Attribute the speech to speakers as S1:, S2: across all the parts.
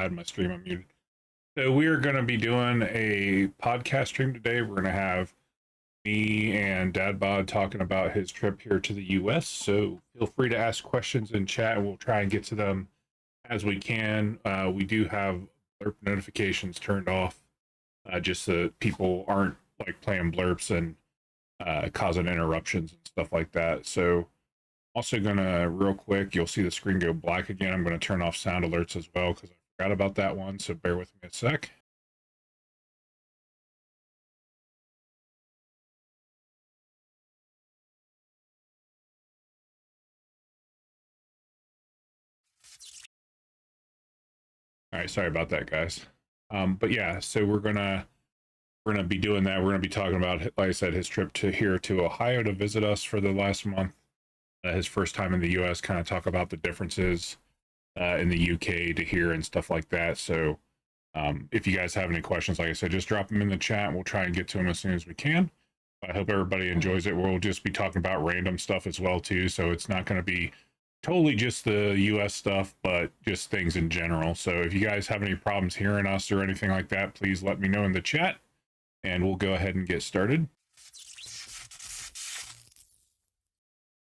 S1: I had my stream unmuted. So we are going to be doing a podcast stream today. We're going to have me and Dadbod talking about his trip here to the U.S. So feel free to ask questions in chat, and we'll try and get to them as we can. We do have blurb notifications turned off, just so people aren't like playing blurps and causing interruptions and stuff like that. So also gonna real quick, you'll see the screen go black again. I'm gonna turn off sound alerts as well because I forgot about that one. So bear with me a sec. All right, sorry about that, guys. But yeah, so we're gonna be doing that. We're gonna be talking about, like I said, his trip to Ohio to visit us for the last month. His first time in the U.S. Kind of talk about the differences in the UK to here and stuff like that. So if you guys have any questions, like I said, just drop them in the chat. We'll try and get to them as soon as we can. I hope everybody enjoys it. We'll just be talking about random stuff as well too. So it's not going to be totally just the US stuff, but just things in general. So if you guys have any problems hearing us or anything like that, please let me know in the chat and we'll go ahead and get started.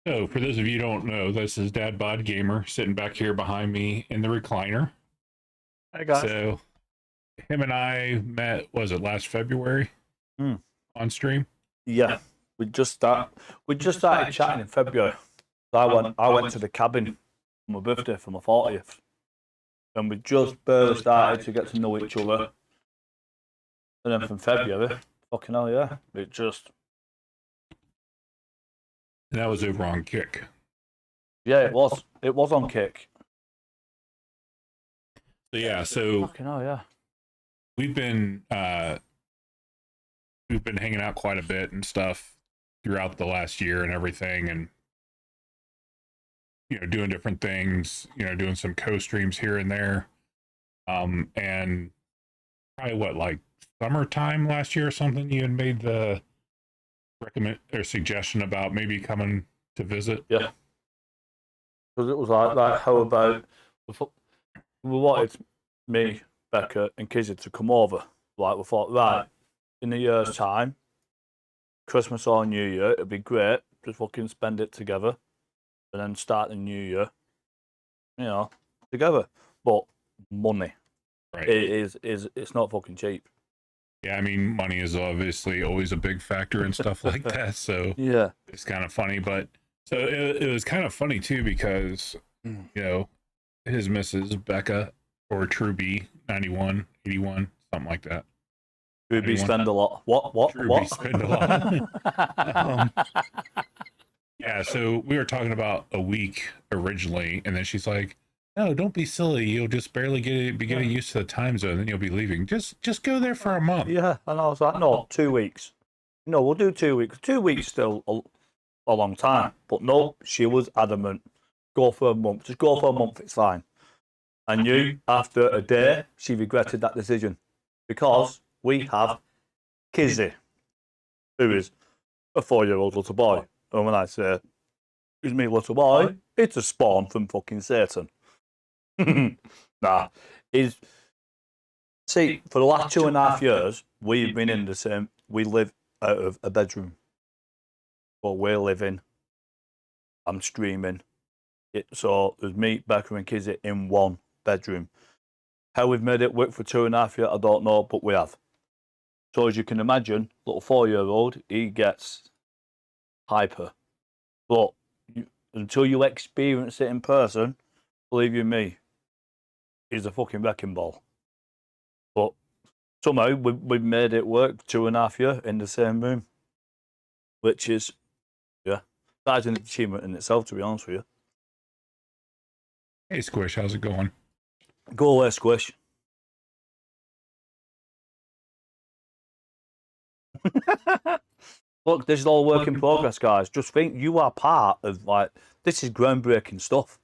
S1: So for those of you who don't know, this is Dadbodg4mer sitting back here behind me in the recliner.
S2: Hey guys.
S1: So him and I met, was it last February on stream?
S2: Yeah, we just started chatting in February. I went to the cabin for my birthday for my 40th, and we just barely started to get to know each other. And then from February, fucking hell, yeah, it just.
S1: And that was over on Kick.
S2: Yeah, it was. It was on Kick.
S1: So yeah, so
S2: fucking hell, yeah.
S1: We've been hanging out quite a bit and stuff throughout the last year and everything, and doing different things, doing some co-streams here and there. And probably like summertime last year or something, you had made the recommend or suggestion about maybe coming to visit.
S2: Yeah. Because it was like how about we wanted me, Becca, and Kizzy to come over. Like we thought, right, in a year's time, Christmas or New Year, it'd be great. Just fucking spend it together, and then start the new year, together. But money,
S1: right?
S2: It's not fucking cheap.
S1: Yeah, I mean, money is obviously always a big factor and stuff like that. So
S2: yeah,
S1: it's kind of funny, but so it was kind of funny too because his missus Becca or True B 91, 81, something like that.
S2: True B spend a lot. What?
S1: True B spend a lot. Yeah, so we were talking about a week originally, and then she's like, "No, don't be silly. You'll just barely be getting used to the time zone, then you'll be leaving. Just go there for a month."
S2: Yeah, and I was like, "No, 2 weeks. No, we'll do 2 weeks. 2 weeks still a long time." But no, she was adamant. Go for a month. Just go for a month. It's fine. I knew after a day she regretted that decision because we have Kizzy, who is a 4-year-old little boy. And when I say, "Excuse me, little boy," it's a spawn from fucking Satan. Nah, see, for the last 2.5 years, we've been in the same. We live out of a bedroom, but we're living. I'm streaming. So there's me, Becca, and Kizzy in one bedroom. How we've made it work for 2.5 years, I don't know, but we have. So as you can imagine, little 4-year-old, he gets hyper. But until you experience it in person, believe you me, he's a fucking wrecking ball. But somehow we've made it work 2.5 years in the same room, which is, that's an achievement in itself, to be honest with you.
S1: Hey, Squish, how's it going?
S2: Go away, Squish. Look, this is all work in progress, guys. Just think you are part of, this is groundbreaking stuff.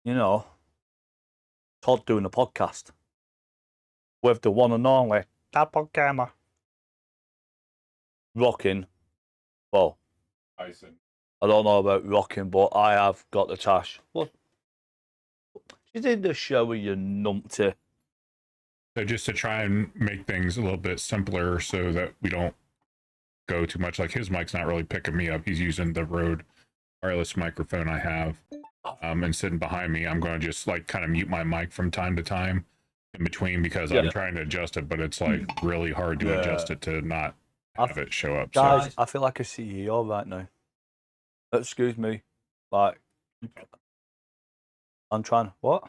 S2: Todd doing a podcast with the one and only Dadbodg4mer. Rocking. Well,
S1: Tyson.
S2: I don't know about rocking, but I have got the tash. What? She's in the shower, you numpty.
S1: So just to try and make things a little bit simpler so that we don't go too much, like his mic's not really picking me up. He's using the Rode wireless microphone I have. And sitting behind me, I'm going to just like kind of mute my mic from time to time in between because I'm trying to adjust it, but it's like really hard to adjust it to not have it show up.
S2: Guys, I feel like a CEO right now. Excuse me. Like, I'm trying. What?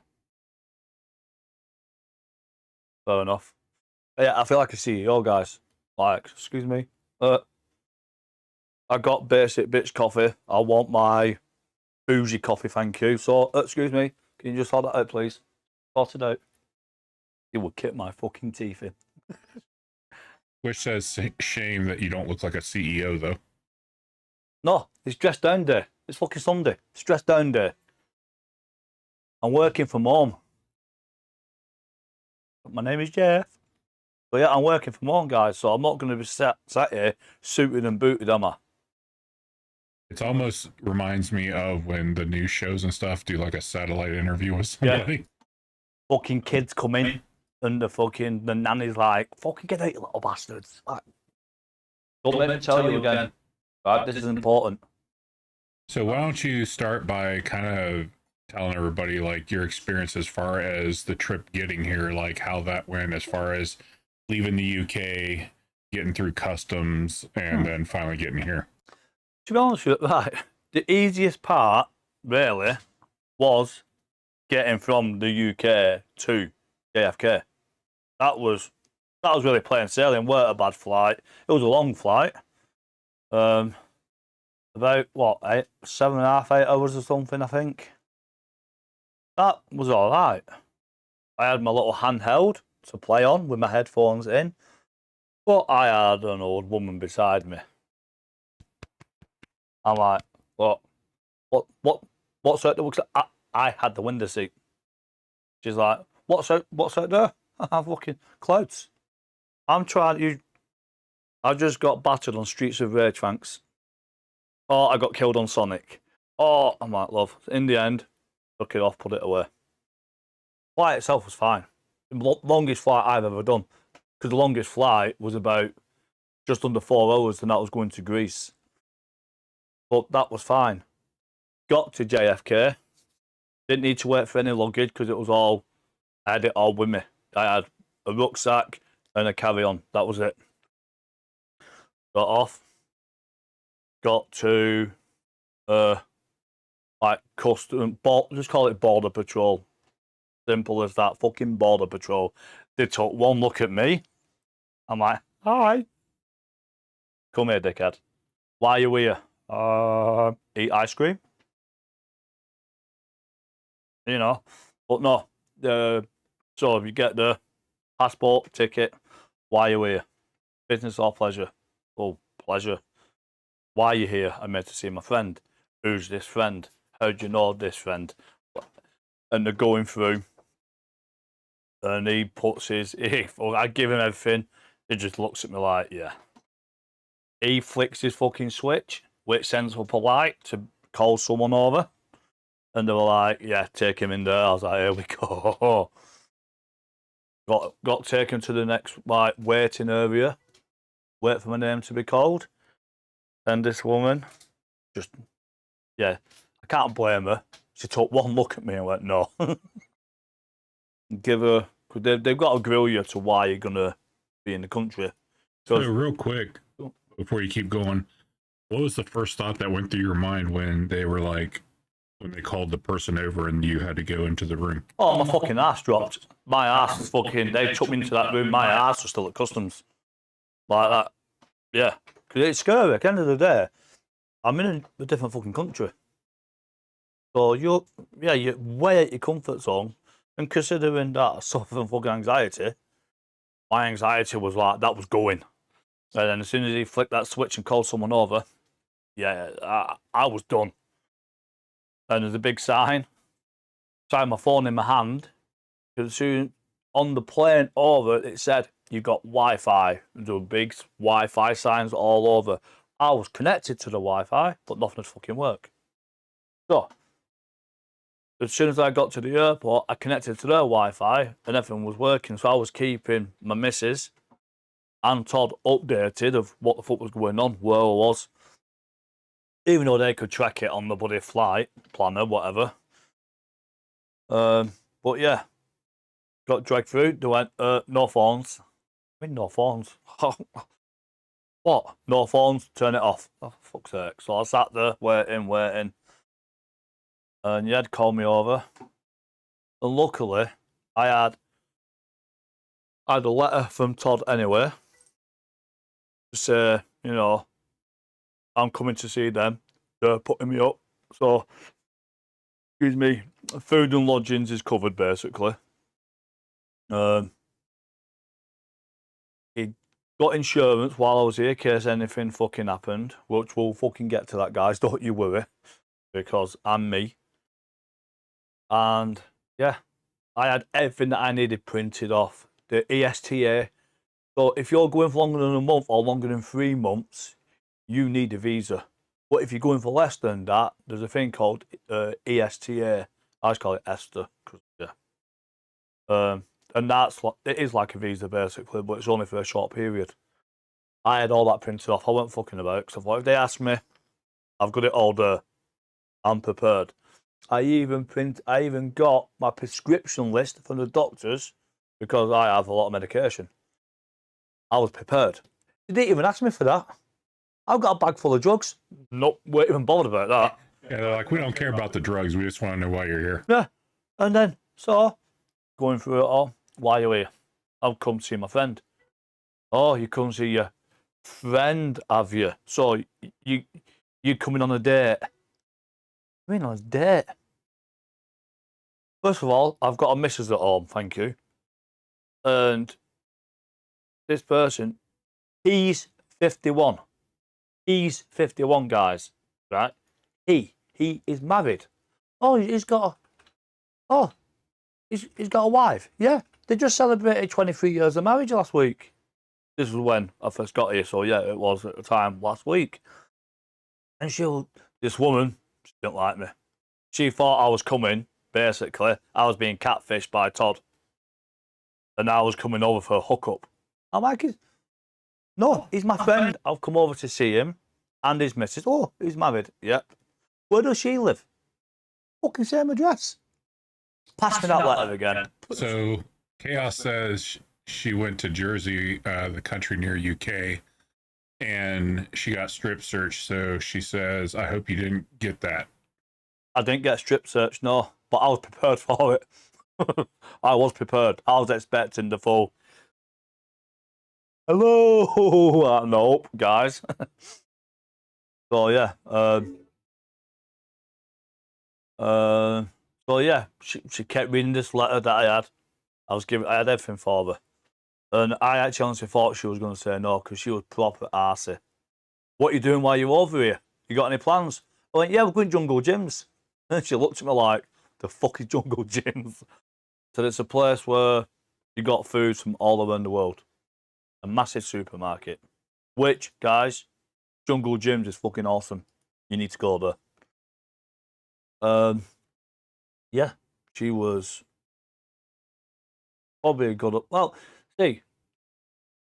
S2: Fair enough. Yeah, I feel like a CEO, guys. Like, excuse me. I got basic bitch coffee. I want my bougie coffee, thank you. So, excuse me. Can you just hold that out, please? Sort it out. You would kick my fucking teeth in.
S1: Which says shame that you don't look like a CEO, though.
S2: No, it's dressed down day. It's fucking Sunday. It's dressed down day. I'm working from home. My name is Jeff. But yeah, I'm working from home, guys, so I'm not going to be sat here suited and booted, am I?
S1: It almost reminds me of when the news shows and stuff do like a satellite interview with somebody.
S2: Yeah. Fucking kids come in and the nanny's like, fucking get out, you little bastards. Like, don't let me tell you again. Right, this is important.
S1: So why don't you start by kind of telling everybody like your experience as far as the trip getting here, like how that went as far as leaving the UK, getting through customs, and then finally getting here.
S2: To be honest with you, right, the easiest part really was getting from the UK to JFK. That was really plain sailing. Weren't a bad flight. It was a long flight. About what, 7.5, 8 hours or something, I think. That was all right. I had my little handheld to play on with my headphones in, but I had an old woman beside me. I'm like, what's out there? I had the window seat. She's like, what's out there? I'm fucking clouds. I just got battered on Streets of Rage, thanks. Oh, I got killed on Sonic. Oh, I'm like, love. In the end, took it off, put it away. Flight itself was fine. The longest flight I've ever done. Because the longest flight was about just under 4 hours, and that was going to Greece. But that was fine. Got to JFK. Didn't need to wait for any luggage because I had it all with me. I had a rucksack and a carry-on. That was it. Got off. Got to like custom, just call it border patrol. Simple as that. Fucking border patrol. They took one look at me. I'm like, hi. Come here, dickhead. Why are you here? Eat ice cream. You know, but no. So if you get the passport, ticket, why are you here? Business or pleasure? Oh, pleasure. Why are you here? I'm here to see my friend. Who's this friend? How do you know this friend? And they're going through, and he puts I give him everything. He just looks at me like, yeah. He flicks his fucking switch, which sends up a light to call someone over. And they were like, yeah, take him in there. I was like, here we go. Got taken to the next like waiting area. Wait for my name to be called. And this woman, just, yeah, I can't blame her. She took one look at me and went, no. Give her, because they've got to grill you to why you're going to be in the country.
S1: So real quick, before you keep going, what was the first thought that went through your mind when they were like, when they called the person over and you had to go into the room?
S2: Oh, my fucking ass dropped. My ass fucking, they took me into that room, my ass was still at customs. Like that. Yeah. Because it's scary. At the end of the day, I'm in a different fucking country. So you're way at your comfort zone. And considering that I suffer from fucking anxiety, my anxiety was like, that was going. And then as soon as he flicked that switch and called someone over, yeah, I was done. And there's a big sign. So I had my phone in my hand. Because soon on the plane over, it said, you got Wi-Fi. There were big Wi-Fi signs all over. I was connected to the Wi-Fi, but nothing would fucking work. So, as soon as I got to the airport, I connected to their Wi-Fi and everything was working. So I was keeping my missus and Todd updated of what the fuck was going on, where I was. Even though they could track it on the bloody flight planner, whatever. But yeah, got dragged through. They went, no phones. I mean, no phones. What? No phones, turn it off. Oh, for fuck's sake. So I sat there waiting. And yeah, they'd called me over. And luckily, I had a letter from Todd anyway to say, you know, I'm coming to see them. They're putting me up. So, excuse me, food and lodgings is covered basically. He got insurance while I was here in case anything fucking happened, which we'll fucking get to that, guys. Don't you worry, because I'm me. And yeah, I had everything that I needed printed off. The ESTA. So if you're going for longer than a month or longer than 3 months, you need a visa. But if you're going for less than that, there's a thing called ESTA. I just call it ESTA. Yeah. And that's like, it is like a visa basically, but it's only for a short period. I had all that printed off. I wasn't fucking about it because I thought if they ask me, I've got it all there. I'm prepared. I even got my prescription list from the doctors because I have a lot of medication. I was prepared. They didn't even ask me for that. I've got a bag full of drugs. Nope, weren't even bothered about that.
S1: Yeah, they're like, we don't care about the drugs. We just want to know why you're here.
S2: Yeah. And then, so, going through it all, why are you here? I've come to see my friend. Oh, you come to see your friend, have you? So, you coming on a date? I mean, on a date? First of all, I've got a missus at home, thank you. And this person, he's 51. He's 51, guys, right? He is married. Oh, he's got a wife. Yeah, they just celebrated 23 years of marriage last week. This was when I first got here, so yeah, it was at the time last week. And this woman, she didn't like me. She thought I was coming, basically. I was being catfished by Todd. And I was coming over for a hookup. I'm like, no, he's my friend. I've come over to see him and his missus. Oh, he's married. Yep. Where does she live? Fucking same address. Pass me that letter again.
S1: So Chaos says she went to Jersey, the country near UK, and she got strip searched. So she says, I hope you didn't get that.
S2: I didn't get strip searched, no, but I was prepared for it. I was prepared. I was expecting the full, hello, nope, guys. So yeah, so yeah, she kept reading this letter that I had. I had everything for her. And I actually honestly thought she was going to say no because she was proper arsey. What are you doing while you're over here? You got any plans? I went, yeah, we're going Jungle Gyms. And she looked at me like, the fuck is Jungle Gyms? So it's a place where you got foods from all around the world. A massive supermarket. Which, guys, Jungle Gyms is fucking awesome. You need to go there. Yeah, she was probably a good. Well, see,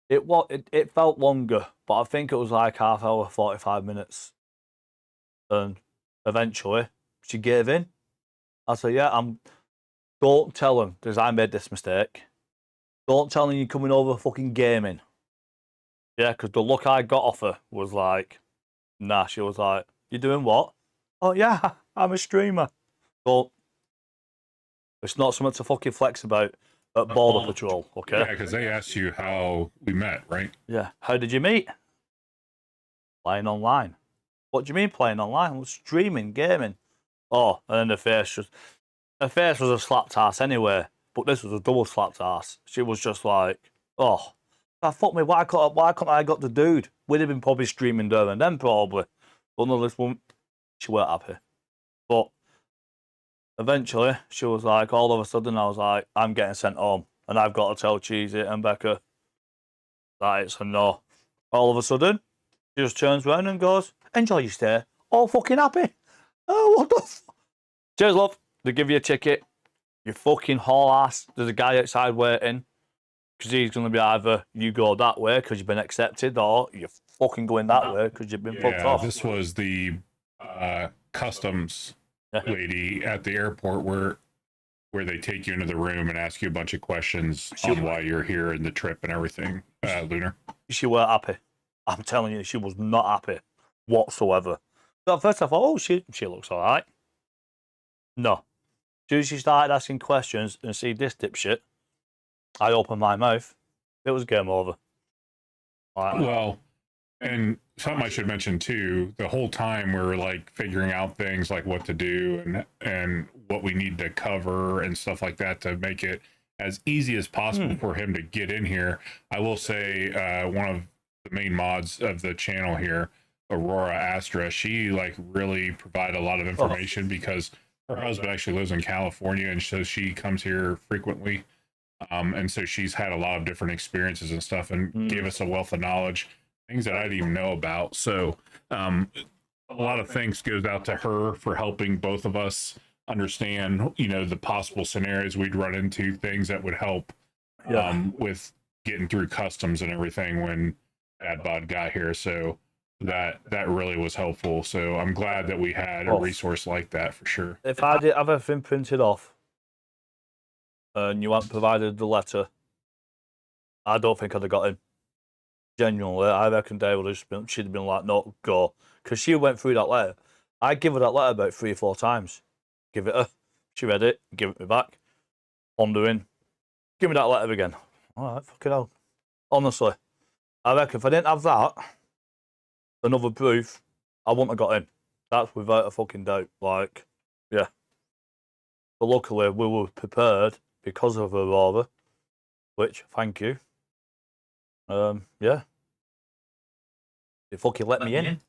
S2: it felt longer, but I think it was like half hour, 45 minutes. And eventually, she gave in. I said, yeah, don't tell him, because I made this mistake. Don't tell him you're coming over fucking gaming. Yeah, because the look I got off her was like, nah, she was like, you doing what? Oh, yeah, I'm a streamer. But it's not something to fucking flex about at Border Patrol, okay?
S1: Yeah, because they asked you how we met, right?
S2: Yeah. How did you meet? Playing online. What do you mean playing online? Well, streaming, gaming. Oh, and then her face was a slapped ass anyway, but this was a double slapped ass. She was just like, oh, fuck me, why can't I got the dude? We'd have been probably streaming there and then probably. But no, this woman, she weren't happy. But eventually, she was like, all of a sudden, I was like, I'm getting sent home. And I've got to tell Cheesy and Becca that it's a no. All of a sudden, she just turns around and goes, enjoy your stay. All fucking happy. Oh, what the f... Cheers, love. they give you a ticket. You fucking haul ass. There's a guy outside waiting because he's going to be either you go that way because you've been accepted, or you're fucking going that way because you've been fucked off.
S1: This was the customs lady at the airport where they take you into the room and ask you a bunch of questions on why you're here and the trip and everything. Lunar.
S2: She weren't happy. I'm telling you, she was not happy whatsoever. So at first I thought, oh, she looks all right. No. As soon as she started asking questions and see this dipshit, I opened my mouth. It was game over.
S1: Well, and something I should mention too, the whole time we were like figuring out things like what to do and what we need to cover and stuff like that to make it as easy as possible for him to get in here. I will say one of the main mods of the channel here, Aurora Astra, she like really provided a lot of information because her husband actually lives in California, and so she comes here frequently. And so she's had a lot of different experiences and stuff and gave us a wealth of knowledge, things that I didn't even know about. So a lot of thanks goes out to her for helping both of us understand, you know, the possible scenarios we'd run into, things that would help with getting through customs and everything when Dadbod got here. So that really was helpful. So I'm glad that we had a resource like that for sure.
S2: If I did have everything printed off and you hadn't provided the letter, I don't think I'd have got in. Genuinely, I reckon Dave would have she'd have been like, no, go. Because she went through that letter. I give her that letter about 3 or 4 times. Give it her. She read it, give it me back. Pondering. Give me that letter again. All right, fucking hell. Honestly, I reckon if I didn't have that, another proof, I wouldn't have got in. That's without a fucking doubt. Like, yeah. But luckily, we were prepared because of Aurora, which, thank you. Yeah. They fucking let me in.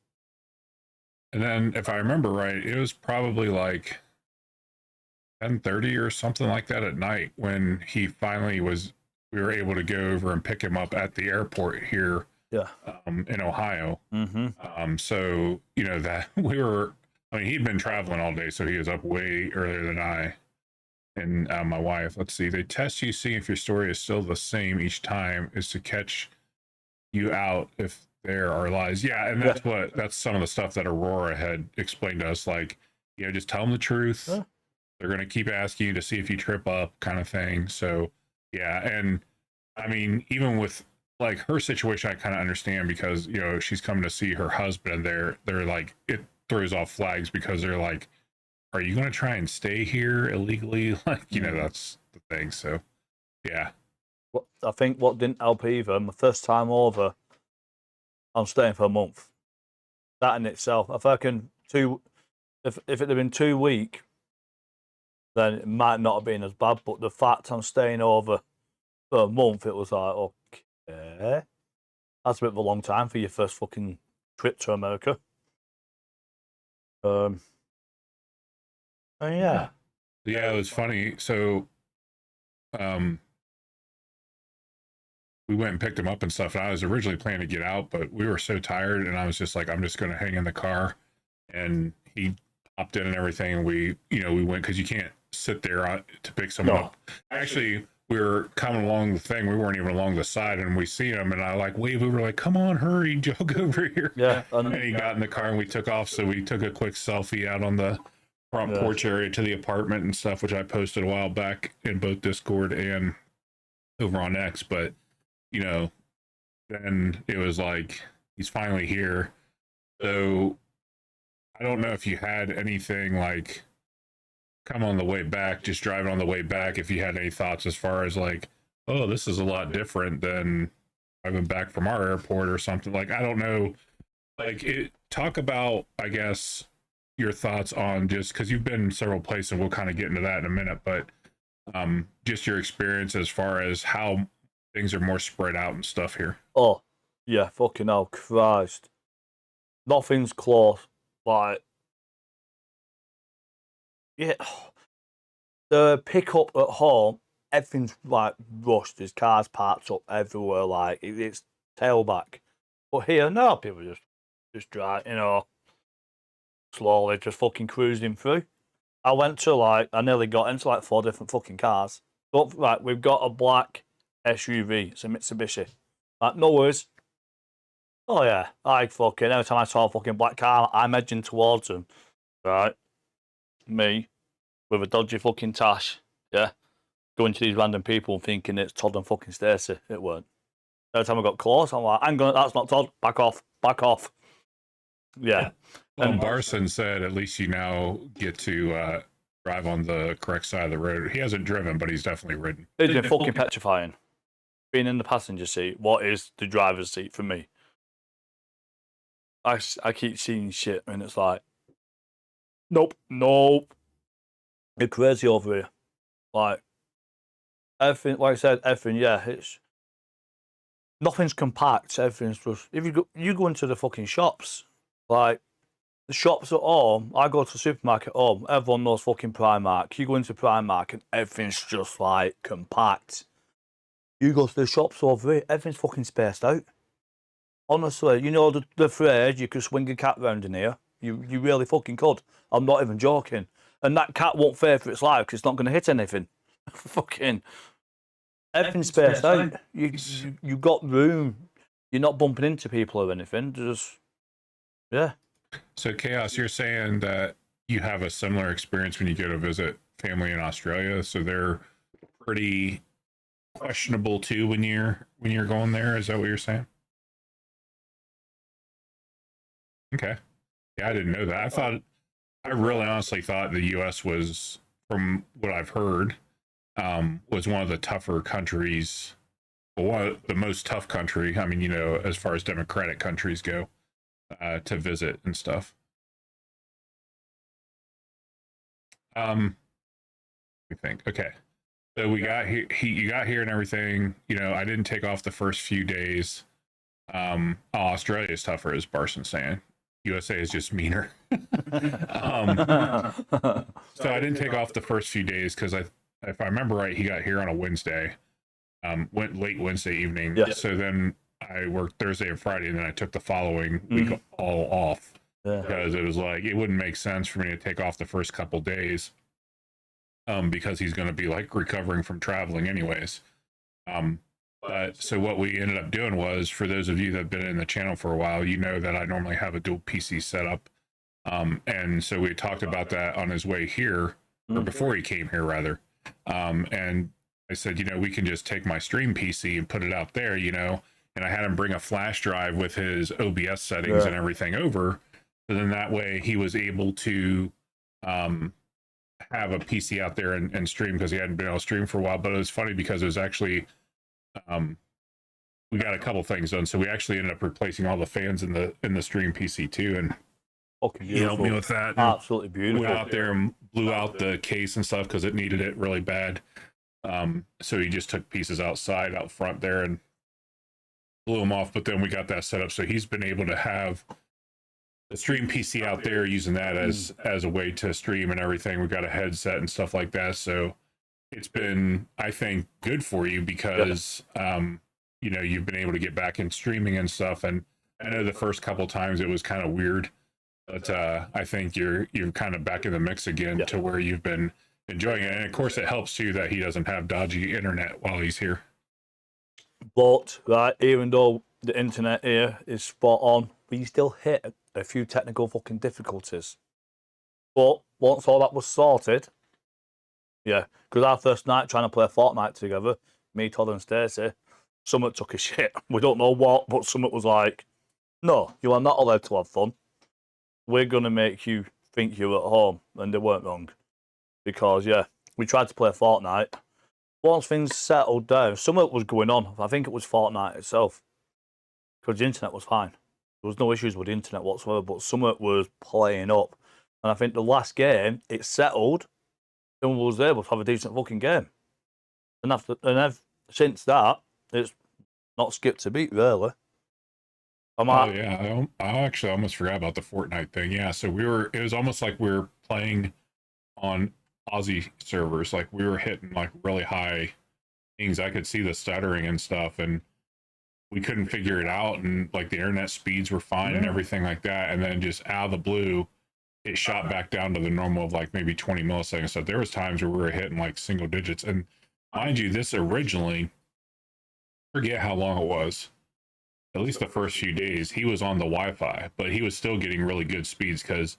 S1: And then, if I remember right, it was probably like 10:30 or something like that at night when he finally we were able to go over and pick him up at the airport here in Ohio. So, you know, that he'd been traveling all day, so he was up way earlier than I and my wife. Let's see, they test you, see if your story is still the same each time, is to catch you out if there are lies. Yeah, and that's some of the stuff that Aurora had explained to us, like, you know, just tell them the truth. They're going to keep asking you to see if you trip up, kind of thing. So yeah, and I mean, even with like her situation, I kind of understand because, you know, she's coming to see her husband, and they're like, it throws off flags because they're like, are you going to try and stay here illegally? Like, you know, that's the thing. So yeah.
S2: Well, I think what didn't help either, my first time over, I'm staying for a month. That in itself, if I can if it had been 2 weeks, then it might not have been as bad. But the fact I'm staying over for a month, it was like, okay, that's a bit of a long time for your first fucking trip to America. And yeah,
S1: it was funny. So, we went and picked him up and stuff. And I was originally planning to get out, but we were so tired, and I was just like, I'm just going to hang in the car. And he popped in and everything, and we went, because you can't sit there to pick someone up. Actually, we were coming along the thing. We weren't even along the side, and we see him, and I like wave. We were like, "Come on, hurry, jog over here!"
S2: Yeah,
S1: and he got in the car, and we took off. So we took a quick selfie out on the front porch area to the apartment and stuff, which I posted a while back in both Discord and over on X. But you know, then it was like, he's finally here. So I don't know if you had anything like come on the way back, just driving on the way back, if you had any thoughts as far as like, oh, this is a lot different than driving back from our airport or something. Like, I don't know. Like, talk about, I guess, your thoughts on, just because you've been in several places, and we'll kind of get into that in a minute, but just your experience as far as how things are more spread out and stuff here.
S2: Oh, yeah, fucking hell, Christ. Nothing's close. Like, yeah, the pickup at home, everything's like rushed. There's cars parked up everywhere. Like, it's tailback. But here, no, people just drive, you know, slowly, just fucking cruising through. I went to I nearly got into 4 different fucking cars. But right, we've got a black SUV. It's a Mitsubishi. No worries. Oh yeah, every time I saw a fucking black car, I'm edging towards them. Right, me with a dodgy fucking tash. Yeah, going to these random people thinking it's Todd and fucking Stacey. It weren't. Every time I got close, I'm like, hang on, that's not Todd. Back off. Back off. Yeah.
S1: Well,
S2: And
S1: Barson said at least you now get to drive on the correct side of the road. He hasn't driven, but he's definitely ridden.
S2: it's been fucking petrifying. Being in the passenger seat, what is the driver's seat for me? I keep seeing shit and it's like, nope. You're crazy over here. Everything, like I said, everything, yeah, it's nothing's compact. Everything's just, if you go into the fucking shops, the shops at home, I go to the supermarket at home, everyone knows fucking Primark. You go into Primark and everything's just compact. You go to the shops over here, everything's fucking spaced out. Honestly, the phrase, you could swing a cat round in here. You really fucking could. I'm not even joking. And that cat won't fear for its life because it's not going to hit anything. Fucking everything's spaced out. You got room. You're not bumping into people or anything. Just yeah.
S1: So Chaos, you're saying that you have a similar experience when you go to visit family in Australia. So they're pretty questionable too when you're going there. Is that what you're saying? Okay. Yeah, I didn't know that. I really honestly thought the U.S. was, from what I've heard, was one of the tougher countries, the most tough country. I mean, as far as democratic countries go, to visit and stuff. I think. Okay. So we got here. You got here and everything. I didn't take off the first few days. Australia is tougher, as Barson's saying. USA is just meaner. So I didn't take off the first few days because if I remember right, he got here on a Wednesday. Went late Wednesday evening.
S2: Yeah.
S1: So then I worked Thursday and Friday, and then I took the following week all off because it was it wouldn't make sense for me to take off the first couple days, because he's going to be recovering from traveling anyways. But so what we ended up doing was, for those of you that have been in the channel for a while, you know that I normally have a dual PC setup. And so we talked about that on his way here, or before he came here rather. And I said, we can just take my stream PC and put it out there, and I had him bring a flash drive with his OBS settings and everything over. So then that way he was able to have a PC out there and stream, because he hadn't been able to stream for a while. But it was funny because it was actually, we got a couple things done. So we actually ended up replacing all the fans in the stream PC too, and he helped me with that.
S2: Absolutely beautiful.
S1: Went out there and blew out the case and stuff because it needed it really bad. So he just took pieces out front there and blew them off. But then we got that set up, so he's been able to have the stream PC out there, using that as a way to stream and everything. We've got a headset and stuff like that. So it's been, I think, good for you because you've been able to get back in streaming and stuff. And I know the first couple times it was kind of weird, but I think you're kind of back in the mix again to where you've been enjoying it. And of course it helps too that he doesn't have dodgy internet while he's here.
S2: But even though the internet here is spot on, we still hit a few technical fucking difficulties. But once all that was sorted, because our first night trying to play Fortnite together, me, Todd and Stacey, Summit took a shit. We don't know what, but Summit was like, no, you are not allowed to have fun. We're going to make you think you're at home. And they weren't wrong. Because, we tried to play Fortnite. Once things settled down, Summit was going on. I think it was Fortnite itself. Because the internet was fine. There was no issues with the internet whatsoever, but Summit was playing up. And I think the last game, it settled, and we was able to have a decent fucking game. And since that, it's not skipped a beat, really.
S1: I actually almost forgot about the Fortnite thing. Yeah, so it was almost like we were playing on Aussie servers. We were hitting really high things. I could see the stuttering and stuff, and we couldn't figure it out. And the internet speeds were fine and everything like that. And then just out of the blue, it shot back down to the normal of like maybe 20 milliseconds. So there was times where we were hitting like single digits. And mind you, this originally, forget how long it was, at least the first few days, he was on the Wi-Fi, but he was still getting really good speeds because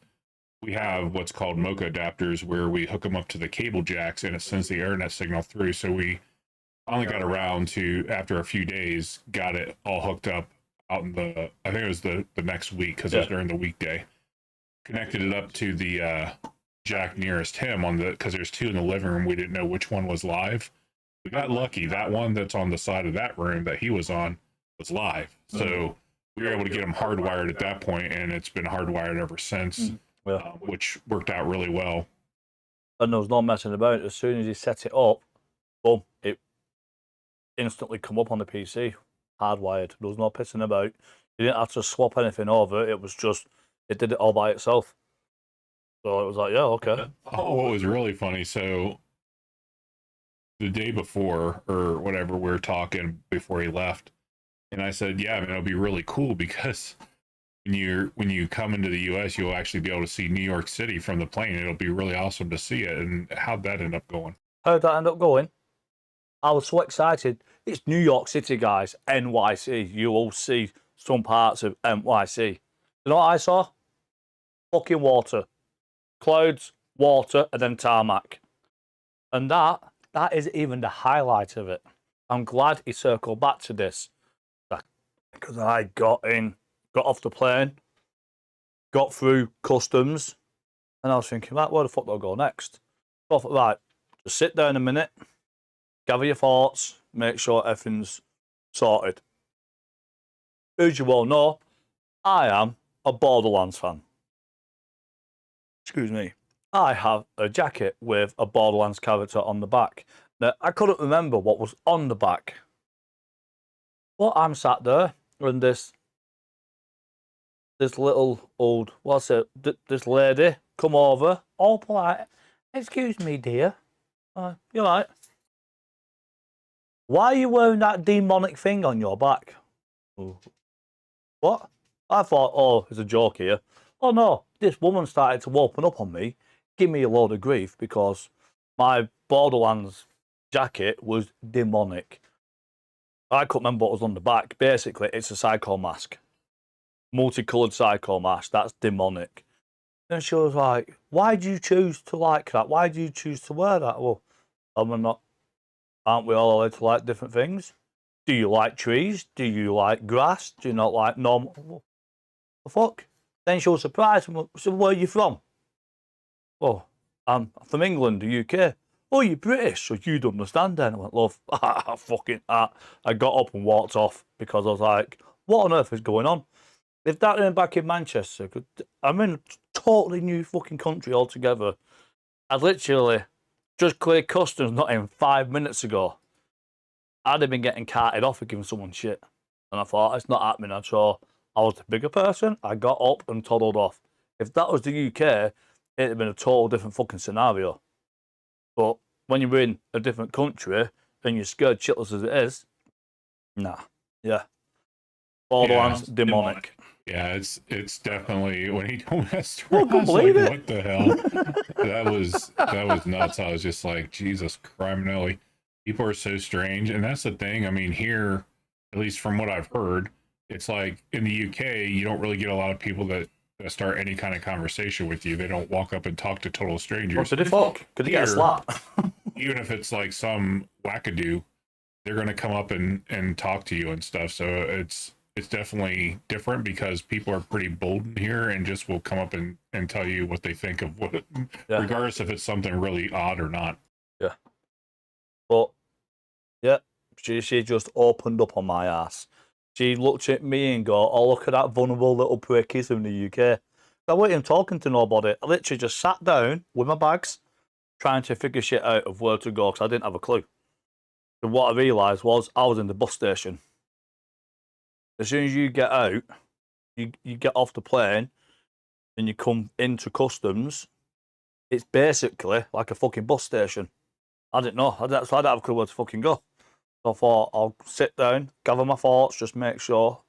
S1: we have what's called Mocha adapters where we hook them up to the cable jacks and it sends the internet signal through. So we finally got around to, after a few days, got it all hooked up out in the, I think it was the next week because it was during the weekday. Connected it up to the jack nearest him on the, because there's two in the living room. We didn't know which one was live. We got lucky. That one that's on the side of that room that he was on was live. So we were able to get him hardwired at that point, and it's been hardwired ever since, which worked out really well.
S2: And there was no messing about. As soon as he set it up, boom, it instantly come up on the PC, hardwired. There was no pissing about. You didn't have to swap anything over. It was just, it did it all by itself. So it was like, yeah, okay.
S1: Oh, what was really funny, so the day before or whatever, we were talking before he left, and I said, yeah, I mean, it'll be really cool because when you come into the US, you'll actually be able to see New York City from the plane. It'll be really awesome to see it. And how'd that end up going?
S2: How'd that end up going? I was so excited. It's New York City, guys. NYC. You will see some parts of NYC. You know what I saw? Fucking water. Clouds, water, and then tarmac. And that is even the highlight of it. I'm glad he circled back to this. Because I got off the plane, got through customs, and I was thinking, right, where the fuck do I go next? So I thought, right, just sit down a minute, gather your thoughts, make sure everything's sorted. As you all know, I am a Borderlands fan. Excuse me. I have a jacket with a Borderlands character on the back. Now, I couldn't remember what was on the back. Well, I'm sat there, and this little old, what's it, this lady come over, all polite. Excuse me, dear. You're right. Why are you wearing that demonic thing on your back? What? I thought, oh, it's a joke here. Oh no, this woman started to open up on me, give me a load of grief because my Borderlands jacket was demonic. I couldn't remember what was on the back. Basically, it's a psycho mask. Multicoloured psycho mask. That's demonic. And she was like, why do you choose to like that? Why do you choose to wear that? Well, aren't we all allowed to like different things? Do you like trees? Do you like grass? Do you not like normal? What the fuck? Then she was surprised. So where are you from? Oh, I'm from England, the UK. Oh, you're British, so you'd understand then. I went, love, I got up and walked off because I was like, what on earth is going on? If that went back in Manchester, I'm in a totally new fucking country altogether. I'd literally just cleared customs not even 5 minutes ago. I'd have been getting carted off for giving someone shit. And I thought, it's not happening. So I was the bigger person. I got up and toddled off. If that was the UK, it'd have been a total different fucking scenario. But when you're in a different country and you're scared shitless as it is, nah, yeah. Borderlands, demonic.
S1: Yeah, it's definitely, when he told me that
S2: I
S1: story, I
S2: couldn't
S1: was
S2: believe
S1: like,
S2: it.
S1: what the hell? that was nuts. I was just like, Jesus Christ, people are so strange. And that's the thing. I mean, here, at least from what I've heard, it's like in the UK, you don't really get a lot of people that start any kind of conversation with you. They don't walk up and talk to total strangers.
S2: What did it fuck? Could he get a slap?
S1: Even if it's like some wackadoo, they're going to come up and talk to you and stuff. So it's definitely different because people are pretty bold in here and just will come up and tell you what they think of what, regardless if it's something really odd or not.
S2: Yeah. But, yeah, she just opened up on my ass. She looked at me and go, oh, look at that vulnerable little prick, he's from the UK. I wasn't even talking to nobody. I literally just sat down with my bags, trying to figure shit out of where to go because I didn't have a clue. And what I realised was I was in the bus station. As soon as you get out, you get off the plane and you come into customs, it's basically like a fucking bus station. I didn't know. So I didn't have a clue where to fucking go. So I thought I'll sit down, gather my thoughts, just make sure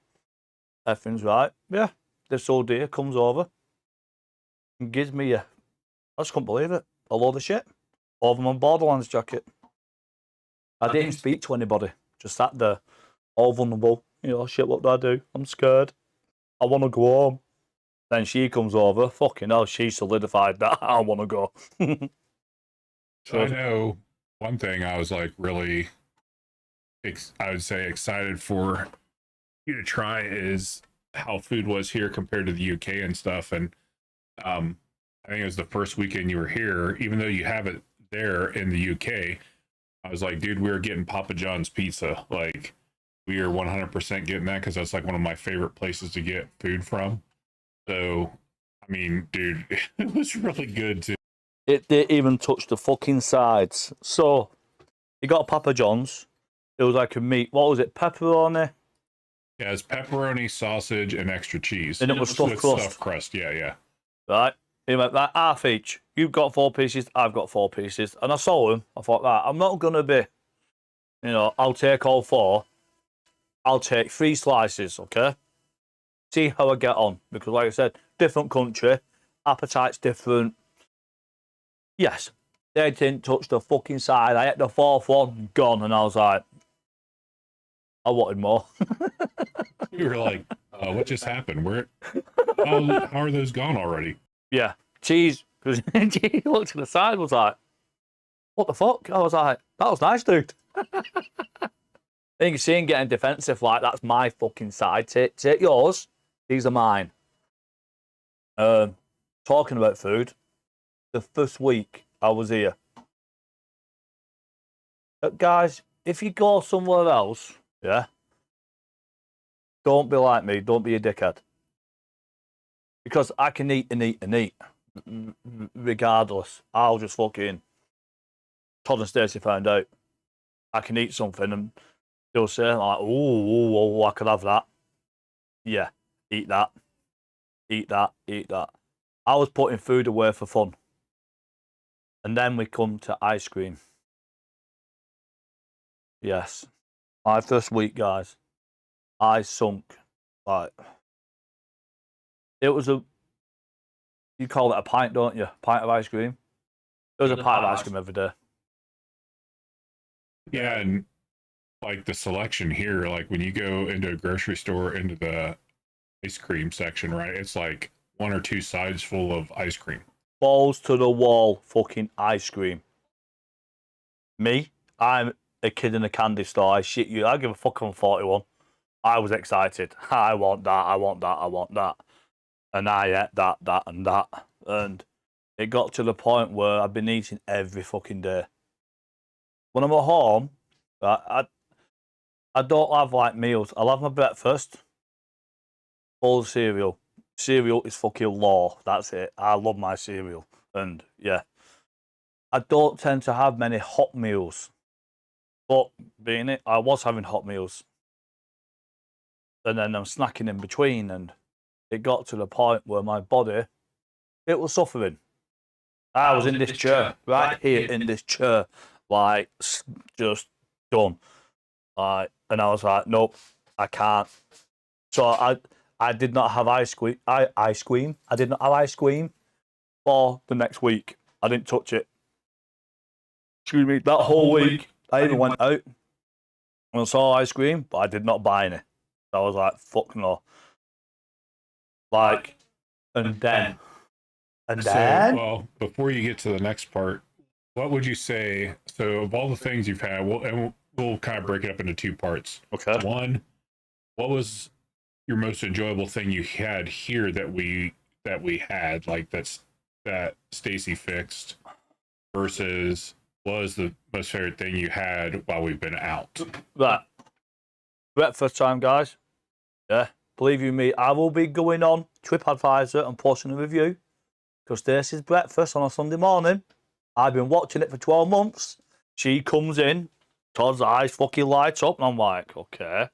S2: everything's right. Yeah, this old dear comes over. and gives me I just couldn't believe it. A load of shit. Over my Borderlands jacket. I didn't speak to anybody. Just sat there, all vulnerable. You know, shit, what do I do? I'm scared. I want to go home. Then she comes over. Fucking hell, she solidified that I want to go.
S1: So I know one thing I was like really, I would say excited for you to try is how food was here compared to the UK and stuff. And I think it was the first weekend you were here, even though you have it there in the UK. I was like, dude, we were getting Papa John's pizza. Like, we are 100% getting that because that's like one of my favorite places to get food from. So, I mean, dude, it was really good too.
S2: It didn't even touch the fucking sides. So, you got a Papa John's. It was like a meat. What was it? Pepperoni?
S1: Yeah, it's pepperoni, sausage, and extra cheese.
S2: And it was stuffed crust.
S1: Stuffed crust, yeah.
S2: Right? He went, right, half each. You've got 4 pieces, I've got 4 pieces. And I saw him. I thought, right, I'm not going to be, you know, I'll take all 4. I'll take 3 slices, okay? See how I get on. Because, like I said, different country, appetite's different. Yes, they didn't touch the fucking side. I ate the 4th one, gone. And I was like, I wanted more.
S1: You were like, what just happened? How are those gone already?
S2: Yeah, cheese. Because he looked to the side and was like, what the fuck? I was like, that was nice, dude. I think you see him getting defensive like, that's my fucking side. Take yours. These are mine. Talking about food, the first week I was here. Guys, if you go somewhere else, yeah, don't be like me. Don't be a dickhead. Because I can eat and eat and eat. Regardless. I'll just fucking... Todd and Stacey found out. I can eat something and they'll say, like, oh, I could have that. Yeah, eat that. Eat that, eat that. I was putting food away for fun. And then we come to ice cream. Yes. My first week, guys, I sunk. Like, it was you call it a pint, don't you? Pint of ice cream. There was a pint of ice cream every day.
S1: Yeah, and like the selection here, like when you go into a grocery store into the ice cream section, right? It's like 1 or 2 sides full of ice cream.
S2: Balls to the wall fucking ice cream. Me, I'm a kid in a candy store. I shit you. I give a fuck on 41. I was excited. I want that. I want that. I want that. And I ate that, and that. And it got to the point where I've been eating every fucking day. When I'm at home, I don't have like meals. I'll have my breakfast, bowl of cereal. Cereal is fucking law. That's it. I love my cereal. And yeah, I don't tend to have many hot meals. But being it, I was having hot meals. And then I'm snacking in between. And it got to the point where my body, it was suffering. I was in this chair, right here in this chair, like just done. And I was like, nope, I can't. So I did not have ice cream. Ice cream. I did not have ice cream for the next week. I didn't touch it. Excuse me. That whole week, I even went out and saw ice cream, but I did not buy any. So I was like, fuck no. Like, and then.
S1: Well, before you get to the next part, what would you say? So, of all the things you've had, we'll kind of break it up into 2 parts.
S2: Okay.
S1: One, what was your most enjoyable thing you had here that we had, like that Stacy fixed, versus what was the most favorite thing you had while we've been out?
S2: Right. Breakfast time, guys. Yeah. Believe you me, I will be going on TripAdvisor and posting a review. Because Stacey's breakfast on a Sunday morning. I've been watching it for 12 months. She comes in, Todd's eyes fucking lights up, and I'm like, okay.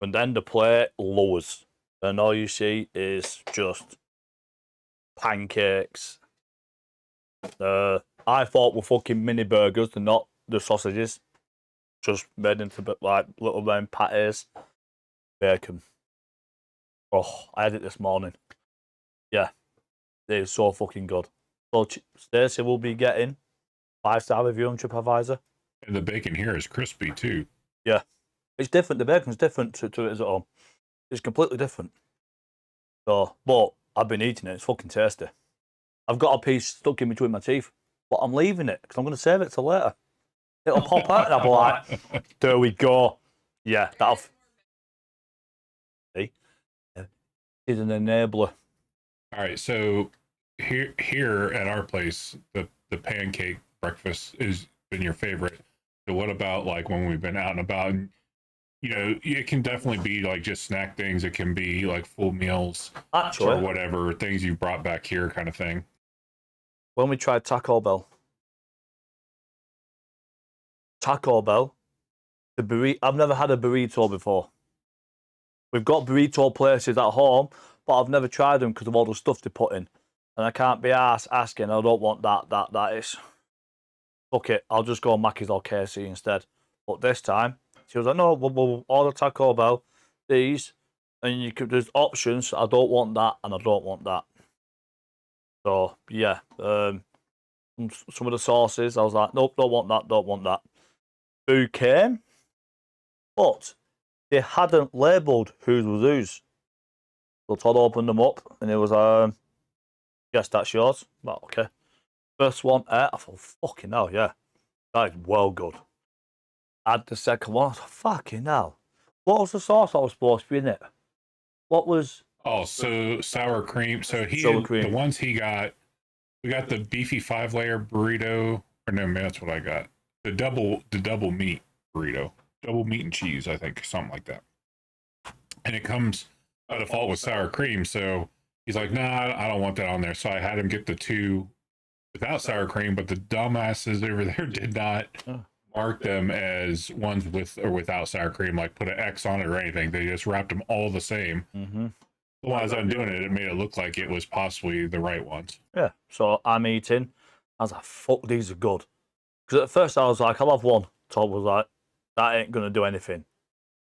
S2: And then the plate lowers. And all you see is just pancakes. I thought were fucking mini burgers, they're not the sausages. Just made into like little round patties. Bacon. Oh, I had it this morning. Yeah. They're so fucking good. So Stacey will be getting 5-star review on TripAdvisor.
S1: And the bacon here is crispy too.
S2: Yeah. It's different. The bacon's different to it as at home. It's completely different. So, but I've been eating it. It's fucking tasty. I've got a piece stuck in between my teeth, but I'm leaving it because I'm going to save it till later. It'll pop out and I'll be like, there we go. Yeah, that'll... See? Yeah. It's an enabler.
S1: All right, so here at our place, the pancake breakfast has been your favorite. So what about like when we've been out and about? And you know, it can definitely be like just snack things. It can be like full meals
S2: Actually,
S1: or whatever things you brought back here, kind of thing.
S2: when we tried Taco Bell, the burrito. I've never had a burrito before. We've got burrito places at home, but I've never tried them because of all the stuff they put in. And I can't be arsed asking, I don't want that is. Fuck it, I'll just go Mackey's or KFC instead. But this time, she was like, no, we'll order Taco Bell, these, and there's options. I don't want that, and I don't want that. So, yeah. Some of the sauces, I was like, nope, don't want that. Food came, but they hadn't labelled whose was whose. So Todd opened them up, and it was, yes, that's yours. Like, okay. First one, I thought, fucking hell, yeah. That is well good. Had the second one, I was like, fucking hell. What was the sauce that was supposed to be in it? What was...
S1: Oh, so sour cream. So
S2: Sour cream.
S1: the ones he got, we got the beefy 5-layer burrito. Or no, man, that's what I got. The double meat burrito. Double meat and cheese, I think, something like that. And it comes by default with sour cream. So he's like, nah, I don't want that on there. So I had him get the 2 without sour cream, but the dumbasses over there did not mark them as ones with or without sour cream, like put an X on it or anything. They just wrapped them all the same.
S2: Mm-hmm.
S1: Well, as I'm doing it, it made it look like it was possibly the right ones.
S2: Yeah, so I'm eating. I was like, fuck, these are good. Because at first I was like, I'll have one. Todd was like, that ain't going to do anything.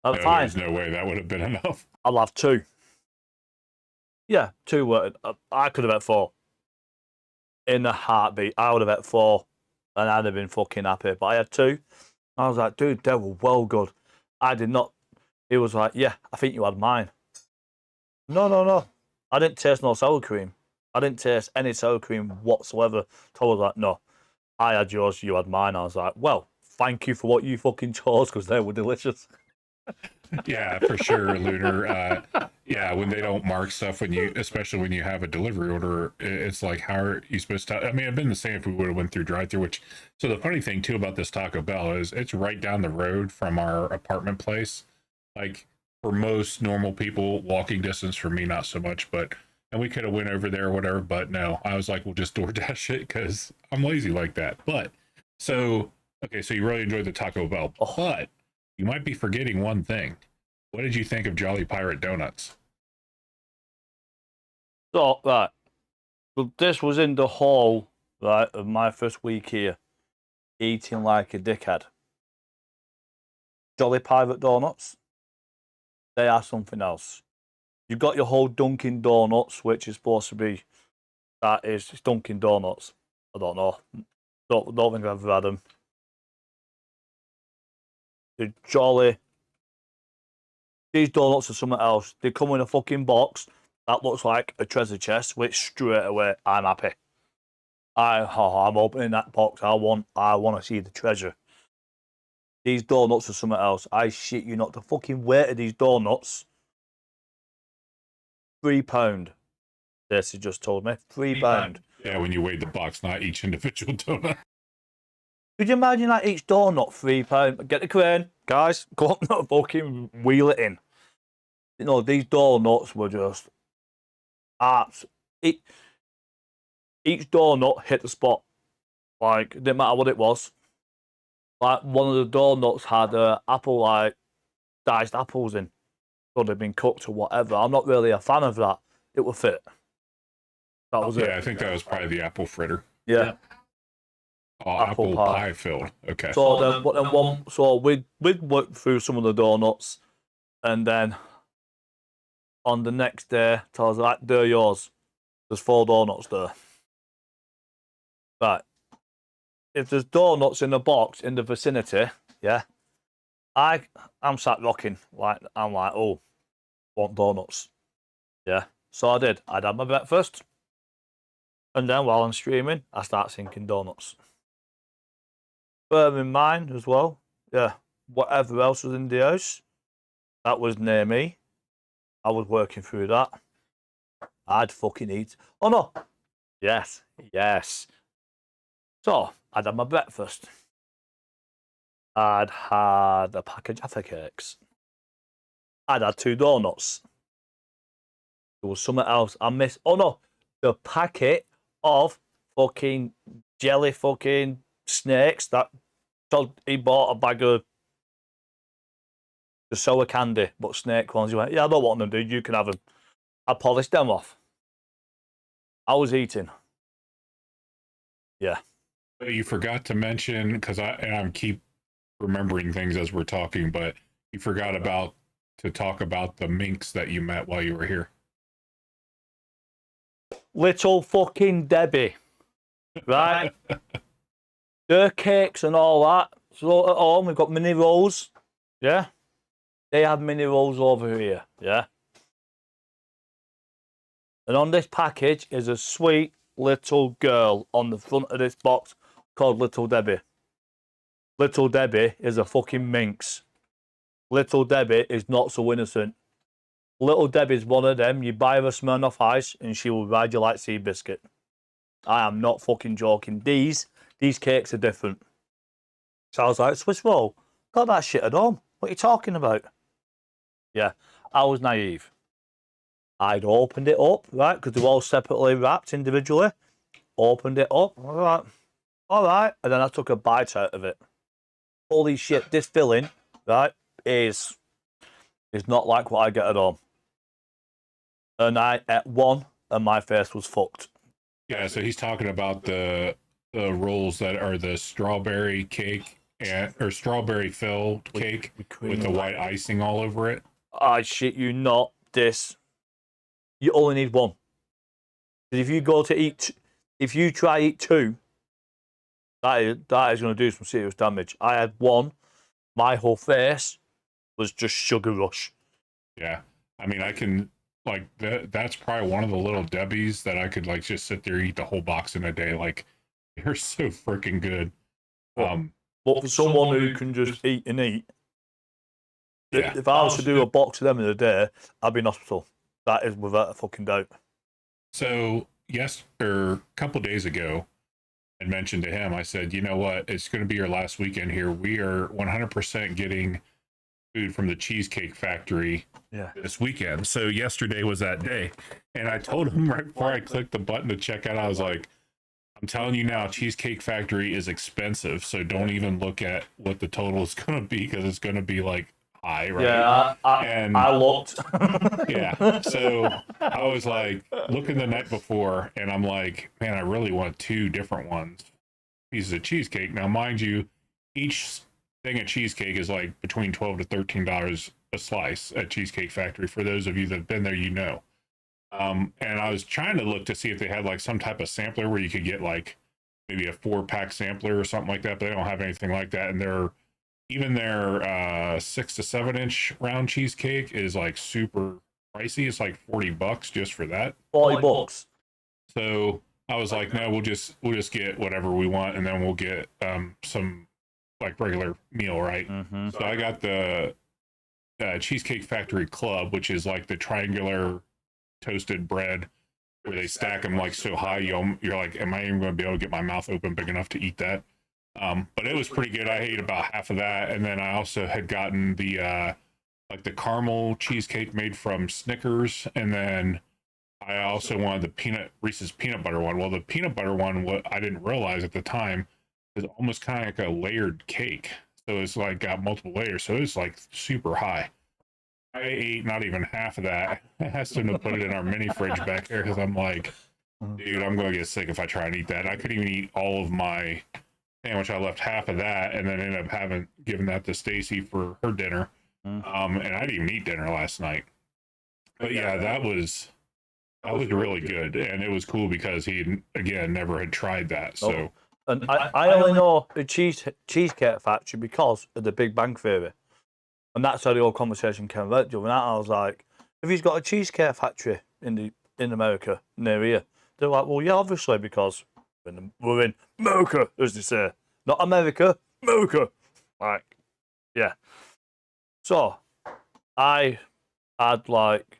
S1: No,
S2: fine.
S1: there's no way that would have been enough.
S2: I'll have 2. Yeah, 2 were. I could have had 4. In a heartbeat, I would have had 4. And I'd have been fucking happy. But I had 2. I was like, dude, they were well good. I did not. He was like, yeah, I think you had mine. No. I didn't taste no sour cream. I didn't taste any sour cream whatsoever. Todd was like, no, I had yours, you had mine. I was like, well, thank you for what you fucking chose because they were delicious.
S1: Yeah, for sure, Lunar. Yeah, when they don't mark stuff, especially when you have a delivery order, it's like, how are you supposed to? I mean, it'd been the same if we would have went through drive-through. So the funny thing too about this Taco Bell is it's right down the road from our apartment place. Like for most normal people, walking distance. For me, not so much. And we could have went over there or whatever. But no, I was like, we'll just DoorDash it because I'm lazy like that. But so okay, so you really enjoyed the Taco Bell, but you might be forgetting one thing. What did you think of Jolly Pirate Donuts?
S2: So, right. So this was in the hall, right, of my first week here, eating like a dickhead. Jolly Pirate Donuts, they are something else. You've got your whole Dunkin' Donuts, which is supposed to be, it's Dunkin' Donuts. I don't know. Don't think I've ever had them. The Jolly. These donuts are something else. They come in a fucking box that looks like a treasure chest, which straight away I'm happy. I'm opening that box. I want to see the treasure. These donuts are something else. I shit you not. The fucking weight of these donuts. £3. This has just told me. £3.
S1: Yeah, when you weighed the box, not each individual donut.
S2: Could you imagine that each donut £3? Get the crane, guys. Go up and fucking wheel it in. You know, these donuts were just each donut hit the spot. Like, it didn't matter what it was. Like, one of the donuts had apple, like, diced apples in. So they'd been cooked or whatever. I'm not really a fan of that. It would fit. That was it.
S1: Yeah, I think that was probably the apple fritter.
S2: Yeah.
S1: Oh, apple pie filled. Okay.
S2: So we'd worked through some of the donuts, and then on the next day, I was like, they're yours. There's 4 donuts there. Right. If there's donuts in a box in the vicinity, yeah, I'm sat rocking. I'm like, oh, want donuts. Yeah. So I did. I'd had my breakfast. And then while I'm streaming, I start thinking donuts. Bear in mind as well, yeah, whatever else was in the house, that was near me. I was working through that. I'd fucking eat. Oh no. Yes. So I'd had my breakfast. I'd had a pack of Jaffa cakes. I'd had 2 donuts. There was something else I missed. Oh no, the packet of fucking jelly fucking snakes that he bought a bag of the sour candy, but snake ones. He went, yeah, I don't want them, dude. You can have them. I polished them off. I was eating. Yeah.
S1: You forgot to mention, because I keep remembering things as we're talking, but you forgot to talk about the minks that you met while you were here.
S2: Little fucking Debbie, right? Their cakes and all that. So at home, we've got mini rolls. Yeah. They have mini rolls over here. Yeah. And on this package is a sweet little girl on the front of this box called Little Debbie. Little Debbie is a fucking minx. Little Debbie is not so innocent. Little Debbie's one of them. You buy her a Smirnoff Ice and she will ride you like Seabiscuit. I am not fucking joking. These cakes are different. So I was like, Swiss roll? Got that shit at home. What are you talking about? Yeah, I was naive. I'd opened it up, right, because they're all separately wrapped individually. Opened it up, all right. And then I took a bite out of it. Holy shit, this filling, right, is not like what I get at home. And I ate one, and my face was fucked.
S1: Yeah, so he's talking about the rolls that are the strawberry cake or strawberry filled cake with the white icing all over it.
S2: I shit you not, this. You only need one. If you go to eat, if you try eat 2, that is going to do some serious damage. I had 1. My whole face was just sugar rush.
S1: Yeah, I mean, I can that's probably one of the little Debbies that I could just sit there and eat the whole box in a day. Like, they're so freaking good.
S2: But for someone who can just eat and eat,
S1: yeah.
S2: If I was to do a box of them in a day, I'd be in hospital. That is without a fucking doubt.
S1: So, a couple days ago, I mentioned to him, I said, you know what? It's going to be your last weekend here. We are 100% getting food from the Cheesecake Factory this weekend. So yesterday was that day. And I told him right before I clicked the button to check out, I was like, I'm telling you now, Cheesecake Factory is expensive. So don't even look at what the total is going to be, because it's going to be high, right?
S2: Yeah, I looked.
S1: Yeah. So I was looking the night before, and I'm like, man, I really want 2 different ones. Pieces of cheesecake. Now, mind you, each thing of cheesecake is between $12 to $13 a slice at Cheesecake Factory. For those of you that have been there, you know. And I was trying to look to see if they had some type of sampler where you could get maybe a 4-pack sampler or something like that, but they don't have anything like that. And their 6 to 7 inch round cheesecake is super pricey. It's $40 just for that.
S2: $40.
S1: So I was like, no, we'll just get whatever we want, and then we'll get some regular meal, right?
S2: Mm-hmm.
S1: So I got the Cheesecake Factory Club, which is the triangular toasted bread where they stack them so high you're like, am I even going to be able to get my mouth open big enough to eat that? But it was pretty good. I ate about half of that, and then I also had gotten the the caramel cheesecake made from Snickers, and then I also wanted the Reese's peanut butter one. Well, the peanut butter one, what I didn't realize at the time, is almost kind of like a layered cake. So it's got multiple layers. So it's super high. I ate not even half of that. I asked him to put it in our mini fridge back there, because I'm like, dude, I'm going to get sick if I try and eat that. I couldn't even eat all of my sandwich. I left half of that, and then ended up giving that to Stacy for her dinner. And I didn't even eat dinner last night. But yeah, that was That was really good, and it was cool because he again never had tried that. So,
S2: and I only know the cheesecake factory because of the Big Bang Theory, and that's how the whole conversation came about. And I was like, "Have you got a cheesecake factory in America near here?" They're like, "Well, yeah, obviously, because we're in America, as they say, not America, America." Like, yeah. So I had like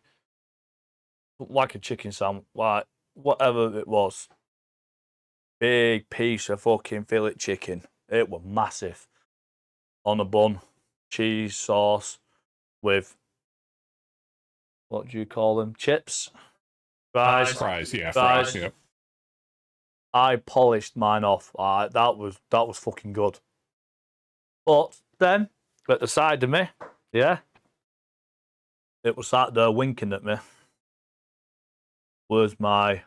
S2: a chicken sandwich, like whatever it was. Big piece of fucking fillet chicken. It was massive. On a bun, cheese sauce with what do you call them? Chips, fries.
S1: fries, yeah,
S2: Fries.
S1: fries, yep.
S2: I polished mine off. That was fucking good. But then at the side of me, yeah, it was sat there winking at me. Was my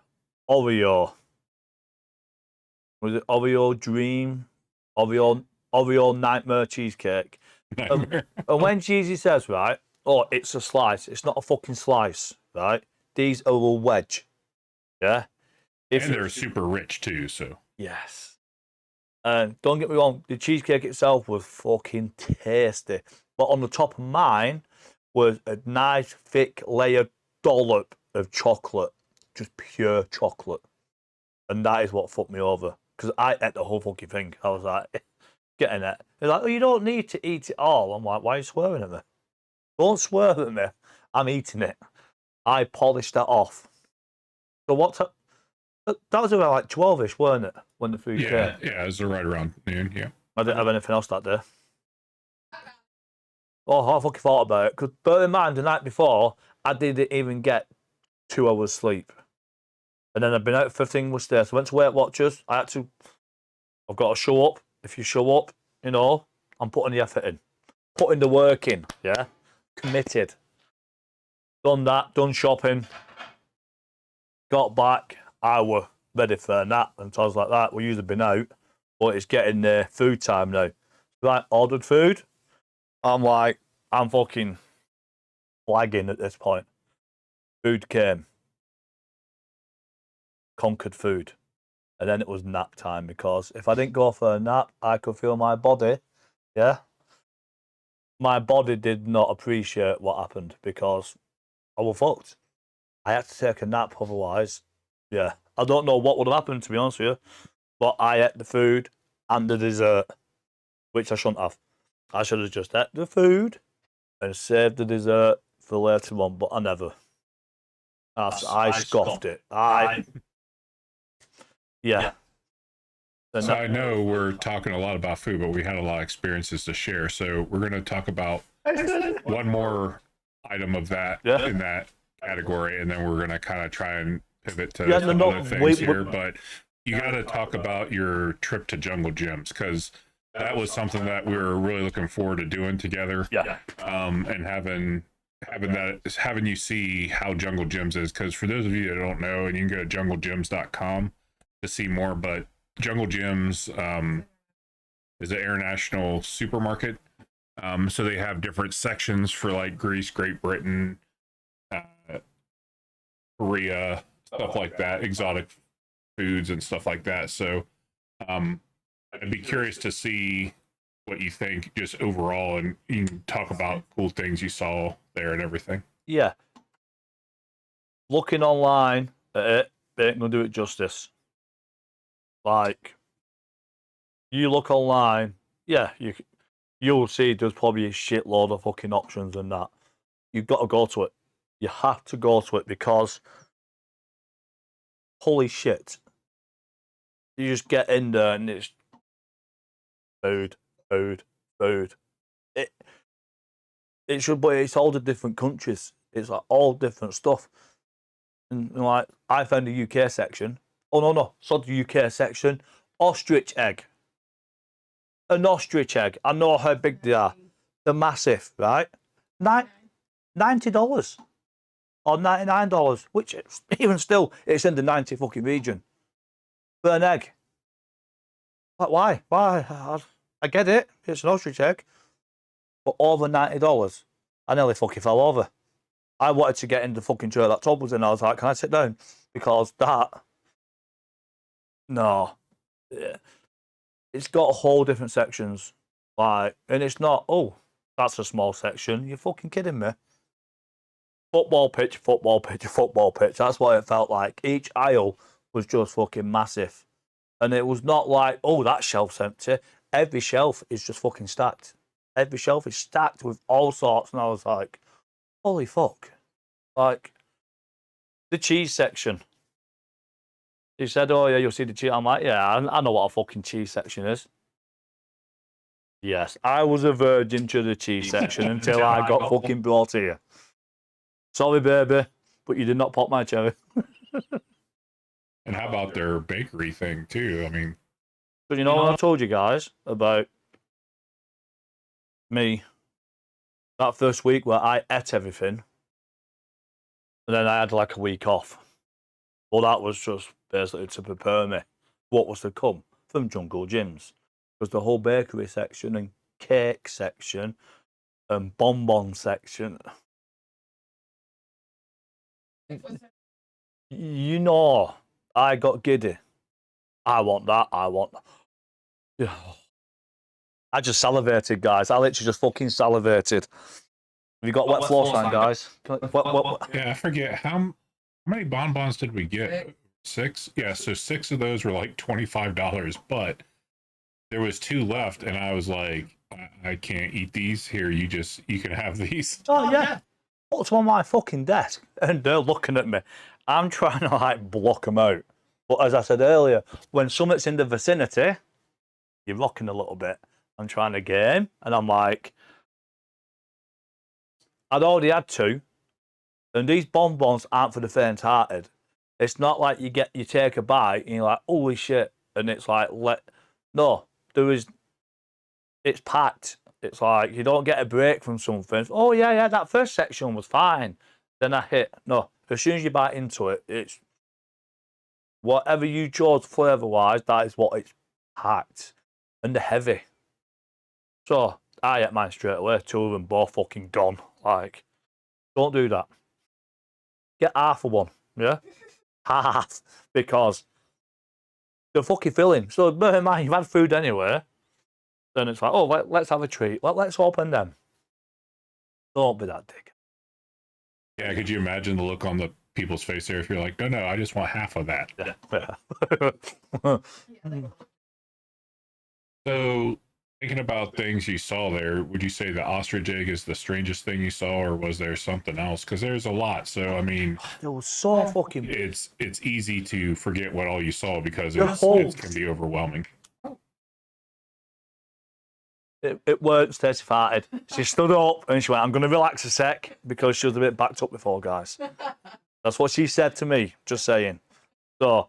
S2: Oreo. Was it Oreo Dream? Oreo Nightmare Cheesecake.
S1: Nightmare.
S2: And when Jeezy says, right, oh, it's a slice, it's not a fucking slice, right? These are a wedge. Yeah?
S1: And they're super rich too, so.
S2: Yes. And don't get me wrong, the cheesecake itself was fucking tasty. But on the top of mine was a nice, thick, layered dollop of chocolate. Just pure chocolate. And that is what fucked me over. Because I ate the whole fucking thing. I was like, getting it. They're like, oh, you don't need to eat it all. I'm like, why are you swearing at me? Don't swear at me. I'm eating it. I polished that off. So that was around like 12-ish, weren't it? When the food came.
S1: Yeah, it was right around noon, yeah.
S2: I didn't have anything else that day. Oh, I fucking thought about it. Because bear in mind, the night before, I didn't even get 2 hours sleep. And then I've been out for thing was there. So I went to Weight Watchers. I've got to show up. If you show up, you know, I'm putting the effort in. Putting the work in, yeah? Committed. Done that, done shopping. Got back. I were ready for a nap. And so I was like, that, we've usually been out. But it's getting food time now. So I ordered food. I'm like, I'm fucking flagging at this point. Food came. Conquered food. And then it was nap time because if I didn't go for a nap, I could feel my body. Yeah. My body did not appreciate what happened because I was fucked. I had to take a nap otherwise. Yeah. I don't know what would have happened, to be honest with you. But I ate the food and the dessert, which I shouldn't have. I should have just ate the food and saved the dessert for later on, but I never. I scoffed it. Yeah.
S1: So I know we're talking a lot about food, but we had a lot of experiences to share. So we're going to talk about one more item of that in that category, and then we're going to kind of try and pivot to some other things here. But you got to talk about your trip to Jungle Gyms because that was something that we were really looking forward to doing together.
S2: Yeah.
S1: And having you see how Jungle Gyms is, because for those of you that don't know, and you can go to junglegyms.com to see more, but Jungle Gyms is an international supermarket. So they have different sections for like Greece, Great Britain, Korea, stuff like that, exotic foods and stuff like that. So I'd be curious to see what you think just overall, and you can talk about cool things you saw there and everything.
S2: Yeah. Looking online at it, they ain't gonna do it justice. Like, you look online, yeah, you'll see there's probably a shitload of fucking options and that. You've got to go to it. You have to go to it because, holy shit, you just get in there and it's food. It should be, it's all the different countries. It's like all different stuff. And like, I found the UK section. Oh, no. It's not the UK section. Ostrich egg. An ostrich egg. I know how big they are. They're massive, right? $90 or $99, which even still, it's in the 90 fucking region for an egg. Like, why? Why? I get it. It's an ostrich egg. But over $90. I nearly fucking fell over. I wanted to get in the fucking chair that Todd was in. I was like, can I sit down? Because no. Yeah. It's got a whole different sections. Like, and it's not, oh, that's a small section. You're fucking kidding me. Football pitch, football pitch, football pitch. That's what it felt like. Each aisle was just fucking massive. And it was not like, oh, that shelf's empty. Every shelf is just fucking stacked. Every shelf is stacked with all sorts. And I was like, holy fuck. Like, the cheese section. He said, oh, yeah, you'll see the cheese. I'm like, yeah, I know what a fucking cheese section is. Yes, I was a virgin to the cheese section until I got fucking brought here. Sorry, baby, but you did not pop my cherry.
S1: And how about their bakery thing, too? I mean...
S2: But you know what I told you guys about me that first week where I ate everything and then I had like a week off? Well, that was just basically to prepare me what was to come from Jungle Gyms. Because the whole bakery section and cake section and bonbon section. You know, I got giddy. I want that. I want that. I just salivated, guys. I literally just fucking salivated. Have you got wet floor sign, guys?
S1: Yeah, I forget. How many bonbons did we get? 6? Yeah, so 6 of those were like $25, but there was 2 left, and I was like, I can't eat these. Here, you can have these.
S2: Oh, yeah. What's on my fucking desk? And they're looking at me. I'm trying to, like, block them out. But as I said earlier, when something's in the vicinity, you're rocking a little bit. I'm trying to game, and I'm like, I'd already had 2, and these bonbons aren't for the faint-hearted. It's not like you take a bite, and you're like, holy shit, and it's like, no, it's packed. It's like, you don't get a break from something. Oh, yeah, that first section was fine. Then I hit. No, as soon as you bite into it, it's whatever you chose flavour-wise, that is what it's packed. And they're heavy. So, I ate mine straight away. 2 of them both fucking gone. Like, don't do that. Get half of one, yeah? Half. Because they're fucking filling. So, bear in mind, you've had food anyway. Then it's like, oh, let's have a treat. Let's open them. Don't be that dick.
S1: Yeah, could you imagine the look on the people's face there if you're like, no, I just want half of that.
S2: Yeah.
S1: So, thinking about things you saw there, would you say the ostrich egg is the strangest thing you saw, or was there something else? Because there's a lot. So, I mean,
S2: It was so fucking.
S1: it's easy to forget what all you saw because
S2: it
S1: can be overwhelming.
S2: It worked, Stacey farted. She stood up and she went, I'm going to relax a sec, because she was a bit backed up before, guys. That's what she said to me, just saying. So,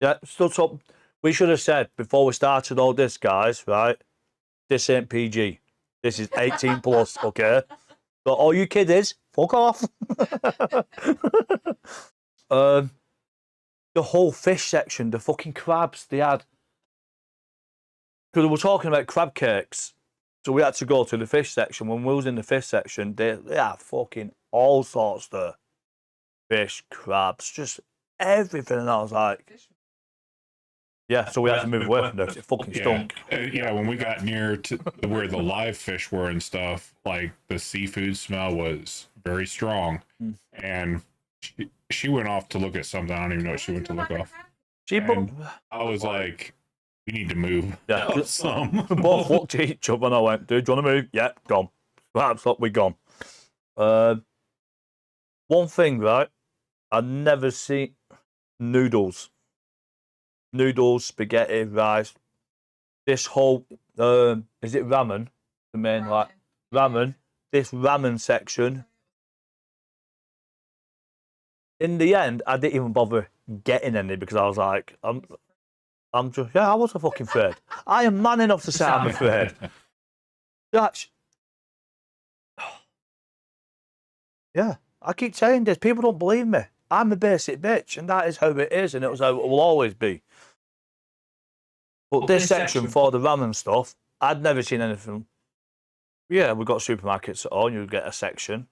S2: yeah, stood up. We should have said before we started all this, guys, right? This ain't PG. This is 18 plus, okay? So all you kiddies, fuck off. The whole fish section, the fucking crabs they had. Because we were talking about crab cakes. So we had to go to the fish section. When we was in the fish section, they had fucking all sorts there. Fish, crabs, just everything. And I was like, yeah, so we had to move away from this. It fucking stunk.
S1: Yeah, when we got near to where the live fish were and stuff, like the seafood smell was very strong. And she went off to look at something. I don't even know what she went to look off. I was like, we need to move.
S2: Yeah,
S1: some.
S2: We both looked at each other and I went, dude, do you want to move? Yeah, gone. Absolutely gone. One thing, right? I'd never seen noodles. Noodles, spaghetti, rice. This whole, is it ramen? The main, like, ramen. This ramen section. In the end, I didn't even bother getting any because I was like, I'm just, yeah, I wasn't fucking afraid. I am man enough to say I'm afraid. That's, yeah, I keep saying this. People don't believe me. I'm a basic bitch, and that is how it is, and it was how it will always be. But this section for the ramen stuff, I'd never seen anything. Yeah, we've got supermarkets at all, and you get a section.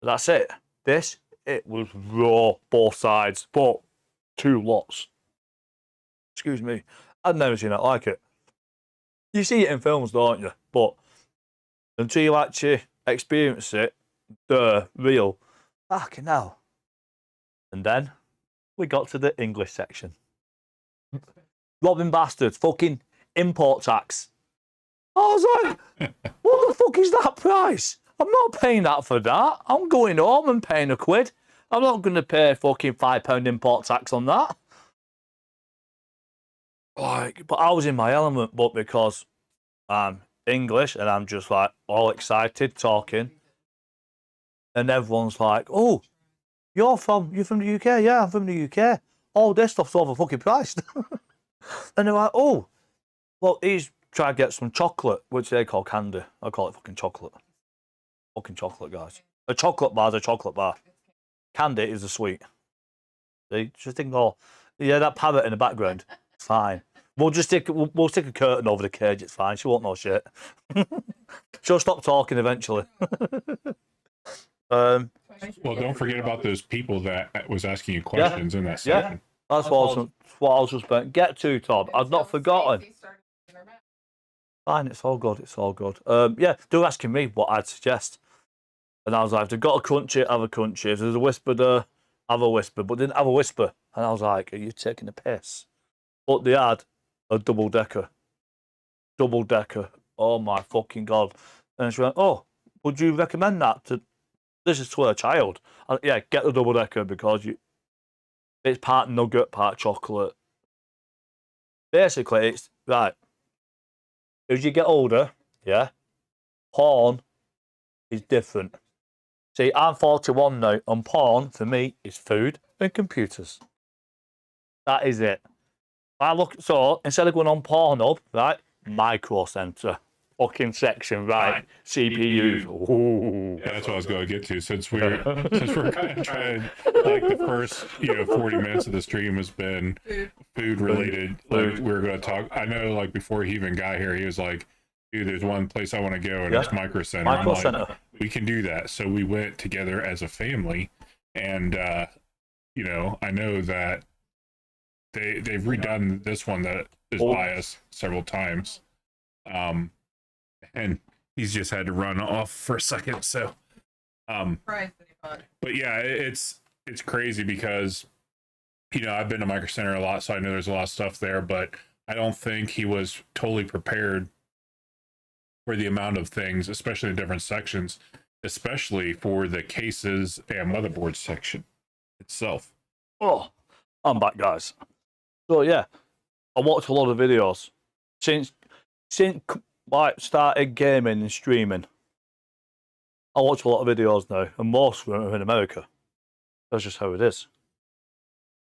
S2: That's it. This, it was raw, both sides, but 2 lots. Excuse me. I'd never seen it like it. You see it in films, don't you? But until you actually experience it, the real, fucking hell. And then we got to the English section. Robbing bastards, fucking import tax. I was like, what the fuck is that price? I'm not paying that for that. I'm going home and paying £1. I'm not going to pay fucking £5 import tax on that. Like, but I was in my element, but because I'm English and I'm just like all excited talking, and everyone's like, "Oh, you're from the UK? Yeah, I'm from the UK. All this stuff's over fucking priced." And they're like, "Oh, well, he's trying to get some chocolate, which they call candy. I call it fucking chocolate. Fucking chocolate, guys. A chocolate bar is a chocolate bar. Candy is a sweet. See, just ignore. Yeah, that parrot in the background. It's fine. We'll stick a curtain over the cage. It's fine. She won't know shit. She'll stop talking eventually.
S1: Well, don't forget about those people that was asking you questions in that section.
S2: Yeah, that's what I was just about to get to, Todd. I've not forgotten. Fine, it's all good. It's all good. Yeah, they're asking me what I'd suggest. And I was like, if they've got a crunchy, have a crunchy. If there's a whisper there, have a whisper. But they didn't have a whisper. And I was like, are you taking a piss? But they had a double-decker. Double-decker. Oh, my fucking God. And she went, oh, would you recommend that to... This is to a child. Yeah, get the double-decker because it's part nugget, part chocolate. Basically, it's... Right. As you get older, yeah, porn is different. See, I'm 41 now, and porn, for me, is food and computers. That is it. So, instead of going on Pornhub, right, Micro Center. Fucking section, right? CPUs. Ooh.
S1: Yeah, that's what I was going to get to. Since we're kind of trying, like the first 40 minutes of the stream has been food related. Like we're going to talk. I know, like before he even got here, he was like, "Dude, there's one place I want to go, and it's Micro Center."
S2: Micro Center.
S1: We can do that. So we went together as a family, and I know that they've redone this one that is by us several times. And he's just had to run off for a second. So, but yeah, it's crazy because, I've been to Micro Center a lot, so I know there's a lot of stuff there, but I don't think he was totally prepared for the amount of things, especially in different sections, especially for the cases and motherboard section itself.
S2: Oh, I'm back, guys. So yeah, I watched a lot of videos since I started gaming and streaming. I watch a lot of videos now, and most of them are in America. That's just how it is.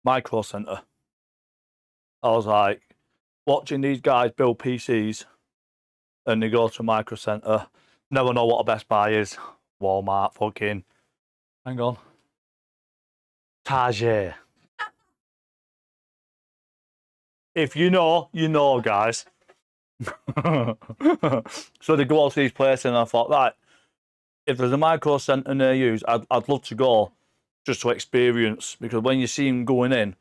S2: Micro Center. I was like, watching these guys build PCs, and they go to Micro Center. Never know what a Best Buy is. Walmart, fucking. Hang on. Target. If you know, you know, guys. So they go to these places, and I thought, right, if there's a Micro Center near you, I'd love to go just to experience, because when you see them going in,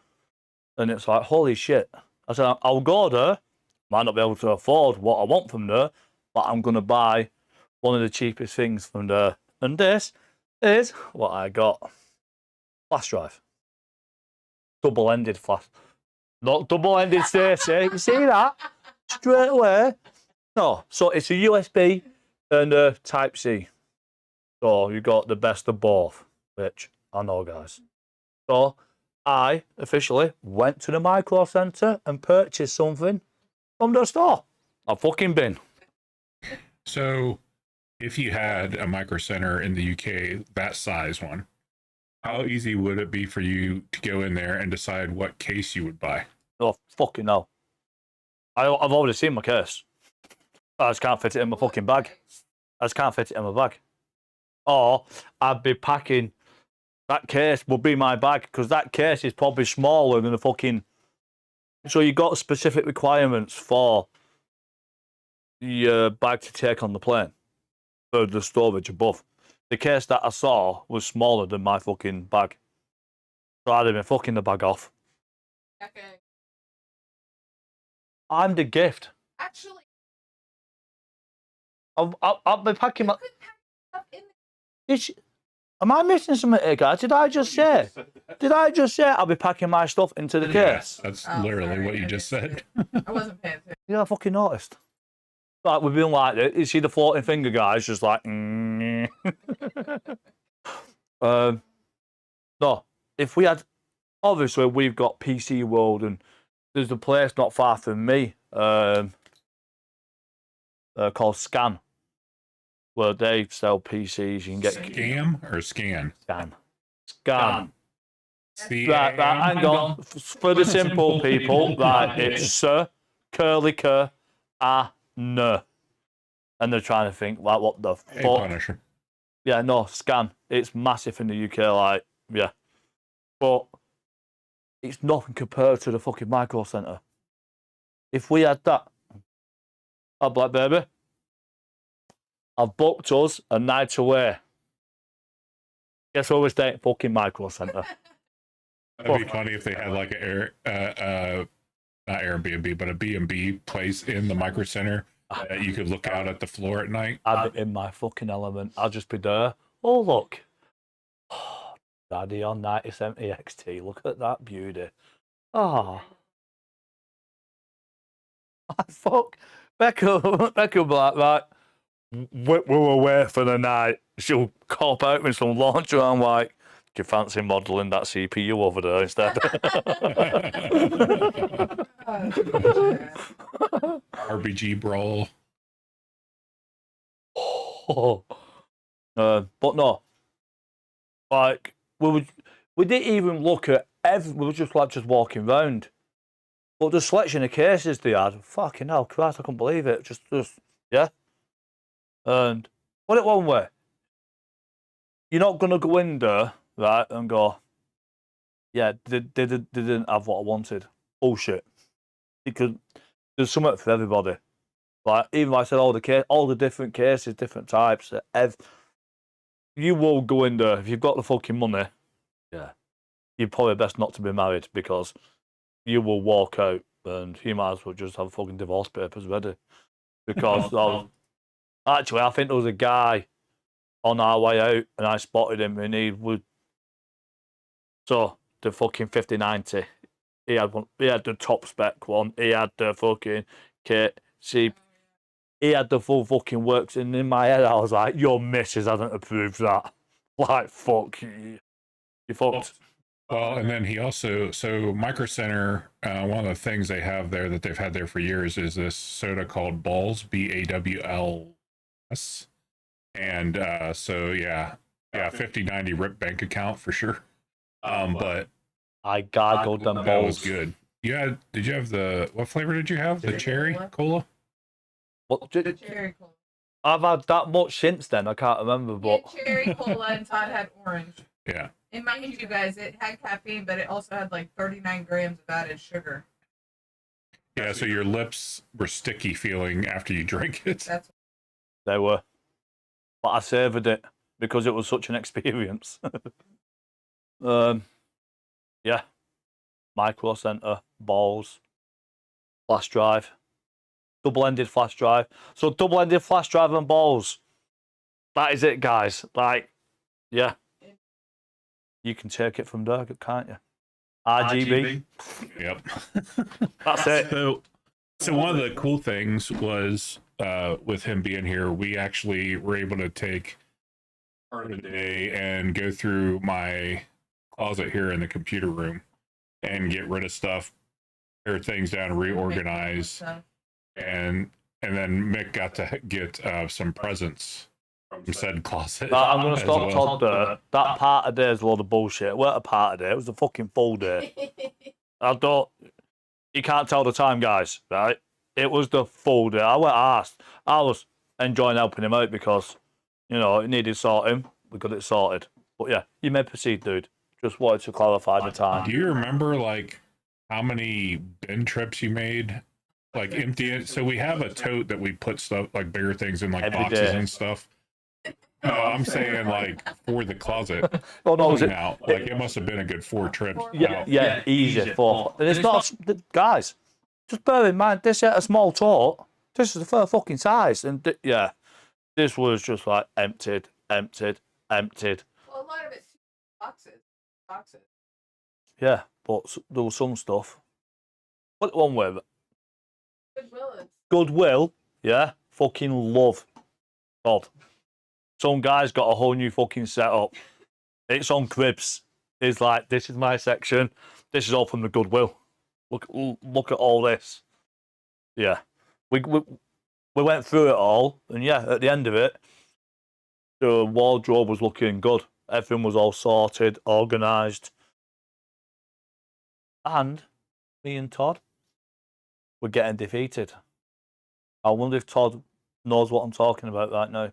S2: and it's like, holy shit. I said, I'll go there, might not be able to afford what I want from there, but I'm going to buy one of the cheapest things from there. And this is what I got. Flash drive. Double-ended flash. Not double-ended, Stacey. You see that? Straight away. No, so it's a USB and a Type-C. So you got the best of both, which I know, guys. So I officially went to the Micro Center and purchased something from the store. I've fucking been.
S1: So if you had a Micro Center in the UK, that size one, how easy would it be for you to go in there and decide what case you would buy?
S2: Oh, fucking hell. I've already seen my case. I just can't fit it in my fucking bag. I just can't fit it in my bag. Or I'd be packing... That case would be my bag, because that case is probably smaller than a fucking... So you got specific requirements for your bag to take on the plane, for the storage above. the case that I saw was smaller than my fucking bag. So I'd have been fucking the bag off.
S3: Okay.
S2: I'm the gift.
S3: Actually,
S2: I'll be packing my.
S3: you could pack stuff in
S2: Am I missing something here, guys? Did I just say? Did I just say I'll be packing my stuff into the
S1: Yes,
S2: case?
S1: that's
S3: Oh,
S1: literally
S3: sorry,
S1: what you
S3: I
S1: just
S3: missed
S1: said.
S3: it. I wasn't paying attention.
S2: Yeah, I fucking noticed. Like we've been like this. You see the floating finger guys, just like. No, if we had, obviously we've got PC World, and there's a place not far from me, called Scan, where they sell PCs. You can get
S1: Scam or scan?
S2: Scan.
S1: C
S2: Right, hang on. For the simple people, right, it's Sir, Curly Cur, N. And they're trying to think, like, what the
S1: Hey,
S2: fuck?
S1: Punisher.
S2: Yeah, no, Scan. It's massive in the UK, like, yeah. But it's nothing compared to the fucking Micro Centre. If we had that, I'd be like, baby, I've booked us a night away. Guess where we're staying? Fucking Micro Centre.
S1: That'd be funny if they had like not Airbnb, but a B&B place in the Micro Center that you could look out at the floor at night.
S2: I'd be in my fucking element. I'll just be there. Oh, look. Daddy on 9070 XT. Look at that beauty. Oh. Fuck. Becca will be like, right, we're away for the night. She'll cop out with some launcher. I'm like, do you fancy modelling that CPU over there instead?
S1: RBG Brawl.
S2: But no, like we didn't even look at we were just like just walking round. But the selection of cases they had, fucking hell, Christ, I couldn't believe it. Just yeah. And put it one way, you're not gonna go in there, right, and go, yeah, they didn't have what I wanted. Bullshit. Because there's something for everybody. Like even like I said, all the different cases, different types. You will go in there if you've got the fucking money. Yeah, you're probably best not to be married because you will walk out and you might as well just have fucking divorce papers ready. Because actually, I think there was a guy on our way out and I spotted him and he would. So the fucking 5090, he had one. He had the top spec one. He had the fucking kit. See. He had the full fucking works, and in my head I was like, your missus hasn't approved that. Like, fuck you. You fucked.
S1: Well, and then he also, so Micro Center, one of the things they have there that they've had there for years is this soda called Balls, BAWLS. And so, yeah, 5090 RIP bank account for sure. But
S2: I gargled them
S1: that
S2: balls.
S1: was good. Did you have what flavor did you have? The cherry cola?
S2: What?
S3: Cherry cola.
S2: I've had that much since then, I can't remember, but.
S3: Yeah, cherry cola and Todd had orange.
S1: Yeah.
S3: And mind you guys, it had caffeine, but it also had like 39 grams of added sugar.
S1: Yeah, so your lips were sticky feeling after you drank it.
S2: They were. But I savoured it because it was such an experience. Yeah. Micro Centre, balls, flash drive, double-ended flash drive. So double-ended flash drive and balls. That is it, guys. Like, yeah. You can take it from there, can't you? RGB.
S1: Yep.
S2: That's it.
S1: So one of the cool things was with him being here, we actually were able to take part of the day and go through my closet here in the computer room and get rid of stuff, tear things down, reorganize, and then Mick got to get some presents from said closet.
S2: I'm going to stop Todd there. That part of day is a load of bullshit. It weren't a part of day, it was a fucking full day. You can't tell the time, guys, right? It was the full day. I went asked. I was enjoying helping him out because, it needed sorting. We got it sorted. But yeah, you may proceed, dude. Just wanted to clarify the time.
S1: Do you remember, like, how many bin trips you made? Like, empty it? So we have a tote that we put stuff, like, bigger things in, like,
S2: Every
S1: boxes
S2: day.
S1: and stuff. No, I'm saying like for the closet.
S2: Oh no, was
S1: Pulling
S2: it?
S1: out. Like it must have been a good 4 trips
S2: Yeah,
S1: out.
S2: yeah, easy. Four. And it's not, guys. Just bear in mind, this ain't a small tote. This is the first fucking size, and yeah, this was just like emptied, emptied, emptied.
S3: Well, a lot of it's boxes. Boxes.
S2: Yeah, but there was some stuff. Put it one way.
S3: Goodwill is.
S2: Goodwill, yeah, fucking love. God. Some guy's got a whole new fucking setup. It's on cribs. It's like, this is my section. This is all from the Goodwill. Look at all this. Yeah. We went through it all, and yeah, at the end of it, the wardrobe was looking good. Everything was all sorted, organised. And me and Todd were getting defeated. I wonder if Todd knows what I'm talking about right now.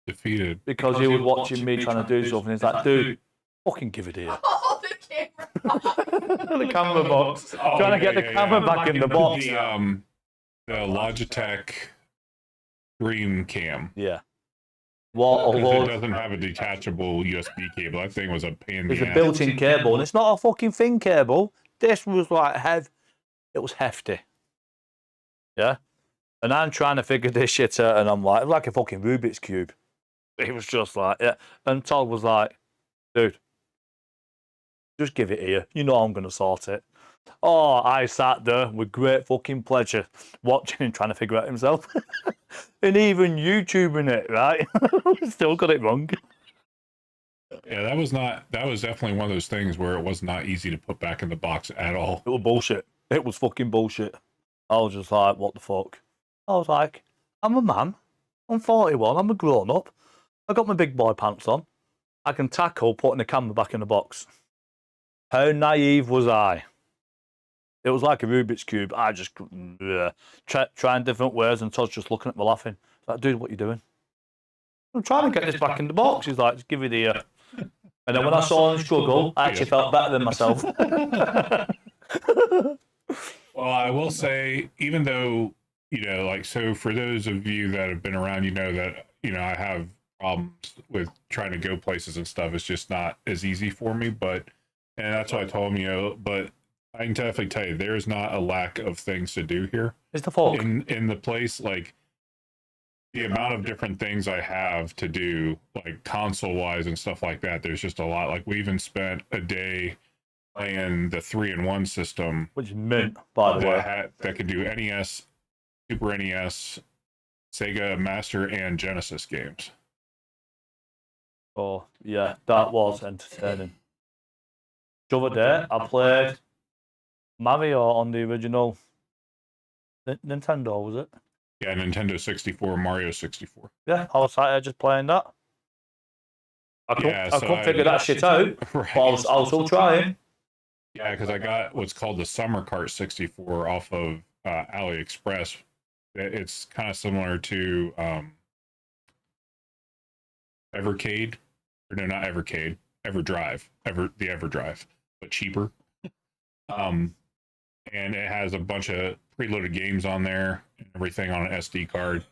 S1: Defeated.
S2: Because he was watching me trying to do something. He's like, dude, fucking give it here.
S3: Oh, the camera.
S2: The camera box. Trying to get the camera back in the box.
S1: The Logitech Dream Cam.
S2: Yeah. What a
S1: Because it
S2: load.
S1: doesn't have a detachable USB cable. That thing was a pain in the
S2: It's a
S1: ass.
S2: built-in cable, and it's not a fucking thin cable. This was like it was hefty. Yeah? And I'm trying to figure this shit out, and I'm like a fucking Rubik's Cube. It was just like, yeah. And Todd was like, dude, just give it here. You know I'm going to sort it. Oh, I sat there with great fucking pleasure watching him trying to figure it out himself. And even YouTubing it, right? Still got it wrong.
S1: Yeah, that was definitely one of those things where it was not easy to put back in the box at all.
S2: It was bullshit. It was fucking bullshit. I was just like, what the fuck? I was like, I'm a man. I'm 41. I'm a grown up. I got my big boy pants on. I can tackle putting the camera back in the box. How naive was I? It was like a Rubik's Cube. I just trying different ways, and Todd's just looking at me laughing. It's like, dude, what are you doing? I'm trying to get this back in the box. He's like, just give it here. And then when I saw him struggle, I actually felt better than myself.
S1: Well, I will say, even though, like, so for those of you that have been around, that, I have problems with trying to go places and stuff. It's just not as easy for me, and that's what I told him, but I can definitely tell you, there's not a lack of things to do here.
S2: It's the folk.
S1: In the place, like, the amount of different things I have to do, like console-wise and stuff like that, there's just a lot. Like, we even spent a day playing the 3-in-1 system.
S2: Which is mint, by the way.
S1: That could do NES, Super NES, Sega Master, and Genesis games.
S2: Oh, yeah, that was entertaining. The other day, I played Mario on the original Nintendo, was it?
S1: Yeah, Nintendo 64, Mario 64.
S2: Yeah, I was sat there just playing that. I couldn't figure that shit out,
S1: Right.
S2: but I was still trying.
S1: Yeah, because I got what's called the Summer Cart 64 off of AliExpress. It's kind of similar to Evercade. Or no, not Evercade. EverDrive. The EverDrive, but cheaper. And it has a bunch of preloaded games on there and everything on an SD card.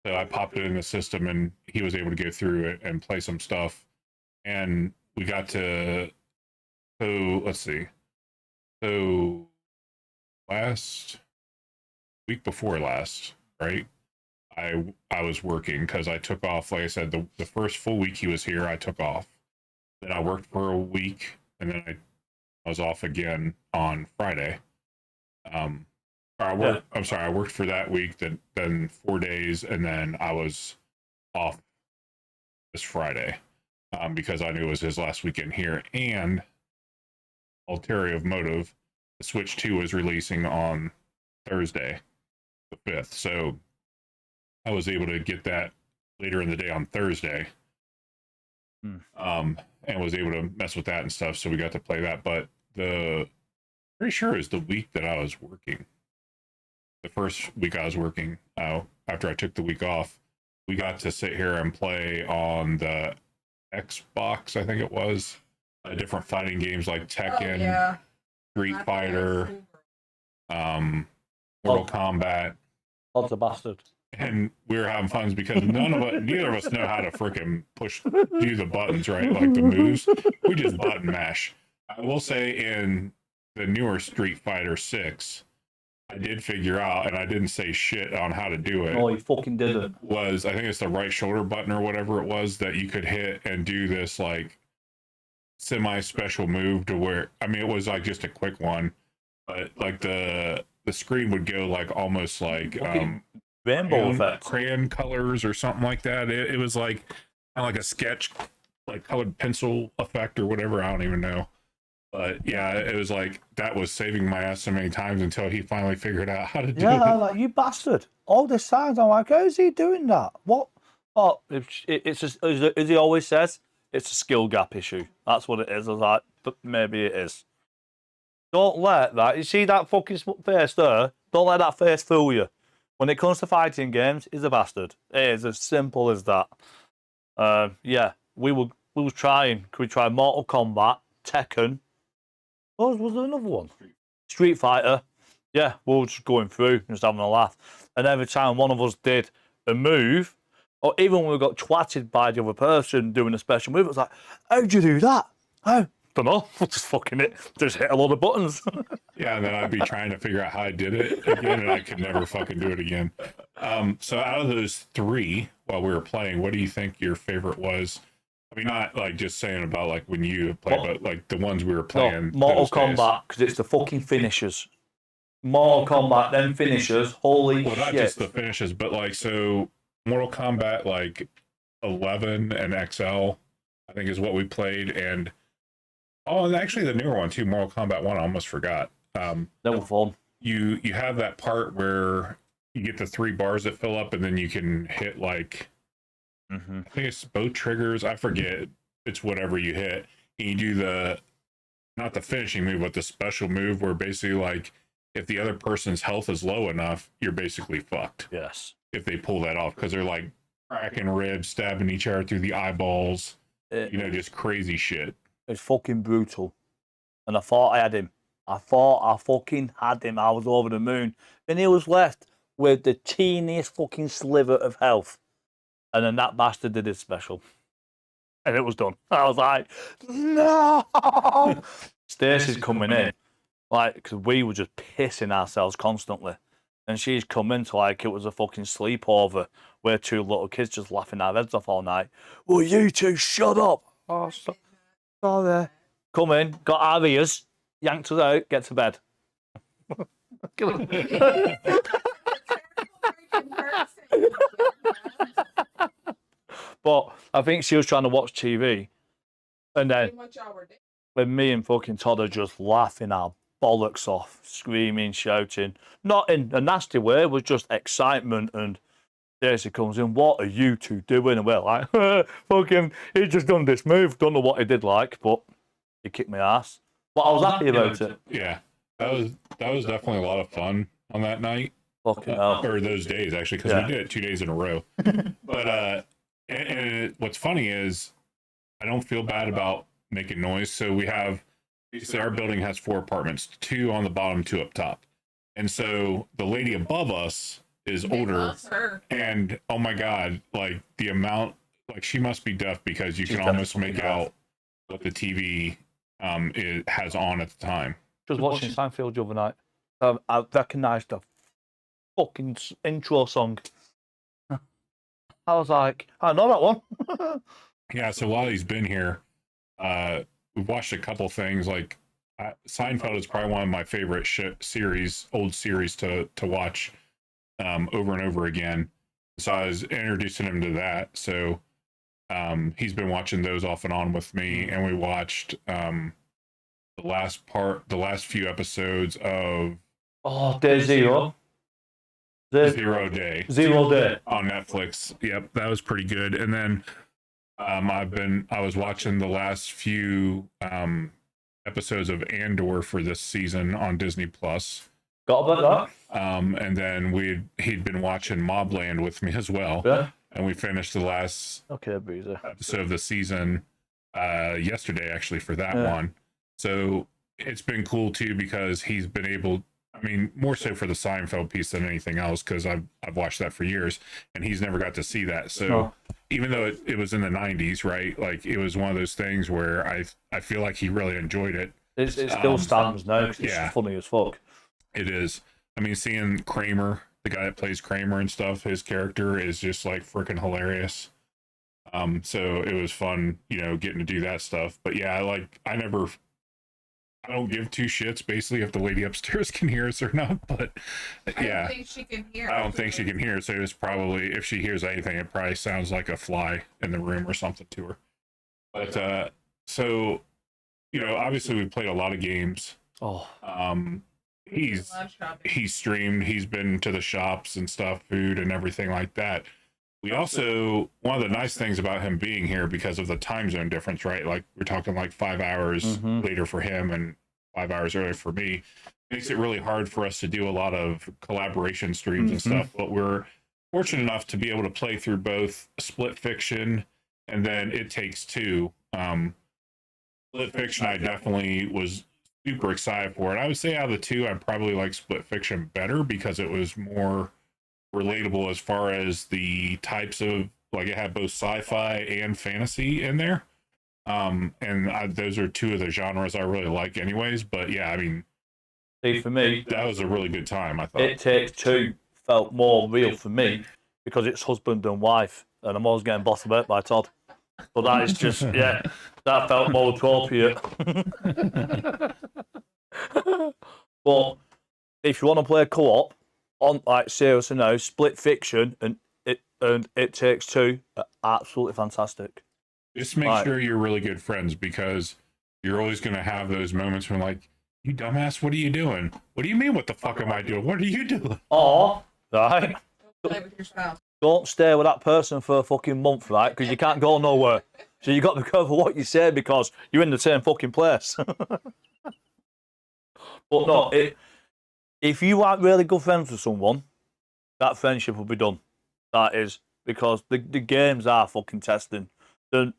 S1: So I popped it in the system, and he was able to go through it and play some stuff. And we got to, so let's see. So week before last, right? I was working because I took off, like I said, the first full week he was here, I took off. Then I worked for a week, and then I was off again on Friday. I worked for that week, then 4 days, and then I was off this Friday because I knew it was his last weekend here. And ulterior motive, the Switch 2 is releasing on Thursday, the 5th. So I was able to get that later in the day on Thursday. And was able to mess with that and stuff. So we got to play that. But pretty sure it was the week that I was working. The first week I was working, after I took the week off, we got to sit here and play on the Xbox, I think it was, different fighting games like Tekken, Street Fighter, Mortal Kombat.
S2: Todd's a bastard.
S1: and we were having fun because neither of us know how to freaking do the buttons, right? Like the moves. We just button mash. I will say in the newer Street Fighter 6, I did figure out, and I didn't say shit on how to do it.
S2: No, you fucking didn't.
S1: I think it's the right shoulder button or whatever it was that you could hit and do this like semi-special move to where, I mean, it was like just a quick one, but like the screen would go like almost like
S2: rainbow effect,
S1: crayon colors or something like that. It was like kind of like a sketch, like colored pencil effect or whatever. I don't even know. But yeah, it was like that was saving my ass so many times until he finally figured out how to do it.
S2: Yeah, I'm like, you bastard. All this time, I'm like, how's he doing that? What? Oh, it's just, as he always says, it's a skill gap issue. That's what it is. I was like, but maybe it is. Don't let that, you see that fucking face there? Don't let that face fool you. When it comes to fighting games, he's a bastard. It is as simple as that. Yeah, we were trying. Could we try Mortal Kombat, Tekken? Oh, was there another one? Street Fighter. Yeah, we were just going through, just having a laugh. And every time one of us did a move, or even when we got twatted by the other person doing a special move, it was like, how'd you do that? How? Don't know. Just fucking it. Just hit a lot of buttons.
S1: Yeah, and then I'd be trying to figure out how I did it again, and I could never fucking do it again. So out of those three, while we were playing, what do you think your favorite was? I mean, not like just saying about like when you played, but like the ones we were playing.
S2: No, Mortal Kombat, because it's the fucking finishers. Mortal Kombat, then finishers. Holy
S1: shit. Well, not
S2: shit.
S1: just the finishes, but like, so Mortal Kombat like 11 and XL, I think is what we played. And and actually the newer one too, Mortal Kombat 1, I almost forgot.
S2: That was fun.
S1: You have that part where you get the 3 bars that fill up, and then you can hit like, I think it's both triggers. I forget. It's whatever you hit. And you do not the finishing move, but the special move where basically like if the other person's health is low enough, you're basically fucked.
S2: Yes.
S1: If they pull that off, because they're like cracking ribs, stabbing each other through the eyeballs, just crazy shit.
S2: It's fucking brutal. And I thought I had him. I thought I fucking had him. I was over the moon. And he was left with the teeniest fucking sliver of health. And then that bastard did his special. And it was done. I was like, no! Stacey's coming in. Like, because we were just pissing ourselves constantly. And she's coming to like it was a fucking sleepover. We're 2 little kids just laughing our heads off all night. Well, you 2 shut up. Oh, sorry. Come in, got our ears, yanked us out, get to bed. But I think she was trying to watch TV. And then when me and fucking Todd are just laughing our bollocks off, screaming, shouting. Not in a nasty way, it was just excitement. And Daisy comes in, what are you 2 doing? And we're like, fucking, he just done this move. Don't know what he did like, but he kicked my ass. But I was happy about it.
S1: Yeah, that was definitely a lot of fun on that night.
S2: Fucking hell.
S1: Or those days, actually, because we did it 2 days in a row. But what's funny is I don't feel bad about making noise. So our building has 4 apartments, 2 on the bottom, 2 up top. And so the lady above us is older. And oh my God, like the amount, like she must be deaf because you can almost make out what the TV it has on at the time.
S2: She was watching Seinfeld the other night. I recognised the fucking intro song. I was like, I know that one.
S1: Yeah, so while he's been here, we've watched a couple things. Like Seinfeld is probably one of my favorite old series to watch over and over again. So I was introducing him to that. So he's been watching those off and on with me, and we watched the last few episodes of
S2: Day Zero.
S1: Zero Day on Netflix. Yep, that was pretty good. And then I was watching the last few episodes of Andor for this season on Disney Plus.
S2: Got about that.
S1: And then he'd been watching Mobland with me as well.
S2: Yeah.
S1: And we finished the last episode of the season yesterday, actually, for that one. So it's been cool too because he's been able. I mean, more so for the Seinfeld piece than anything else, because I've watched that for years, and he's never got to see that. So
S2: No.
S1: even though it was in the '90s, right? Like it was one of those things where I feel like he really enjoyed it.
S2: It still stands now because
S1: yeah.
S2: it's funny as fuck.
S1: It is. I mean, seeing Kramer, the guy that plays Kramer and stuff, his character is just like freaking hilarious. So it was fun, you know, getting to do that stuff. But yeah, I don't give two shits basically if the lady upstairs can hear us or not. But yeah,
S3: I don't think she can hear.
S1: I don't think she can hear. So it's probably, if she hears anything, it probably sounds like a fly in the room or something to her. But so, you know, obviously we played a lot of games.
S2: Oh,
S1: He's streamed, he's been to the shops and stuff, food and everything like that. We also, one of the nice things about him being here, because of the time zone difference, right? Like we're talking like 5 hours later for him and 5 hours earlier for me, makes it really hard for us to do a lot of collaboration streams and stuff. But we're fortunate enough to be able to play through both Split Fiction and then It Takes Two. Split Fiction, I definitely was super excited for it. I would say out of the two, I probably like Split Fiction better because it was more relatable as far as the types of, like, it had both sci-fi and fantasy in there. Those are two of the genres I really like anyways. But yeah, I mean,
S2: see, for me,
S1: that was a really good time, I thought.
S2: It Takes Two felt more real for me because it's husband and wife, and I'm always getting bossed about by Todd. But that is just, yeah, that felt more appropriate. But if you want to play co-op, on like seriously now, Split Fiction and It Takes Two are absolutely fantastic.
S1: Just make sure you're really good friends, because you're always going to have those moments when, like, you dumbass, what are you doing? What do you mean, what the fuck am I doing? What are you doing?
S2: Or, right,
S3: Play with your spouse.
S2: don't stay with that person for a fucking month, right? Because you can't go nowhere. So you got to be careful what you say because you're in the same fucking place. But no, if you aren't really good friends with someone, that friendship will be done. That is because the games are fucking testing. They're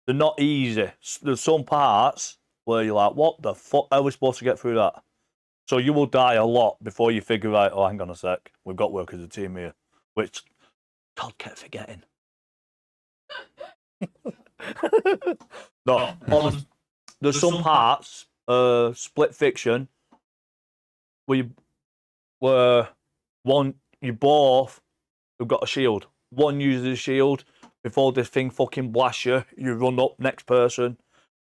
S2: not easy. There's some parts where you're like, what the fuck are we supposed to get through that? So you will die a lot before you figure out, oh, hang on a sec, we've got work as a team here, which Todd kept forgetting. No, there's some parts, Split Fiction, where you both have got a shield. One uses a shield before this thing fucking blasts you. You run up, next person,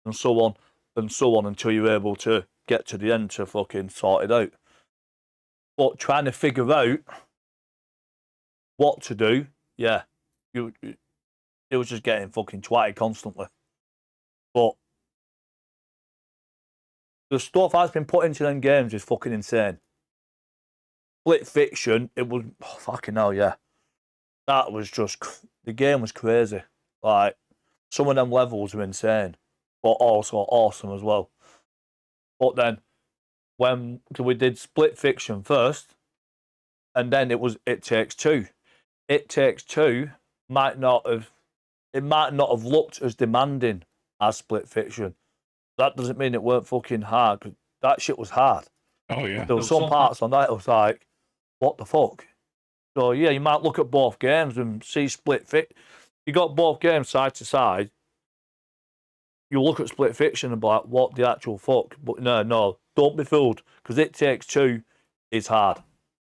S2: and so on until you're able to get to the end to fucking sort it out. But trying to figure out what to do, yeah, it was just getting fucking twatty constantly. But the stuff that's been put into them games is fucking insane. Split Fiction, it was fucking hell, yeah. That was just, the game was crazy. Like, some of them levels were insane, but also awesome as well. But then, when we did Split Fiction first, and then It Takes Two. It Takes Two might not have looked as demanding as Split Fiction. That doesn't mean it weren't fucking hard, because that shit was hard.
S1: Oh, yeah.
S2: There were some parts on that, it was like, what the fuck? So, yeah, you might look at both games and see Split Fiction. You got both games side to side. You look at Split Fiction and be like, what the actual fuck? But no, don't be fooled, because It Takes Two is hard.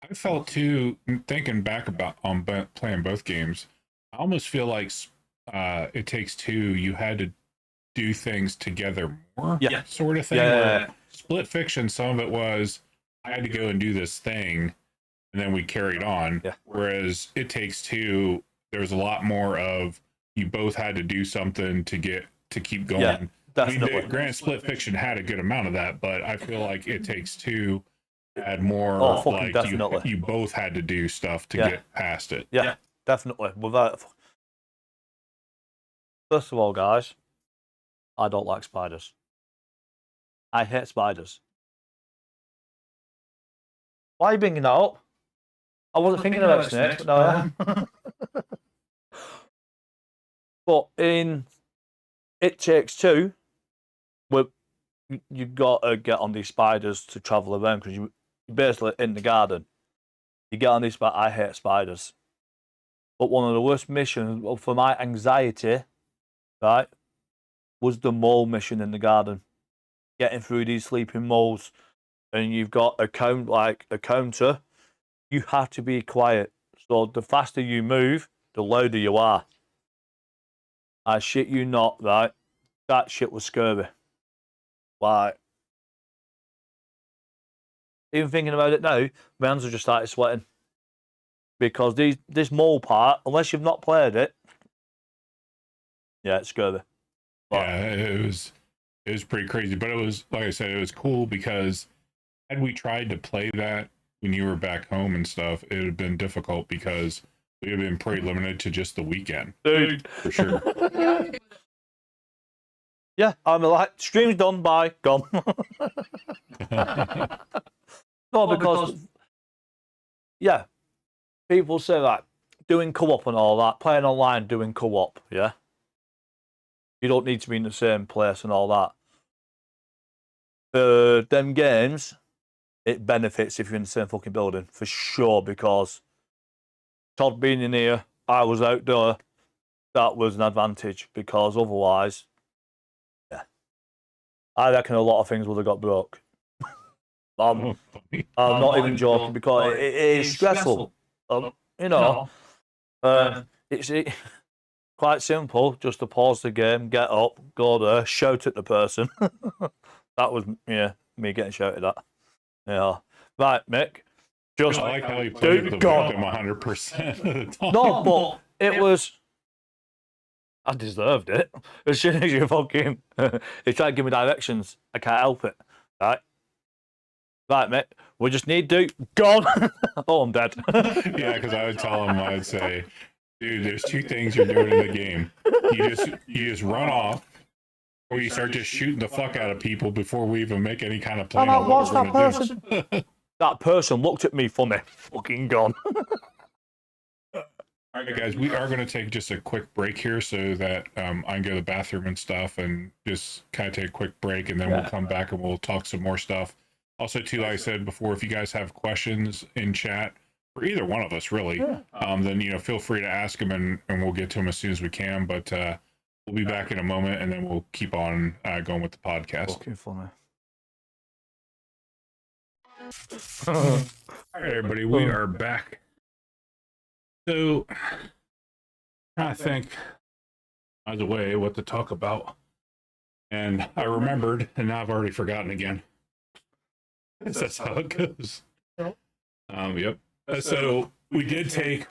S1: I felt too, thinking back about playing both games, I almost feel like It Takes Two, you had to do things together more, sort of thing.
S2: Yeah.
S1: Split Fiction, some of it was, I had to go and do this thing, and then we carried on.
S2: Yeah.
S1: Whereas It Takes Two, there's a lot more of, you both had to do something to keep going.
S2: Yeah, definitely.
S1: I mean, granted, Split Fiction had a good amount of that, but I feel like It Takes Two had more, like, you both had to do stuff to get past it.
S2: Yeah, definitely. First of all, guys, I don't like spiders. I hate spiders. Why are you bringing that up? I wasn't thinking about snakes, but no, I am. But in It Takes Two, you got to get on these spiders to travel around, because you're basically in the garden. You get on this, but I hate spiders. But one of the worst missions for my anxiety, right, was the mole mission in the garden. Getting through these sleeping moles, and you've got a counter. You have to be quiet. So the faster you move, the louder you are. I shit you not, right? That shit was scary. Like, even thinking about it now, my hands have just started sweating. Because this mole part, unless you've not played it, yeah, it's scary. But,
S1: yeah, it was pretty crazy, but it was, like I said, it was cool because had we tried to play that when you were back home and stuff, it would have been difficult because we would have been pretty limited to just the weekend.
S2: dude.
S1: For sure.
S2: Yeah, I'm like, stream's done, bye, gone. No, because, yeah, people say that doing co-op and all that, playing online, doing co-op, yeah? You don't need to be in the same place and all that. Them games, it benefits if you're in the same fucking building, for sure, because Todd being in here, I was outdoor, that was an advantage, because otherwise, yeah, I reckon a lot of things would have got broke. I'm not even joking, because it is stressful. You know, it's quite simple, just to pause the game, get up, go there, shout at the person. That was, yeah, me getting shouted at. Yeah. Right, Mick. Just
S1: I like how he played the victim 100% of the time.
S2: no, but it was. I deserved it. As soon as you fucking, you try to give me directions, I can't help it. Right, right, mate. We just need to gone. Oh, I'm dead.
S1: Yeah, because I would tell him, I'd say, dude, there's two things you're doing in the game. You just run off, or you start just shooting the fuck out of people before we even make any kind of plan.
S2: And I
S1: on what
S2: watched
S1: we're
S2: that
S1: gonna
S2: person.
S1: do.
S2: That person looked at me funny. Fucking gone.
S1: All right, guys, we are going to take just a quick break here so that I can go to the bathroom and stuff, and just kind of take a quick break, and then we'll come back and we'll talk some more stuff. Also, too, like I said before, if you guys have questions in chat for either one of us, really, then feel free to ask them, and we'll get to them as soon as we can. But we'll be back in a moment, and then we'll keep on going with the podcast.
S2: Fucking funny.
S1: All right, everybody, we are back. So, I think I was away what to talk about, and I remembered, and now I've already forgotten again. That's how it goes. Yep. So we did take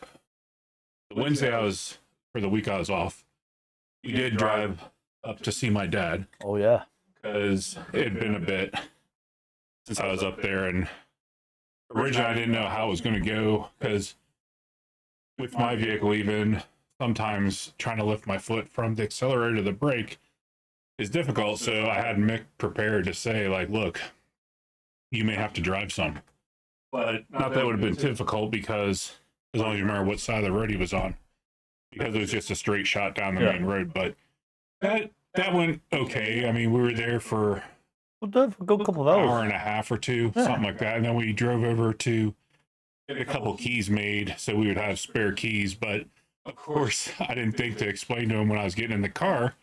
S1: the Wednesday for the week I was off. We did drive up to see my dad.
S2: Oh yeah.
S1: Because it had been a bit since I was up there, and originally I didn't know how it was going to go, because with my vehicle, even sometimes trying to lift my foot from the accelerator to the brake is difficult. So I had Mick prepared to say, like, look, you may have to drive some. But not that would have been difficult, because as long as you remember what side of the road he was on, because it was just a straight shot down the main road. But that went okay. I mean, we were there for
S2: a good couple of hours,
S1: hour and a half or two, something like that. And then we drove over to get a couple keys made so we would have spare keys. But of course, I didn't think to explain to him when I was getting in the car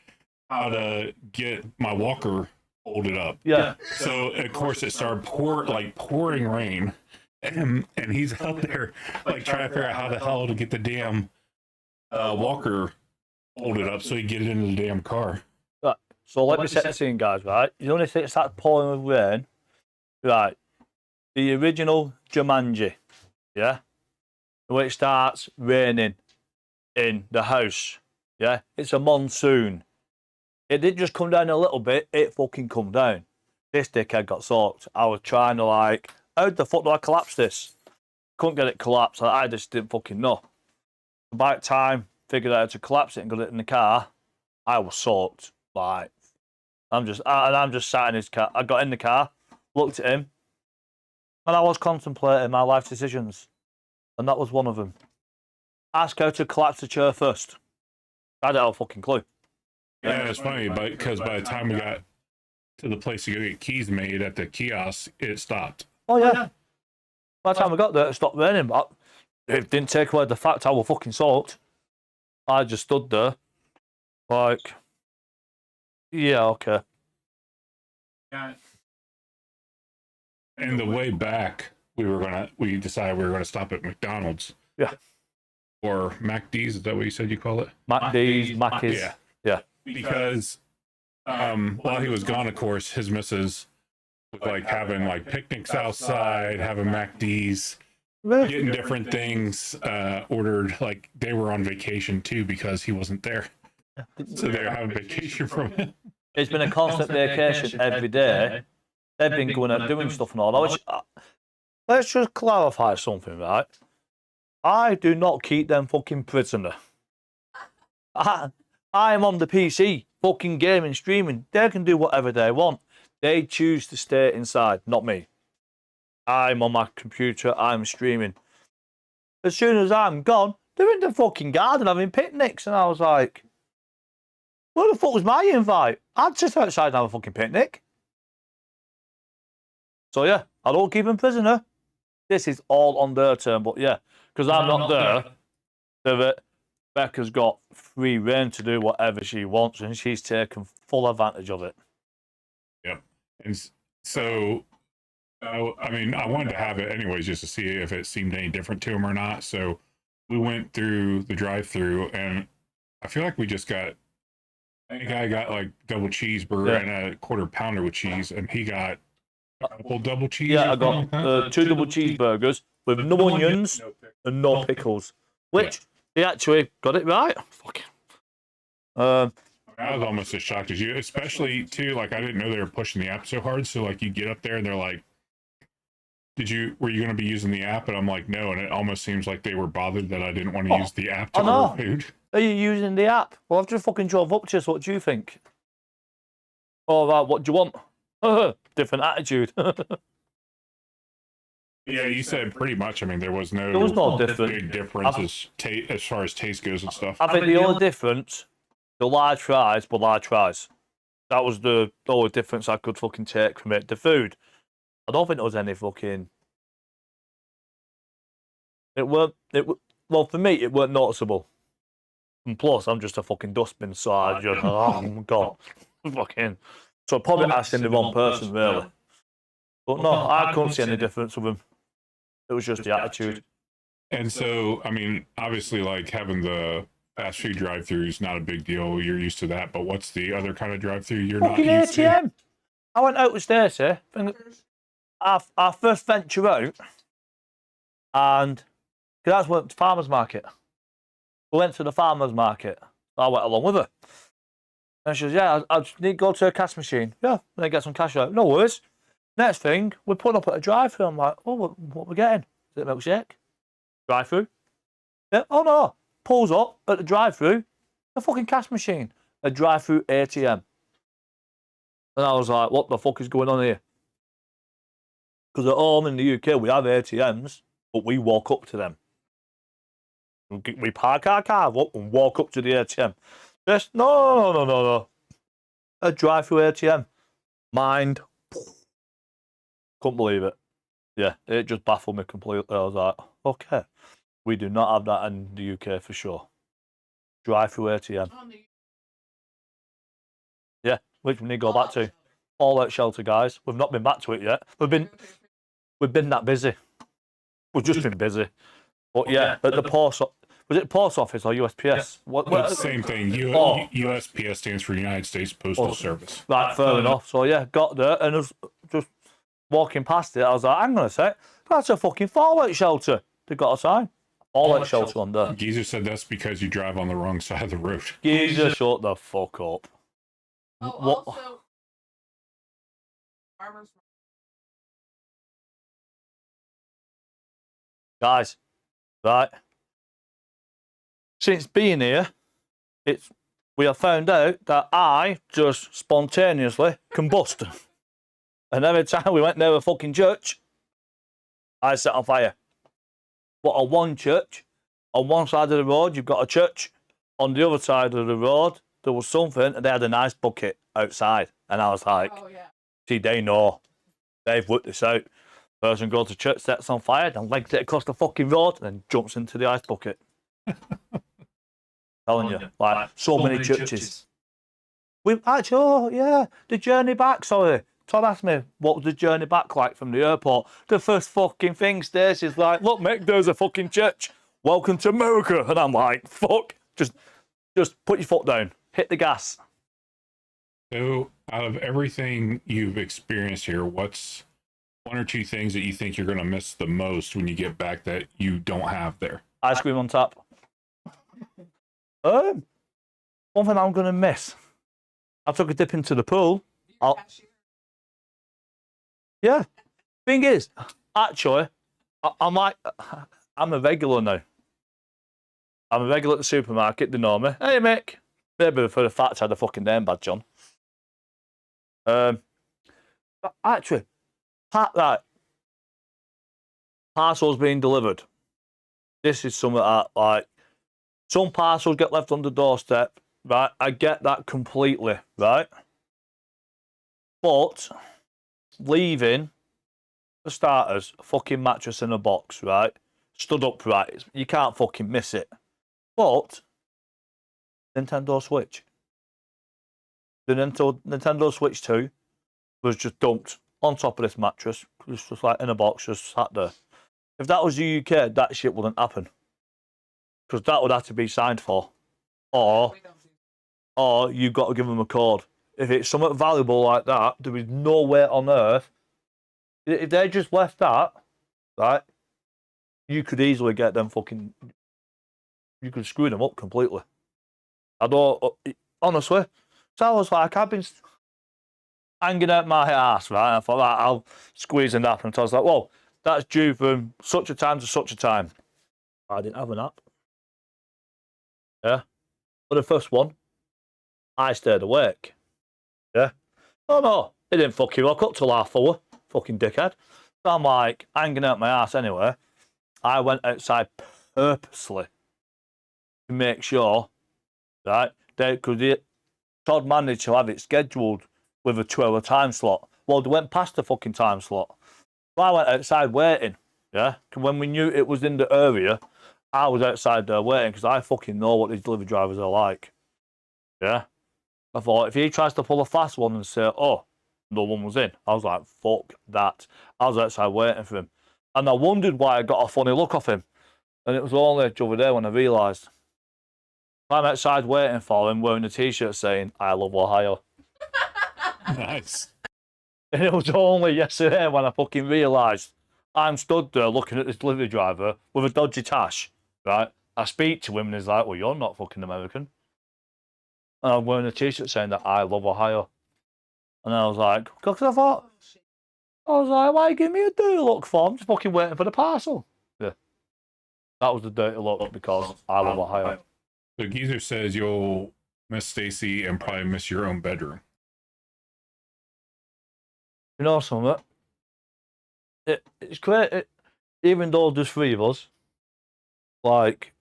S1: how to get my walker folded up.
S2: Yeah.
S1: So of course it started pouring rain, and he's out there like trying to figure out how the hell to get the damn walker folded up so he can get it into the damn car.
S2: Right. So let me set the scene, guys. Right, you know when it starts pouring with rain, right? The original Jumanji, yeah, when it starts raining in the house, yeah, it's a monsoon. It didn't just come down a little bit, it fucking come down. This dickhead got soaked. I was trying to how the fuck do I collapse this? Couldn't get it collapsed. I just didn't fucking know. By the time figured out how to collapse it and got it in the car, I was soaked. I'm just sat in his car. I got in the car, looked at him, and I was contemplating my life decisions. And that was one of them. Ask how to collapse the chair first. I don't have a fucking clue.
S1: Yeah, it's funny, because by the time we got to the place to go get keys made at the kiosk, it stopped.
S2: Oh yeah. By the time we got there, it stopped raining, but it didn't take away the fact I was fucking soaked. I just stood there, like, yeah, okay.
S1: And the way back, we decided we were gonna stop at McDonald's.
S2: Yeah.
S1: Or MacD's, is that what you said you call it?
S2: MacD's, Mackey's.
S1: Yeah.
S2: Yeah.
S1: Because while he was gone, of course, his missus was like having like picnics outside, having MacD's, getting different things ordered. Like they were on vacation too because he wasn't there. So they were having vacation from him.
S2: It's been a constant vacation every day. They've been going out doing stuff and all that. Which, let's just clarify something, right? I do not keep them fucking prisoner. I am on the PC, fucking gaming, streaming. They can do whatever they want. They choose to stay inside, not me. I'm on my computer, I'm streaming. As soon as I'm gone, they're in the fucking garden having picnics. And I was like, where the fuck was my invite? I'd sit outside and have a fucking picnic. So yeah, I don't keep them prisoner. This is all on their term, but yeah, because I'm not there, Becca's got free reign to do whatever she wants, and she's taken full advantage of it.
S1: Yep. And so, I mean, I wanted to have it anyways just to see if it seemed any different to him or not. So we went through the drive-through, and I feel like we just got, the guy got like double cheeseburger and a quarter pounder with cheese, and he got a couple double cheese.
S2: Yeah, I got 2 double cheeseburgers with no onions and no pickles, which he actually got it right. Fucking.
S1: I was almost as shocked as you, especially too. Like I didn't know they were pushing the app so hard. So like you get up there and they're like, were you going to be using the app? And I'm like, no. And it almost seems like they were bothered that I didn't want to use the app to order food.
S2: Are you using the app? Well, I've just fucking drove up to you, so what do you think? All right, what do you want? Different attitude.
S1: Yeah, you said pretty much. I mean, there was no big difference as far as taste goes and stuff.
S2: I think the only difference, the large fries were large fries. That was the only difference I could fucking take from it. The food, I don't think there was any fucking. Well, for me, it weren't noticeable. And plus, I'm just a fucking dustbin, so I just, oh my god, fucking. So probably asking the wrong person, really. But no, I couldn't see any difference with him. It was just the attitude.
S1: And so, I mean, obviously, like having the fast food drive-through is not a big deal. You're used to that. But what's the other kind of drive-through you're not used to?
S2: I went out with Stacey. Our first venture out, and that's went to farmers market. We went to the farmers market. I went along with her. And she goes, yeah, I just need to go to a cash machine. Yeah, then get some cash out. No worries. Next thing, we're putting up at a drive-thru. I'm like, oh, what we getting? Is it a milkshake? Drive-thru? Yeah, oh no. Pulls up at the drive-thru, a fucking cash machine. A drive-thru ATM. And I was like, what the fuck is going on here? Because at home in the UK, we have ATMs, but we walk up to them. We park our car up and walk up to the ATM. Yes, no. A drive-thru ATM. Mind. Couldn't believe it. Yeah, it just baffled me completely. I was like, okay, we do not have that in the UK for sure. Drive-thru ATM. Yeah, which we need to go back to. All out shelter, guys. We've not been back to it yet. We've been that busy. We've just been busy. But yeah, at the post, was it post office or USPS?
S1: What same thing. USPS stands for United States Postal Service.
S2: Right, fair enough. So yeah, got there and was just walking past it. I was like, hang on a sec, that's a fucking fallout shelter. They got a sign. Fallout shelter on there.
S1: Geezer said that's because you drive on the wrong side of the road.
S2: Geezer, shut the fuck up.
S3: Oh,
S2: What?
S3: also, farmers.
S2: Guys, right. Since being here, we have found out that I just spontaneously combust. And every time we went near a fucking church, I set on fire. But on one church, on one side of the road, you've got a church. On the other side of the road, there was something, and they had a nice bucket outside. And I was like,
S3: Oh, yeah.
S2: see, they know. They've worked this out. Person goes to church, sets on fire, then legs it across the fucking road, and then jumps into the ice bucket. Telling you, like so many churches. We actually, oh yeah, the journey back. Sorry, Todd asked me what was the journey back like from the airport. The first fucking thing Stacey's like, look, Mick, there's a fucking church. Welcome to America, and I'm like, fuck, just put your foot down, hit the gas.
S1: So, out of everything you've experienced here, what's one or two things that you think you're going to miss the most when you get back that you don't have there?
S2: Ice cream on tap. One thing I'm going to miss. I took a dip into the pool. Yeah. Thing is, actually, I'm a regular now. I'm a regular at the supermarket. They know me. Hey, Mick. Maybe for the fact I had a fucking name badge on. But actually, parcels being delivered. This is something that, like, some parcels get left on the doorstep, right? I get that completely, right? But leaving, for starters, a fucking mattress in a box, right? Stood upright. You can't fucking miss it. But Nintendo Switch. The Nintendo Switch 2 was just dumped on top of this mattress. It was just like in a box, just sat there. If that was the UK, that shit wouldn't happen. Because that would have to be signed for. Or you've got to give them a code. If it's something valuable like that, there is no way on earth. If they just left that, right, you could easily get them fucking. You could screw them up completely. I don't. Honestly. So I was like, I've been hanging out my ass, right? I thought, right, I'll squeeze a nap. And I was like, well, that's due from such a time to such a time. I didn't have a nap. Yeah. For the first one, I stayed awake. Yeah. Oh no, it didn't fucking rock up till half hour. Fucking dickhead. So I'm like, hanging out my ass anyway. I went outside purposely to make sure, right, because Todd managed to have it scheduled with a 2-hour time slot. Well, they went past the fucking time slot. So I went outside waiting, yeah? When we knew it was in the area, I was outside there waiting because I fucking know what these delivery drivers are like. Yeah? I thought, if he tries to pull a fast one and say, oh, no one was in, I was like, fuck that. I was outside waiting for him. And I wondered why I got a funny look off him. And it was only the other day when I realised. I'm outside waiting for him wearing a t-shirt saying, I love Ohio.
S1: Nice.
S2: And it was only yesterday when I fucking realised I'm stood there looking at this delivery driver with a dodgy tash, right? I speak to him and he's like, well, you're not fucking American. And I'm wearing a t-shirt saying that I love Ohio. And I was like, because I thought, why you give me a dirty look for? I'm just fucking waiting for the parcel. Yeah. That was the dirty look because I love Ohio.
S1: So Geezer says you'll miss Stacy and probably miss your own bedroom.
S2: You know something? It's great. Even though there's 3 of us, like,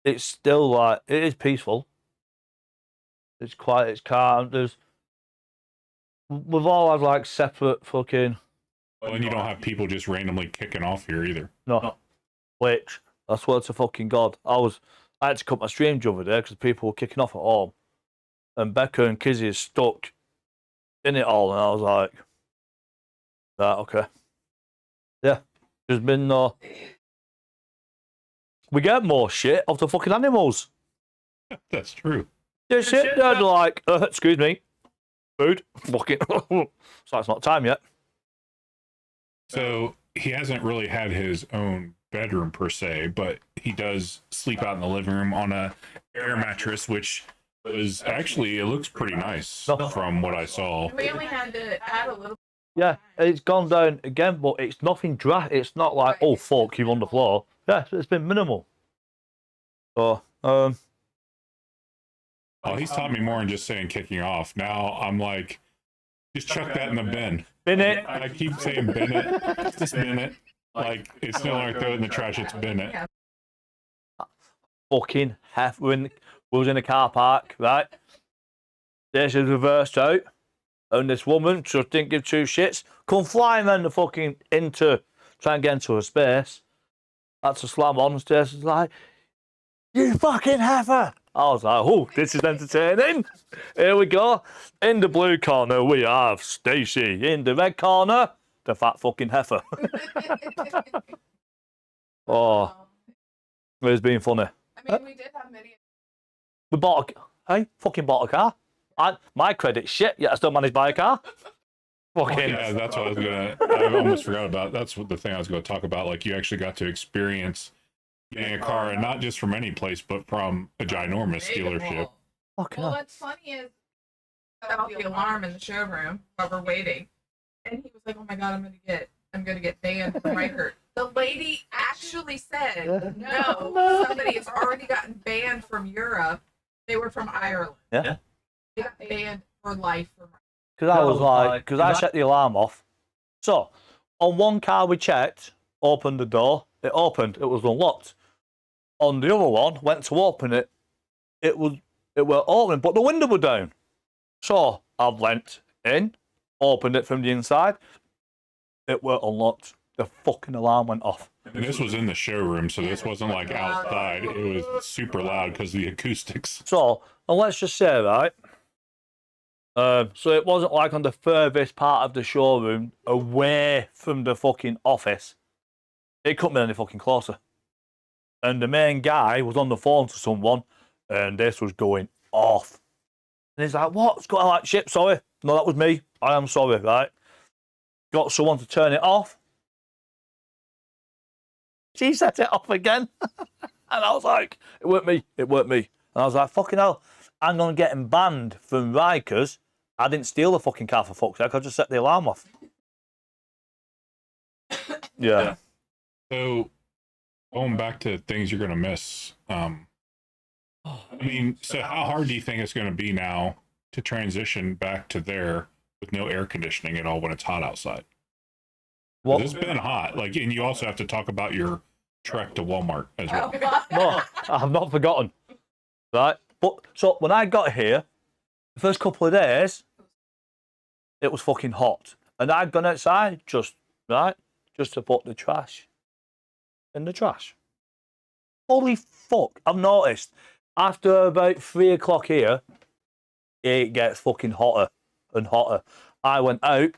S2: it's still like, it is peaceful. It's quiet, it's calm. We've all had like separate fucking.
S1: Well, and you don't have people just randomly kicking off here either.
S2: No. Which, I swear to fucking God, I had to cut my stream the other day because people were kicking off at home. And Becca and Kizzy is stuck in it all. And I was like, right, okay. Yeah. There's been no. We get more shit off the fucking animals.
S1: That's true.
S2: They sit there like, excuse me, food. Fucking. So it's not time yet.
S1: So he hasn't really had his own bedroom per se, but he does sleep out in the living room on a air mattress, which was actually, it looks pretty nice from what I saw.
S3: We only had to add a little.
S2: Yeah, it's gone down again, but it's nothing It's not like, oh fuck, you're on the floor. Yeah, it's been minimal. So,
S1: Oh, he's taught me more than just saying kicking off. Now I'm like, just chuck that in the bin.
S2: Bin it.
S1: I keep saying bin it. Just bin it. Like, it's no longer throw it in the trash, it's bin it.
S2: Fucking half. We was in a car park, right? This is reversed out. And this woman just didn't give two shits. Come flying then try and get into her space. Had to slam on the stairs. It's like, you fucking heifer. I was like, oh, this is entertaining. Here we go. In the blue corner, we have Stacey. In the red corner, the fat fucking heifer. Oh, it's been funny.
S3: I mean, we did have many.
S2: We bought fucking bought a car. My credit's shit, yet I still managed to buy a car. Fucking.
S1: Yeah, that's what I almost forgot about. That's what the thing I was going to talk about. Like, you actually got to experience getting a car, and not just from any place, but from a ginormous dealership.
S2: Fucking
S3: Well,
S2: hell.
S3: what's funny is set off the alarm in the showroom while we're waiting, and he was like, "Oh my god, I'm gonna get banned from Riker." The lady actually said, "No, somebody has already gotten banned from Europe. They were from Ireland.
S2: Yeah.
S3: They got banned for life from."
S2: Because I was like, because I set the alarm off. So, on one car we checked, opened the door, it opened, it was unlocked. On the other one, went to open it, it were open, but the window was down. So, I went in, opened it from the inside, it were unlocked. The fucking alarm went off.
S1: And this was in the showroom, so this wasn't like outside. It was super loud because of the acoustics.
S2: So, and let's just say, right, so it wasn't like on the furthest part of the showroom, away from the fucking office. It couldn't be any fucking closer. And the main guy was on the phone to someone, and this was going off. And he's like, what's going on? Like, shit, sorry. No, that was me. I am sorry, right? Got someone to turn it off. She set it off again. And I was like, it weren't me. It weren't me. And I was like, fucking hell, I'm going to get him banned from Rikers. I didn't steal the fucking car for fuck's sake. I just set the alarm off. Yeah.
S1: So, going back to things you're going to miss, I mean, so how hard do you think it's going to be now to transition back to there with no air conditioning at all when it's hot outside?
S2: Well,
S1: It's been hot. Like, and you also have to talk about your trek to Walmart as well.
S2: no, I've not forgotten. Right? But so when I got here, the first couple of days, it was fucking hot. And I'd gone outside just to put the trash in the trash. Holy fuck, I've noticed. After about 3 o'clock here, it gets fucking hotter and hotter. I went out.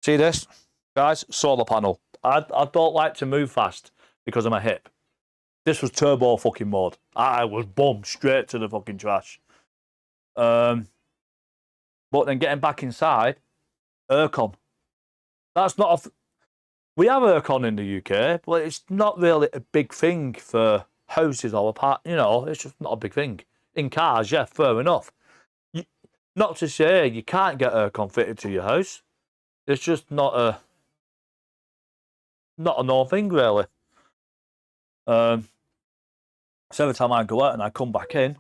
S2: See this? Guys, solar panel. I don't like to move fast because of my hip. This was turbo fucking mode. I was bummed straight to the fucking trash. But then getting back inside, aircon. That's not a... We have aircon in the UK, but it's not really a big thing for houses or apart. You know, it's just not a big thing. In cars, yeah, fair enough. Not to say you can't get aircon fitted to your house. It's just not a known thing, really. So every time I go out and I come back in,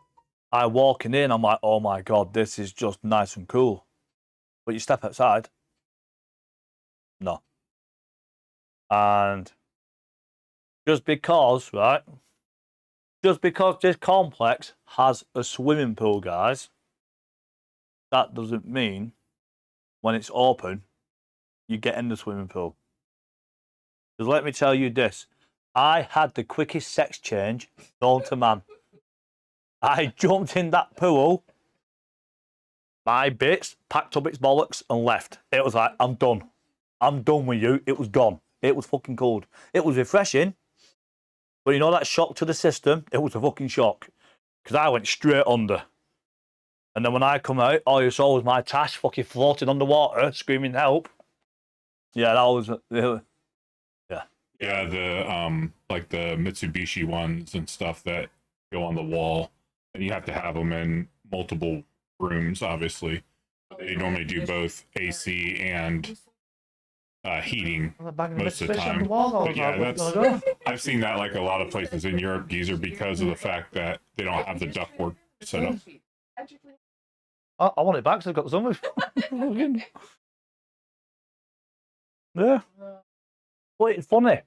S2: I walk in, I'm like, oh my God, this is just nice and cool. But you step outside, no. And just because, right, just because this complex has a swimming pool, guys, that doesn't mean when it's open, you get in the swimming pool. Because let me tell you this, I had the quickest sex change known to man. I jumped in that pool, my bits, packed up its bollocks and left. It was like, I'm done. I'm done with you. It was gone. It was fucking cold. It was refreshing. But you know that shock to the system? It was a fucking shock. Because I went straight under. And then when I come out, all you saw was my tash fucking floating underwater, screaming help. Yeah, that was...
S1: Yeah, the like the Mitsubishi ones and stuff that go on the wall, and you have to have them in multiple rooms, obviously. They normally do both AC and heating most of the time. But yeah, I've seen that like a lot of places in Europe, geezer, because of the fact that they don't have the ductwork set up.
S2: I want it back, so I've got the sunroof. Yeah. But it's funny,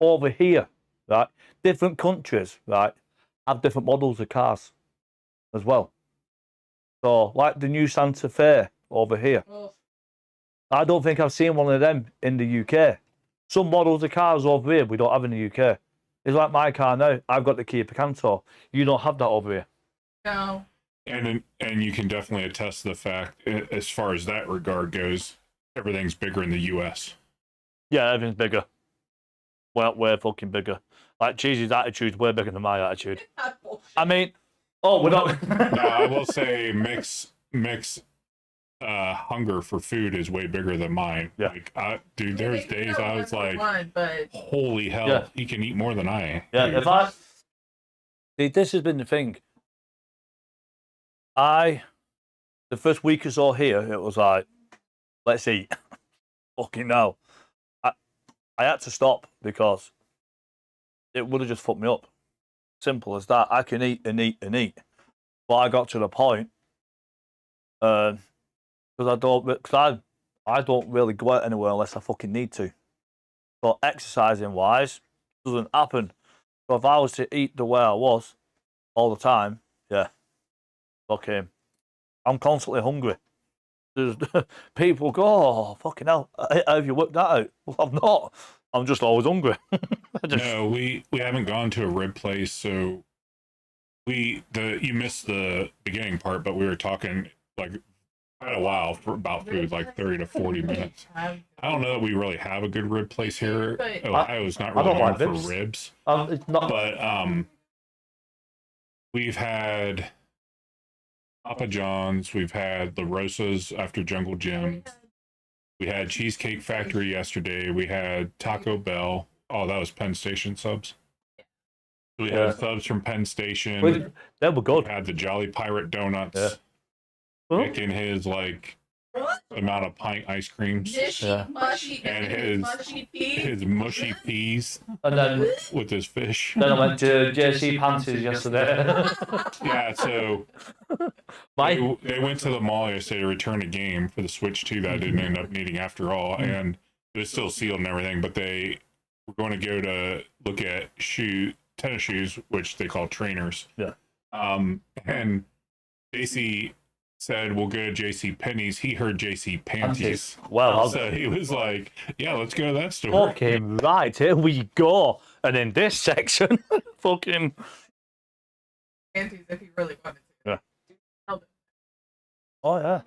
S2: over here, right, different countries, right, have different models of cars as well. So, like the new Santa Fe over here.
S3: Oh,
S2: I don't think I've seen one of them in the UK. Some models of cars over here we don't have in the UK. It's like my car now. I've got the Kia Picanto. You don't have that over here.
S3: no.
S1: And you can definitely attest to the fact, as far as that regard goes, everything's bigger in the U.S.
S2: Yeah, everything's bigger. Well, we're fucking bigger. Like Cheesy's attitude's way bigger than my attitude. I mean, oh, we're not.
S1: Now, I will say, Mick's hunger for food is way bigger than mine.
S2: Yeah.
S1: Like, dude, there's days I was like,
S3: but
S1: holy hell,
S2: Yeah.
S1: he can eat more than I.
S2: Yeah, if I. See, this has been the thing. The first week or so here, it was like, let's eat. Fucking no. I had to stop because it would have just fucked me up. Simple as that. I can eat and eat and eat. But I got to the point, because I don't really go out anywhere unless I fucking need to. But exercising wise, doesn't happen. So if I was to eat the way I was all the time, yeah, fucking, I'm constantly hungry. There's, people go, oh, fucking hell, how have you worked that out? Well, I'm not. I'm just always hungry.
S1: No, we haven't gone to a rib place, so you missed the beginning part, but we were talking like quite a while about food, like 30 to 40 minutes. I don't know that we really have a good rib place here. Ohio's not really known for ribs.
S2: It's not.
S1: But we've had Papa John's, we've had La Rosa's after Jungle Gym. We had Cheesecake Factory yesterday. We had Taco Bell. Oh, that was Penn Station subs. We had subs from Penn Station.
S2: They were good.
S1: We had the Jolly Pirate Donuts.
S2: Yeah.
S1: Making his amount of pint ice creams.
S3: Mushy,
S1: And his mushy peas
S2: And then
S1: with his fish.
S2: I went to JC Panties yesterday.
S1: Yeah, so they went to the mall yesterday to return a game for the Switch 2 that I didn't end up needing after all, and it was still sealed and everything, but they were going to go to look at tennis shoes, which they call trainers.
S2: Yeah.
S1: And JC said, we'll go to JC Penney's. He heard JC Panties.
S2: Well,
S1: So he was like, yeah, let's go to that store.
S2: Okay, right, here we go. And in this section, fucking...
S3: Panties if you really wanted to.
S2: Yeah. Oh, yeah.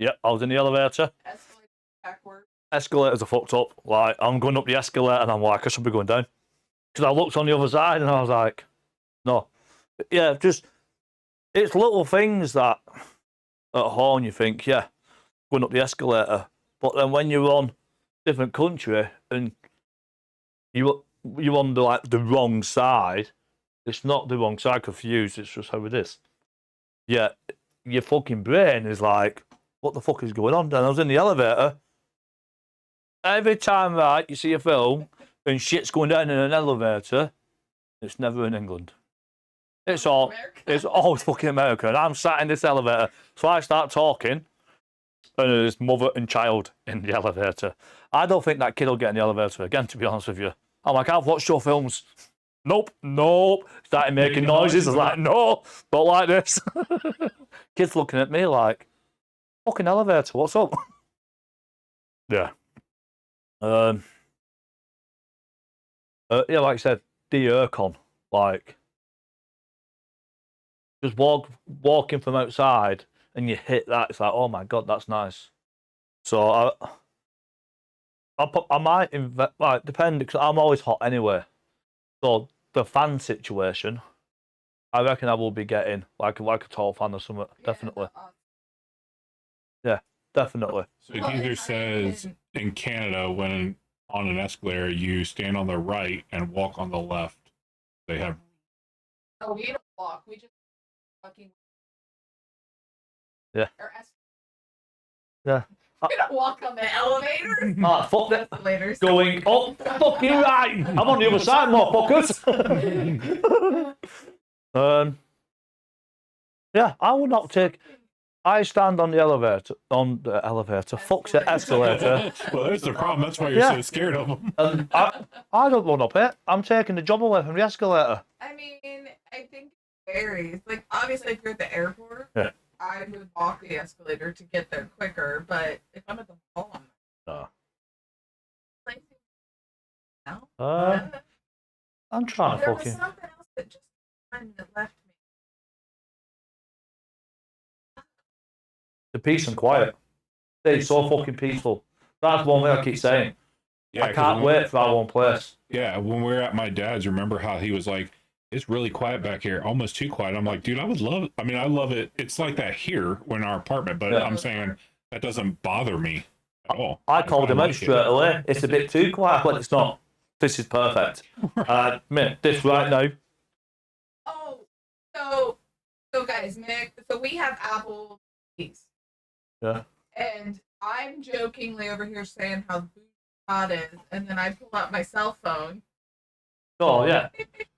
S2: Yep, I was in the elevator.
S3: Escalate backwards.
S2: Escalators are fucked up. Like, I'm going up the escalator and I'm like, I should be going down. Because I looked on the other side and I was like, no. Yeah, just... It's little things that at home you think, yeah, going up the escalator. But then when you're on different country and you're on the wrong side, it's not the wrong side, confused, it's just how it is. Yeah, your fucking brain is like, what the fuck is going on? Then I was in the elevator. Every time, right, you see a film and shit's going down in an elevator, it's never in England. It's always fucking America. And I'm sat in this elevator, so I start talking, and there's mother and child in the elevator. I don't think that kid will get in the elevator again, to be honest with you. I'm like, I've watched your films. Nope. Started making noises. I was like, no, don't like this. Kid's looking at me like, fucking elevator, what's up? Yeah. Yeah, like I said, the aircon, like, just walking from outside and you hit that, it's like, oh my god, that's nice. So I might depend, because I'm always hot anyway. So the fan situation, I reckon I will be getting like a tall fan or something. Definitely. Yeah, definitely.
S1: So it either says in Canada, when on an escalator, you stand on the right and walk on the left. They have.
S3: Oh, we don't walk. We just fucking.
S2: Yeah. Yeah.
S3: We don't walk on the elevator.
S2: Fuck that.
S3: Escalators.
S2: Going up, fucking right. I'm on the other side, motherfuckers. Yeah, I will not take. I stand on the elevator. Fuck's it, escalator.
S1: Well, there's the problem. That's why you're so scared of them.
S2: And I don't run up it. I'm taking the job away from the escalator.
S3: I mean, I think it varies. Like, obviously, if you're at the airport, I would walk the escalator to get there quicker, but if I'm at the mall, I'm
S2: No.
S3: like, no.
S2: I'm trying to
S3: There was
S2: fucking.
S3: something else that just kind of left me.
S2: The peace and quiet. It's so fucking peaceful. That's one thing I keep saying.
S1: Yeah,
S2: I can't wait for that one place.
S1: Yeah, when we were at my dad's, remember how he was like, it's really quiet back here, almost too quiet. I'm like, dude, I mean, I love it. It's like that here in our apartment, but
S2: Yeah.
S1: I'm saying that doesn't bother me at all.
S2: I told him
S1: like
S2: straight away. It's a bit too quiet, but it's not. This is perfect. I admit this right now.
S3: Oh, so guys, Nick. So we have Apple TVs.
S2: Yeah.
S3: And I'm jokingly over here saying how bougie Todd is, and then I pull out my cell phone.
S2: Oh yeah.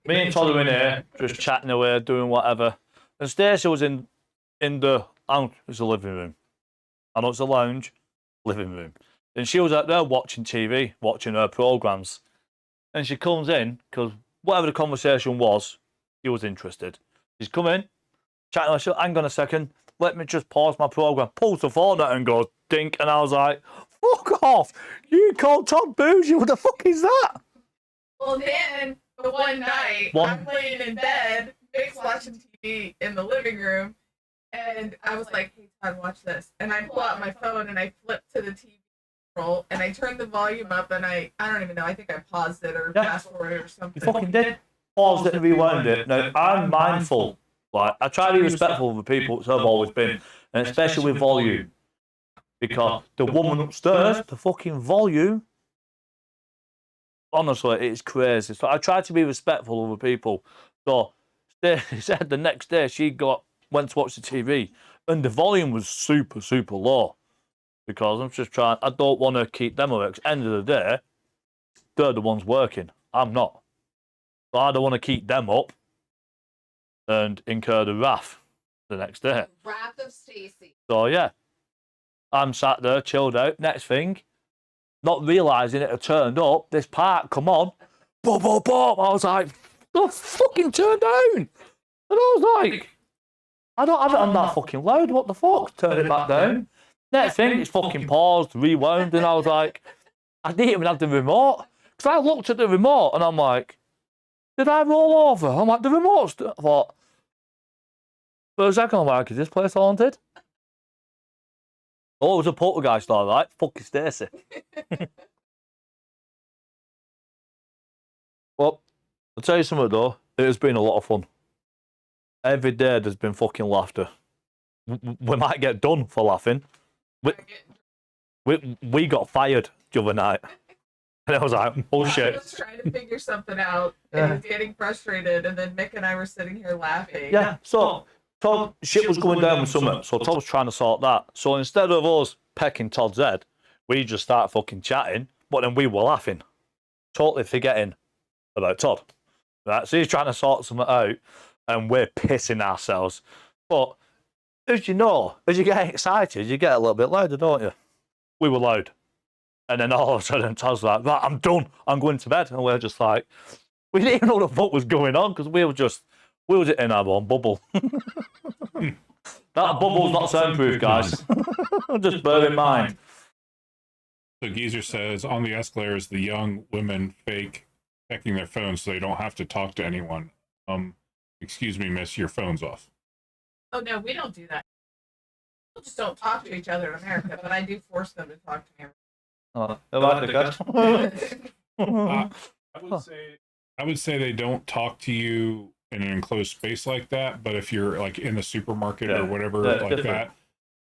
S2: Me and Todd were in here, just chatting away, doing whatever. And Stacey was in the lounge. It's a living room. I know it's a lounge, living room. And she was out there watching TV, watching her programs. And she comes in because whatever the conversation was, she was interested. She's come in, chatting. I said, "Hang on a second, let me just pause my program." Pulls the phone out and goes dink, and I was like, "Fuck off! You called Todd bougie? What the fuck is that?"
S3: Well, then the one night I'm laying in bed, Nick's watching TV in the living room, and I was like, "Hey Todd, watch this." And I pull out my phone and I flip to the TV roll and I turn the volume up and I don't even know. I think I paused it or fast forwarded or something.
S2: You fucking did. Paused it and rewound it. Now I'm mindful. Like I try to be respectful of the people, which I've always been, and especially with volume, because the woman upstairs, the fucking volume. Honestly, it's crazy. So I try to be respectful of the people. So she said the next day she went to watch the TV and the volume was super, super low. Because I'm just trying, I don't want to keep them awake. 'Cause end of the day, they're the ones working. I'm not. So I don't want to keep them up and incur the wrath the next day.
S3: Wrath of Stacy.
S2: So yeah, I'm sat there, chilled out. Next thing, not realising it had turned up. This part, come on. Boom, boom, boom. I was like, "The fucking turn down." And I was like, I don't have it on that fucking loud. What the fuck? Turn it back down. Next thing, it's fucking paused, rewound. And I was like, I didn't even have the remote. Because I looked at the remote and I'm like, did I roll over? I'm like, the remote's... I thought, for a second, I'm like, is this place haunted? Oh, it was a poltergeist, all right. Fucking Stacey. Well, I'll tell you something though. It has been a lot of fun. Every day there's been fucking laughter. We might get done for laughing. We got fired the other night. And I was like, oh shit.
S3: I was trying to figure something out and he was getting frustrated, and then Mick and I were sitting here laughing.
S2: Yeah, so Todd, shit was going down with something, so Todd was trying to sort that. So instead of us pecking Todd's head, we just started fucking chatting, but then we were laughing, totally forgetting about Todd. Right, so he's trying to sort something out, and we're pissing ourselves. But as you know, as you get excited, you get a little bit louder, don't you? We were loud. And then all of a sudden, Todd's like, right, I'm done. I'm going to bed. And we're just like, we didn't even know what the fuck was going on because we were just in our own bubble. That bubble's not soundproof, guys. Just bear in mind.
S1: So Geezer says, on the escalators, the young women fake checking their phones so they don't have to talk to anyone. Excuse me, miss, your phone's off.
S3: Oh, no, we don't do that. People just don't talk to each other in America, but I do force them to talk to me.
S1: I would say they don't talk to you in an enclosed space like that, but if you're like in the supermarket or whatever like that,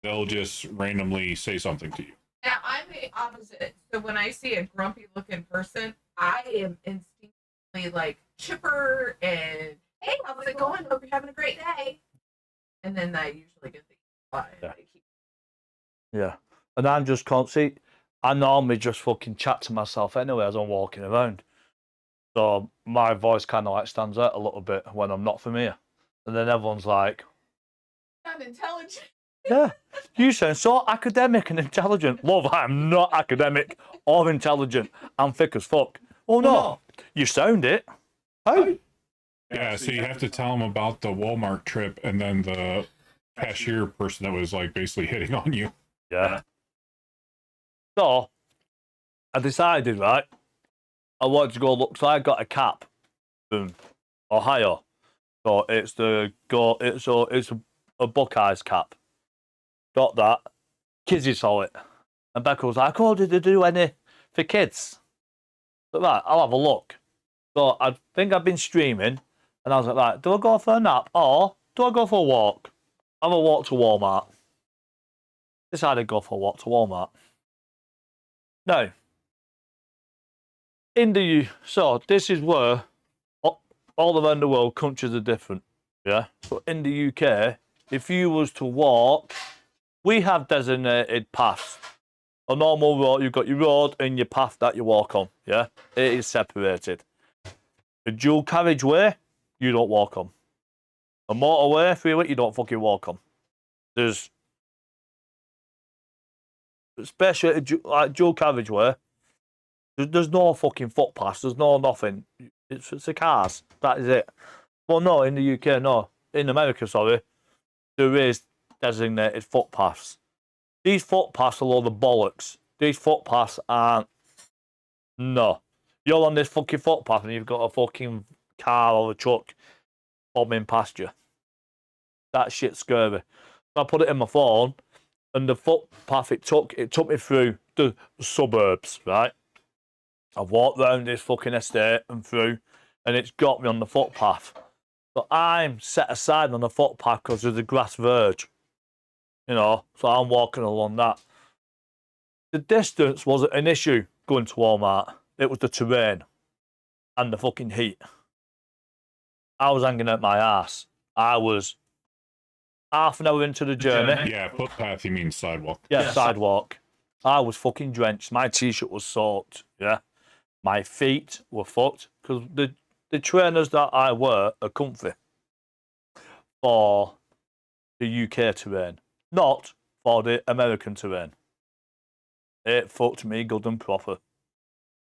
S1: they'll just randomly say something to you.
S3: Yeah, I'm the opposite. So when I see a grumpy looking person, I am instinctively like chipper and, hey, how's it going? Hope you're having a great day. And then I usually get the
S2: yeah. And I'm just constant. I normally just fucking chat to myself anyway as I'm walking around. So my voice kind of like stands out a little bit when I'm not familiar. And then everyone's like,
S3: I'm intelligent.
S2: Yeah, you sound so academic and intelligent. Love, I'm not academic or intelligent. I'm thick as fuck. Oh no, you sound it. How?
S1: Yeah, so you have to tell them about the Walmart trip and then the cashier person that was like basically hitting on you.
S2: Yeah. So I decided, right, I wanted to go look. So I got a cap from Ohio. So it's a Buckeyes cap. Got that. Kizzy saw it. And Becca was like, oh, did they do any for kids? But right, I'll have a look. So I think I've been streaming, and I was like, right, do I go for a nap or do I go for a walk? Have a walk to Walmart. Decided to go for a walk to Walmart. Now, so this is where all around the world countries are different. Yeah. But in the UK, if you was to walk, we have designated paths. A normal road, you've got your road and your path that you walk on. Yeah. It is separated. A dual carriageway, you don't walk on. A motorway, freeway, you don't fucking walk on. There's especially like dual carriageway. There's no fucking footpaths. There's no nothing. It's the cars. That is it. Well, no, in the UK, no. In America, sorry, there is designated footpaths. These footpaths are a load of bollocks. These footpaths aren't. No. You're on this fucking footpath and you've got a fucking car or a truck bombing past you. That shit's scary. So I put it in my phone, and the footpath it took me through the suburbs, right? I've walked round this fucking estate and through, and it's got me on the footpath. So I'm set aside on the footpath because there's a grass verge, you know, so I'm walking along that. The distance wasn't an issue going to Walmart. It was the terrain and the fucking heat. I was hanging out my ass. I was half an hour into the journey.
S1: Yeah, footpath, you mean sidewalk.
S2: Yeah, sidewalk. I was fucking drenched. My t-shirt was soaked, yeah. My feet were fucked because the trainers that I wear are comfy for the UK terrain, not for the American terrain. It fucked me good and proper.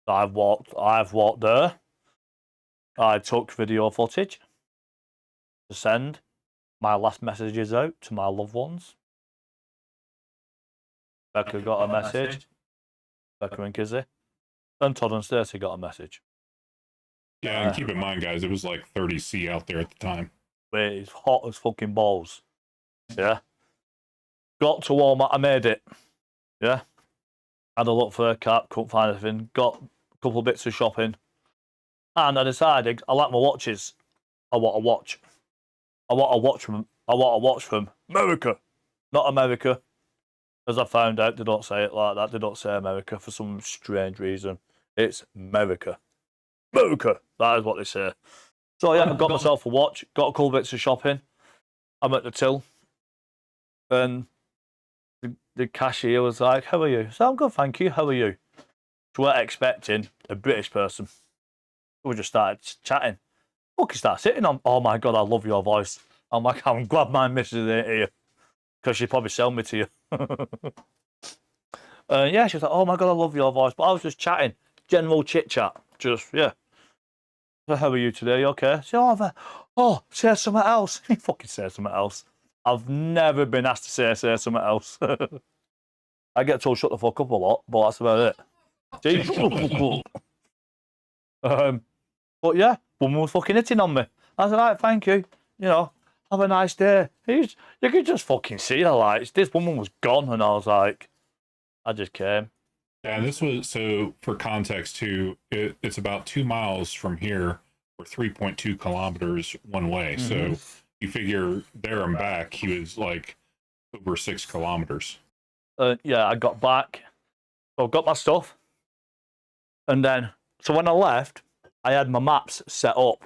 S2: I've walked there. I took video footage to send my last messages out to my loved ones. Becca got a message. Becca and Kizzy. And Todd and Stacey got a message.
S1: Yeah, and keep in mind, guys, it was like 30°C out there at the time.
S2: It's hot as fucking balls. Yeah. Got to Walmart. I made it. Yeah. Had a look for a cap. Couldn't find anything. Got a couple of bits of shopping. And I decided I like my watches. I want a watch. I want a watch from America. Not America. As I found out, they don't say it like that. They don't say America for some strange reason. It's America. America. That is what they say. So yeah, I got myself a watch. Got a couple bits of shopping. I'm at the till. And the cashier was like, how are you? So I'm good, thank you. How are you? So we're expecting a British person. We just started chatting. Fucking start sitting on, oh my God, I love your voice. I'm like, I'm glad my missus ain't here. Because she'd probably sell me to you. Yeah, she was like, oh my God, I love your voice. But I was just chatting. General chit chat. Just, yeah. So how are you today? You okay? So, say something else. Fucking say something else. I've never been asked to say something else. I get told shut the fuck up a lot, but that's about it. But yeah, woman was fucking hitting on me. I was like, right, thank you. You know, have a nice day. You could just fucking see the lights. This woman was gone, and I was like, I just came.
S1: Yeah, this was, so for context too, it's about 2 miles from here, or 3.2 kilometers one way. Mm-hmm. So you figure there and back, he was like over 6 kilometers.
S2: Yeah, I got back. So I got my stuff. And then, so when I left, I had my maps set up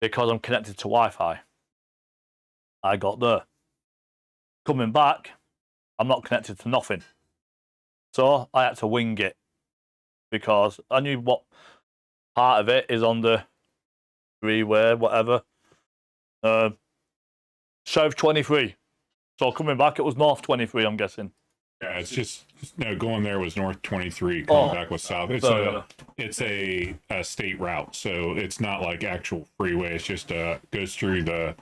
S2: because I'm connected to Wi-Fi. I got there. Coming back, I'm not connected to nothing. So I had to wing it because I knew what part of it is on the freeway, whatever. South 23. So coming back, it was North 23, I'm guessing.
S1: Yeah, it's just no, going there was North 23, coming back was South. It's a state route, so it's not like actual freeway. It's just goes through the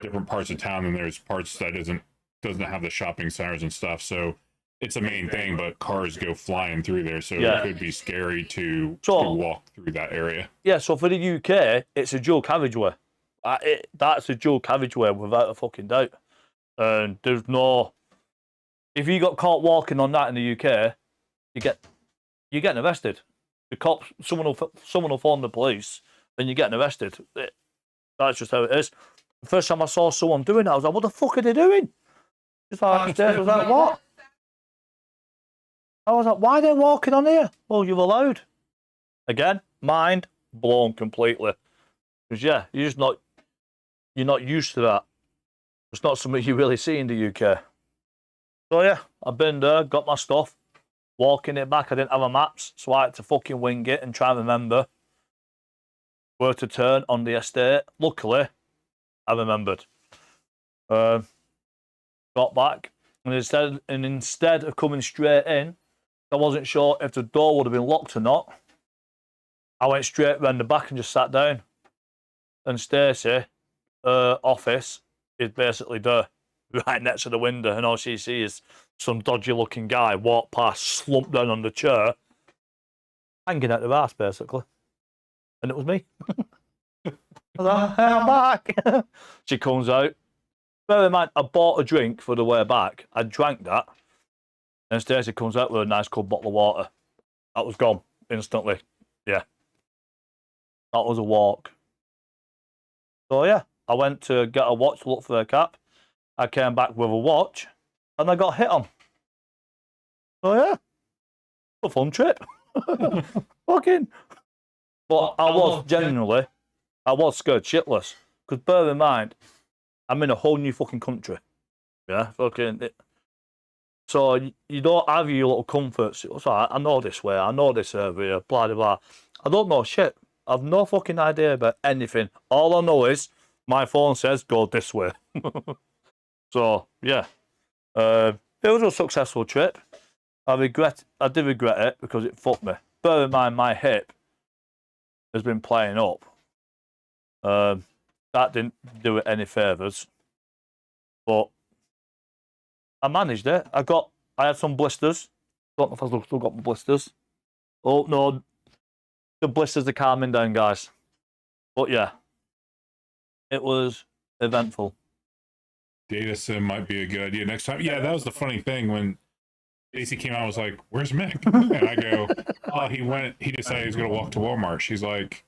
S1: different parts of town, and there's parts that doesn't have the shopping centers and stuff. So it's a main thing, but cars go flying through there, so
S2: Yeah.
S1: it could be scary to
S2: So-
S1: walk through that area.
S2: Yeah, so for the UK, it's a dual carriageway. That's a dual carriageway without a fucking doubt. And there's no... If you got caught walking on that in the UK, you're getting arrested. The cops, someone will phone the police, and you're getting arrested. That's just how it is. The first time I saw someone doing that, I was like, what the fuck are they doing? Just like, I was like, what? I was like, why are they walking on here? Well, you're allowed. Again, mind blown completely. Because yeah, you're not used to that. It's not something you really see in the UK. So yeah, I've been there, got my stuff, walking it back. I didn't have a maps, so I had to fucking wing it and try and remember where to turn on the estate. Luckily, I remembered. Got back, and instead of coming straight in, I wasn't sure if the door would have been locked or not. I went straight round the back and just sat down. And Stacey, office is basically there, right next to the window, and all she sees is some dodgy-looking guy walk past, slump down on the chair, hanging out the arse, basically. And it was me. I was like, hey, I'm back. She comes out. Bear in mind, I bought a drink for the way back. I drank that. And Stacey comes out with a nice cold bottle of water. That was gone instantly. Yeah. That was a walk. So yeah, I went to get a watch to look for a cap. I came back with a watch, and I got hit on. So yeah, a fun trip. Fucking. But I was scared shitless. Because bear in mind, I'm in a whole new fucking country. Yeah, fucking. So you don't have your little comforts. It's like, I know this way, I know this area, blah, blah, blah. I don't know shit. I've no fucking idea about anything. All I know is my phone says go this way. So, yeah. It was a successful trip. I did regret it because it fucked me. Bear in mind, my hip has been playing up. That didn't do it any favours. But I managed it. I had some blisters. Don't know if I've still got my blisters. Oh, no. The blisters are calming down, guys. But yeah, it was eventful.
S1: Data sim might be a good idea next time. Yeah, that was the funny thing when Stacy came out. I was like, "Where's Mick?" And I go, "Oh, he decided he's gonna walk to Walmart." She's like,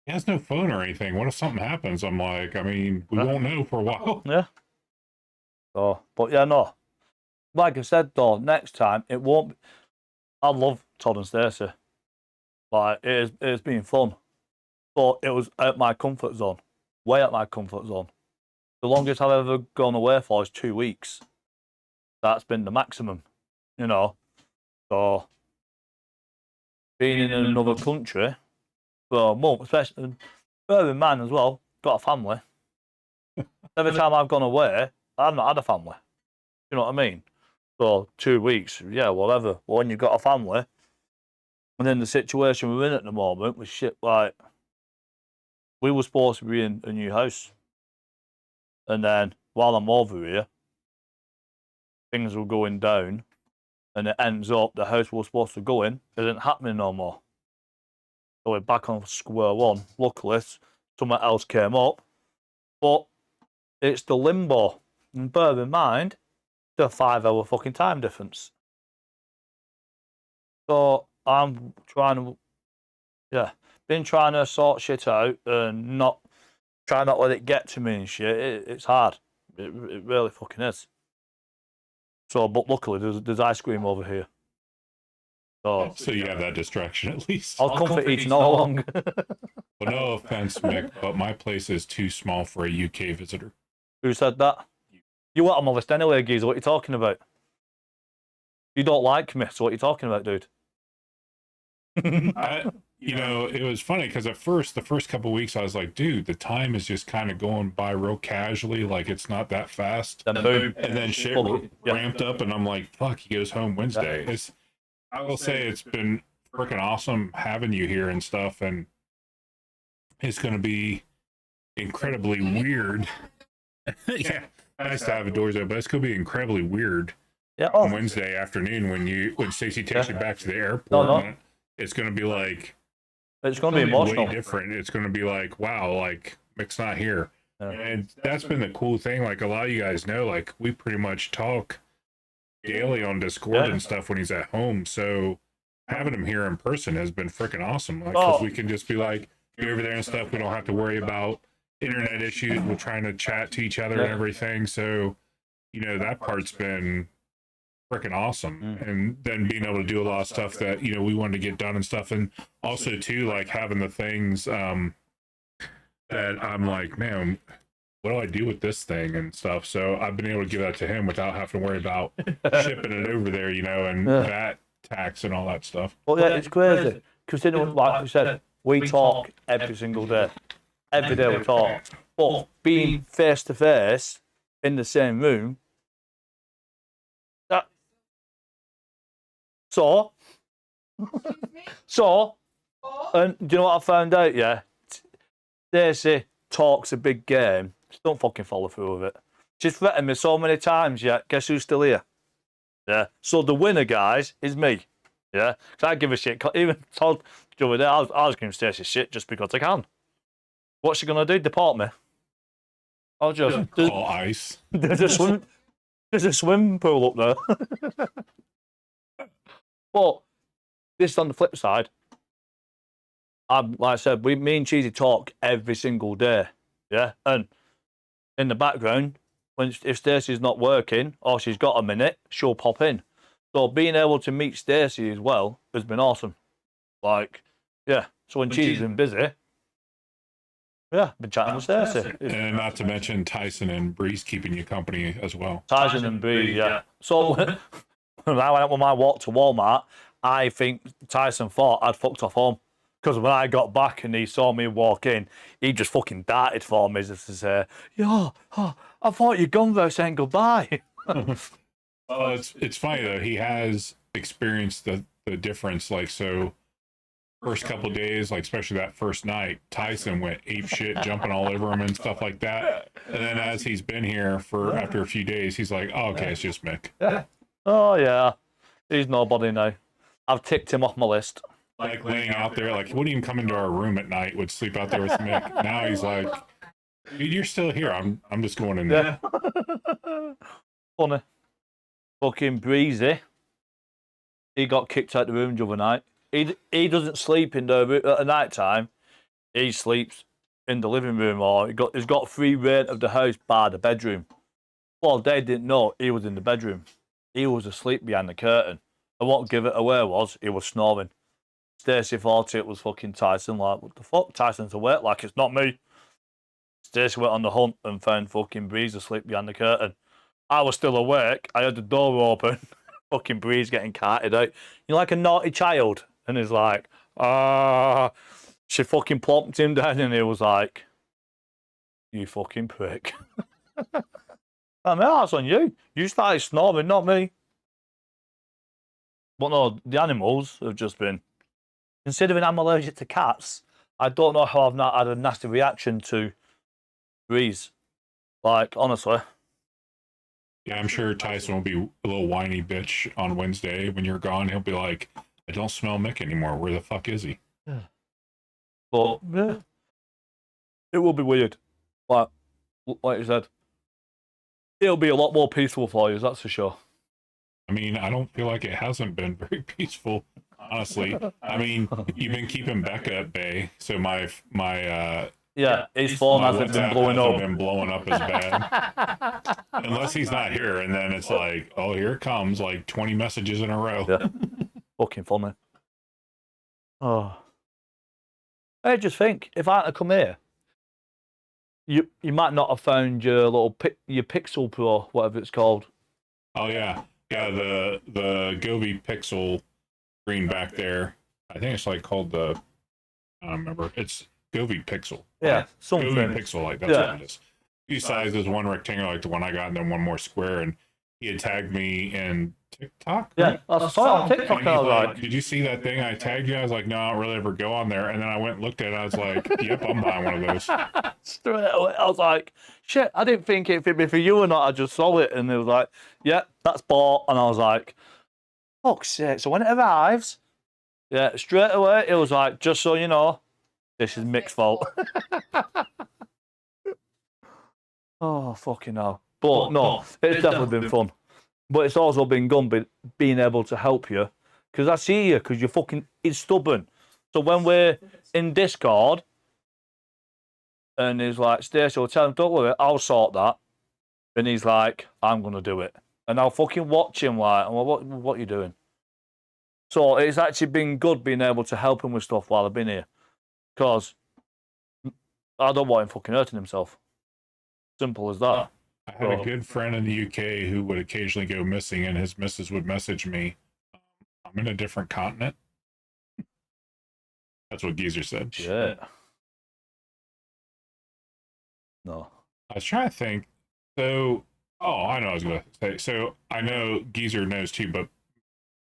S1: "He has no phone or anything. What if something happens?" I'm like, "I mean, we won't know for a while."
S2: Yeah. So, but yeah, no. Like I said though, next time it won't. I love Todd and Stacey. Like it's been fun, but it was out my comfort zone, way out my comfort zone. The longest I've ever gone away for is 2 weeks. That's been the maximum, you know. So being in another country for a month, especially bear in mind as well, got a family. Every time I've gone away, I've not had a family. You know what I mean? So 2 weeks, yeah, whatever. But when you've got a family, and then the situation we're in at the moment was shit. Like we were supposed to be in a new house, and then while I'm over here, things were going down, and it ends up the house we were supposed to go in isn't happening no more. So we're back on square one. Luckily, something else came up, but it's the limbo. And bear in mind, the 5 hour fucking time difference. So I'm trying to, been trying to sort shit out and try not let it get to me and shit. It's hard. It really fucking is. So, but luckily there's ice cream over here.
S1: So you have that distraction at least.
S2: I'll comfort eating all along.
S1: Well, no offense, Mick, but my place is too small for a UK visitor.
S2: Who said that? You weren't on my list anyway, geezer. What are you talking about? You don't like me, so what are you talking about, dude?
S1: It was funny because at first, the first couple of weeks, I was like, dude, the time is just kind of going by real casually, like it's not that fast.
S2: Then boom.
S1: And then shit ramped up, and I'm like, fuck, he goes home Wednesday.
S2: Yeah.
S1: I will say it's been freaking awesome having you here and stuff, and it's going to be incredibly weird Yeah, nice to have the doors open, but it's gonna be incredibly weird
S2: Yeah.
S1: on
S2: Oh,
S1: Wednesday afternoon when Stacey takes you back to the airport.
S2: No.
S1: It's gonna be like
S2: it's going to be
S1: way
S2: emotional.
S1: different. It's gonna be like, wow, like Mick's not here.
S2: Yeah.
S1: And that's been the cool thing. Like a lot of you guys know, like we pretty much talk daily on Discord and stuff when he's at home. So having him here in person has been freaking awesome. Like 'cause we can just be like be over there and stuff. We don't have to worry about internet issues. We're trying to chat to each other and everything. So that part's been freaking awesome. And then being able to do a lot of stuff that we wanted to get done and stuff, and also too like having the things that I'm like, man, what do I do with this thing and stuff? So I've been able to give that to him without having to worry about shipping it over there, and VAT tax and all that stuff.
S2: Well, yeah, it's crazy. Considering, like we said, we talk every single day. Every day we talk. But being face to face in the same room, so, and do you know what I found out? Yeah, Stacey talks a big game. Just don't fucking follow through with it. She's threatened me so many times. Yeah, guess who's still here? Yeah. So the winner, guys, is me. Yeah, because I give a shit. Even told the other day, I was giving Stacey shit just because I can. What's she gonna do? Deport me? I'll just
S1: call ICE.
S2: There's a swimming pool up there. But this on the flip side, like I said, me and Cheesy talk every single day. Yeah, and in the background, if Stacey's not working or she's got a minute, she'll pop in. So being able to meet Stacey as well has been awesome. Like, yeah. So when Cheesy's been busy, yeah, been chatting with Stacey.
S1: And not to mention Tyson and Breeze keeping you company as well.
S2: Tyson and Breeze, yeah. So when I went on my walk to Walmart, I think Tyson thought I'd fucked off home. Because when I got back and he saw me walk in, he just fucking darted for me just to say, "Yo, I thought you'd gone there saying goodbye."
S1: Well, it's funny though. He has experienced the difference. Like, so first couple of days, like especially that first night, Tyson went ape shit, jumping all over him and stuff like that. And then as he's been here for after a few days, he's like, "Oh, okay, it's just Mick."
S2: Oh yeah, he's nobody now. I've ticked him off my list.
S1: Like laying out there, like he wouldn't even come into our room at night. Would sleep out there with Mick. Now he's like, "Dude, you're still here. I'm just going in there."
S2: Funny. Fucking Breezy. He got kicked out the room the other night. He doesn't sleep in the room at night time. He sleeps in the living room, or he's got free reign of the house bar the bedroom. Well, they didn't know he was in the bedroom. He was asleep behind the curtain. And what give it away was he was snoring. Stacey thought it was fucking Tyson. Like, what the fuck? Tyson's awake. Like, it's not me. Stacey went on the hunt and found fucking Breeze asleep behind the curtain. I was still awake. I had the door open. Fucking Breeze getting carted out. You're like a naughty child. And he's like, She fucking plonked him down and he was like, "You fucking prick." I mean, that's on you. You started snoring, not me. But no, the animals have just been... Considering I'm allergic to cats, I don't know how I've not had a nasty reaction to Breeze. Like, honestly.
S1: Yeah, I'm sure Tyson will be a little whiny bitch on Wednesday when you're gone. He'll be like, "I don't smell Mick anymore. Where the fuck is he?"
S2: Yeah. But, yeah. It will be weird. Like you said. It'll be a lot more peaceful for you, that's for sure.
S1: I mean, I don't feel like it hasn't been very peaceful, honestly. I mean, you've been keeping Becca at bay, so my
S2: yeah, his phone hasn't been blowing up.
S1: Been blowing up as bad, unless he's not here, and then it's like, oh, here it comes, like 20 messages in a row.
S2: Yeah, fucking funny. Oh, I just think if I had to come here, you might not have found your your Pixel Pro, whatever it's called.
S1: Oh yeah. Yeah, the Gobi Pixel screen back there. I think it's like called I don't remember. It's Gobi Pixel.
S2: Yeah, something.
S1: Gobi Pixel, like that's what it is. Two sizes, one rectangular like the one I got, and then one more square. And he had tagged me and TikTok?
S2: Yeah,
S1: right?
S2: I saw it on TikTok
S1: And
S2: and I
S1: he's
S2: was
S1: like,
S2: like,
S1: did you see that thing I tagged you? I was like, no, I don't really ever go on there. And then I went and looked at it. I was like, yep, I'm buying one of those.
S2: straight away, I was like, shit, I didn't think it'd fit me for you or not. I just saw it and it was like, yeah, that's bought. And I was like, fuck's sake. So when it arrives, yeah, straight away, it was like, just so you know, this is Mick's fault. Oh, fucking hell. But no, it's definitely been fun. But it's also been good being able to help you. Because I see you, because you're fucking it's stubborn. So when we're in Discord, and he's like, Stacey, will tell him, don't worry, I'll sort that. And he's like, I'm going to do it. And I'll fucking watch him like, well, what are you doing? So it's actually been good being able to help him with stuff while I've been here. Because I don't want him fucking hurting himself. Simple as that.
S1: I had a good friend in the UK who would occasionally go missing, and his missus would message me, I'm in a different continent. That's what Geezer said.
S2: Yeah. No.
S1: I was trying to think. So, I know what I was going to say. So, I know Geezer knows too, but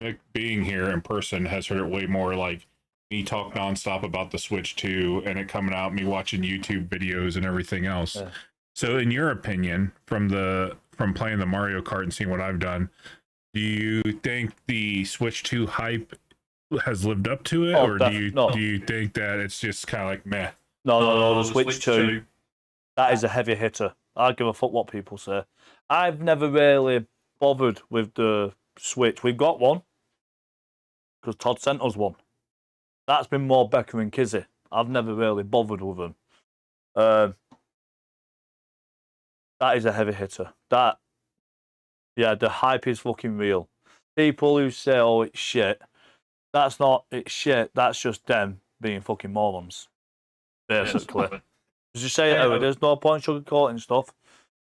S1: Nick being here in person has heard it way more like me talk nonstop about the Switch 2 and it coming out, me watching YouTube videos and everything else.
S2: Yeah.
S1: So, in your opinion, from playing the Mario Kart and seeing what I've done, do you think the Switch 2 hype has lived up to it, or do you think that it's just kind of like meh?
S2: No. The Switch 2, that is a heavy hitter. I don't give a fuck what people say. I've never really bothered with the Switch. We've got one because Todd sent us one. That's been more Becca and Kizzy. I've never really bothered with them. That is a heavy hitter. The hype is fucking real. People who say, oh, it's shit, it's shit. That's just them being fucking morons, basically. As you say, there's no point sugarcoating stuff.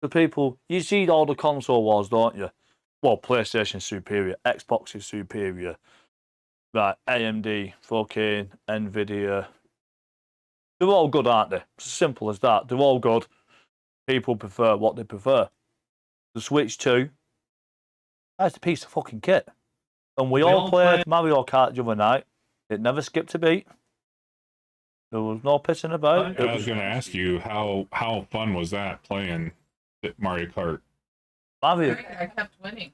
S2: The people, you see all the console wars, don't you? Well, PlayStation's superior, Xbox is superior. Right, AMD, fucking Nvidia. They're all good, aren't they? It's as simple as that. They're all good. People prefer what they prefer. The Switch 2, that's a piece of fucking kit. And we all played Mario Kart the other night. It never skipped a beat. There was no pissing about.
S1: I was going to ask you, how fun was that playing Mario Kart?
S3: I kept winning.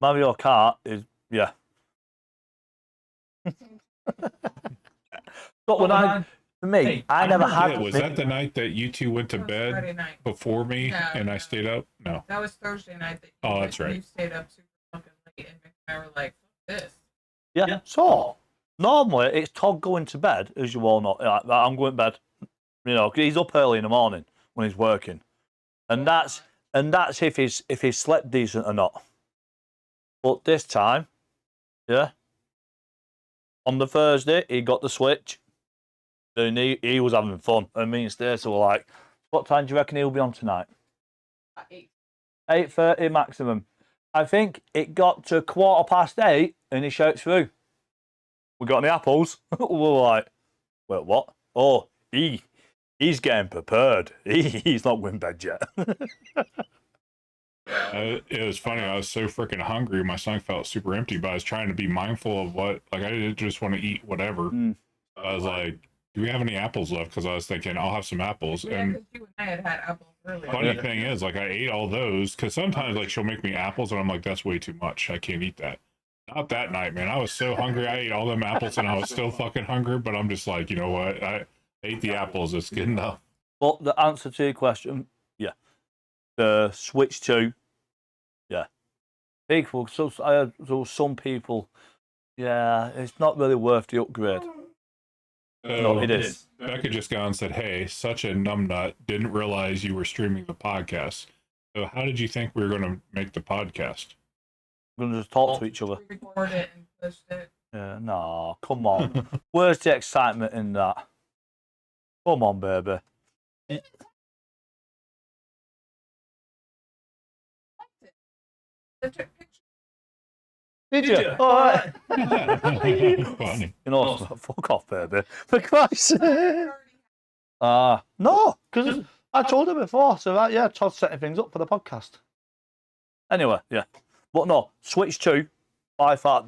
S2: Mario Kart is, yeah. But for me, I never had.
S1: Was that the night that you two went to bed before me and I stayed up? No.
S3: That was Thursday night.
S1: That's right.
S3: You stayed up super fucking late, and Mick and I were like, fuck this.
S2: Yeah. So normally it's Todd going to bed, as you all know. I'm going to bed. You know, 'cause he's up early in the morning when he's working, and that's if he's slept decent or not. But this time, yeah. On the Thursday, he got the Switch. And he was having fun. And me and Stacey were like, what time do you reckon he'll be on tonight? 8:30 maximum. I think it got to 8:15 and he shouts through, we got any apples? We were like, wait, what? Oh, he's getting prepared. He's not going to bed yet.
S1: It was funny. I was so freaking hungry. My stomach felt super empty, but I was trying to be mindful of I didn't just want to eat whatever. I was like, do we have any apples left? Because I was thinking, I'll have some apples.
S3: Yeah,
S1: and
S3: you and I had apples earlier.
S1: Funny thing is, I ate all those because sometimes she'll make me apples and I'm like, that's way too much. I can't eat that. Not that night, man. I was so hungry. I ate all them apples and I was still fucking hungry. But I'm just like, you know what? I ate the apples. It's good enough.
S2: But the answer to your question, yeah, the Switch 2, yeah. People, so some people, yeah, it's not really worth the upgrade. No, it is.
S1: Becca just got and said, hey, such a numbnut. Didn't realize you were streaming the podcast. So how did you think we were going to make the podcast?
S2: We're going to just talk to each other.
S3: Record it and push it.
S2: Yeah, no, come on. Where's the excitement in that? Come on, baby. Did you? All right.
S1: Funny.
S2: You know, fuck off, baby. For Christ's sake. No, because I told her before. So, yeah, Todd's setting things up for the podcast. Anyway, yeah. But no, Switch 2, by far,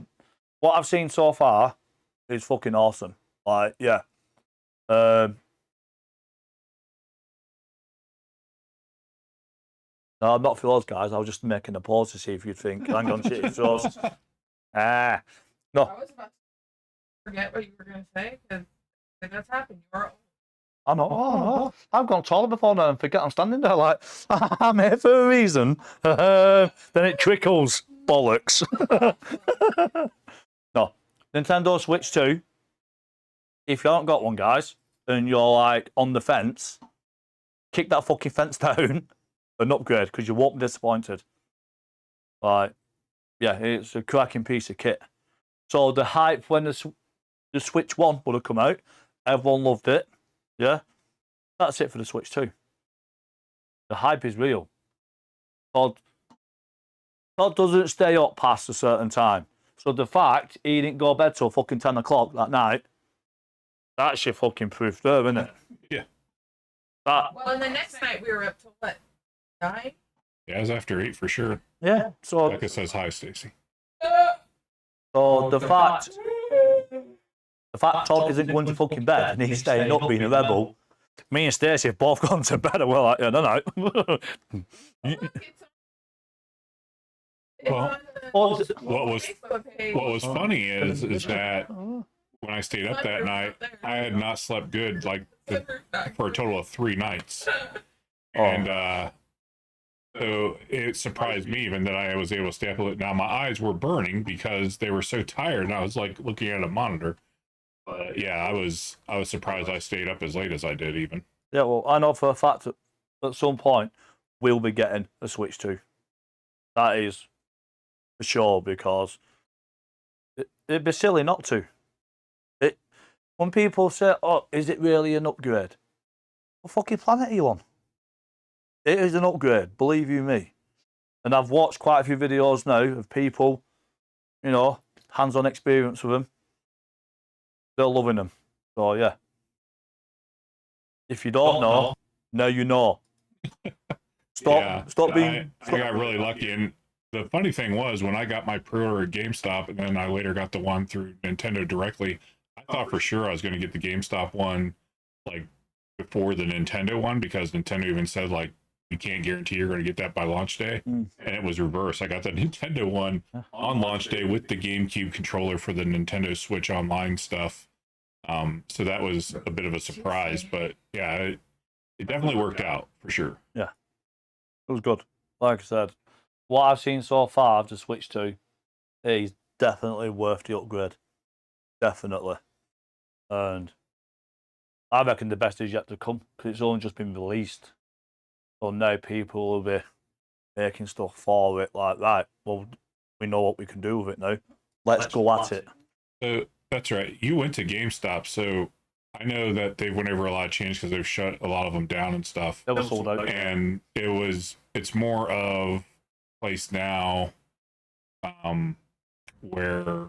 S2: what I've seen so far is fucking awesome. Like, yeah. No, I'm not for those guys. I was just making a pause to see if you'd think, hang on, shit, it's yours. No.
S3: I was about to forget what you were going to say because that's happened. You're
S2: I know, no. I've gone taller before now and forget I'm standing there like, I'm here for a reason. Then it trickles. Bollocks. No. Nintendo Switch 2, if you haven't got one, guys, and you're like on the fence, kick that fucking fence down and upgrade because you won't be disappointed. Like, yeah, it's a cracking piece of kit. So the hype when the Switch 1 would have come out, everyone loved it. Yeah, that's it for the Switch 2. The hype is real. God doesn't stay up past a certain time. So the fact he didn't go to bed till fucking 10 o'clock that night, that's your fucking proof there, isn't it?
S1: Yeah.
S3: well, and the next night we were up till what? 9?
S1: Yeah, it was after 8 for sure.
S2: Yeah. So
S1: Becca says hi, Stacy.
S2: So the fact Todd isn't going to fucking bed and he's staying up being a rebel. Me and Stacey have both gone to bed and we're like, yeah, no.
S1: Well,
S2: What
S1: what was funny is that when I stayed up that night, I had not slept good for a total of 3 nights, and so it surprised me even that I was able to stay up. Now my eyes were burning because they were so tired, and I was like looking at a monitor. But yeah, I was surprised I stayed up as late as I did even.
S2: Yeah, well, I know for a fact that at some point we'll be getting a Switch 2. That is for sure, because it'd be silly not to. When people say, oh, is it really an upgrade? What fucking planet are you on? It is an upgrade, believe you me. And I've watched quite a few videos now of people, you know, hands-on experience with them. They're loving them. So, yeah. If you don't know, now you know. Stop being...
S1: I got really lucky, and the funny thing was, when I got my pre-order at GameStop, and then I later got the one through Nintendo directly, I thought for sure I was going to get the GameStop one, like, before the Nintendo one, because Nintendo even said, like, we can't guarantee you're going to get that by launch day. And it was reverse. I got the Nintendo one on launch day with the GameCube controller for the Nintendo Switch Online stuff. So that was a bit of a surprise, but yeah, it definitely worked out for sure.
S2: Yeah, it was good. Like I said, what I've seen so far of the Switch 2 is definitely worth the upgrade. Definitely. And I reckon the best is yet to come because it's only just been released. So now people will be making stuff for it like, right, well, we know what we can do with it now. Let's go at it.
S1: So that's right. You went to GameStop, so I know that they went over a lot of change because they've shut a lot of them down and stuff.
S2: They were sold out.
S1: And it's more of a place now where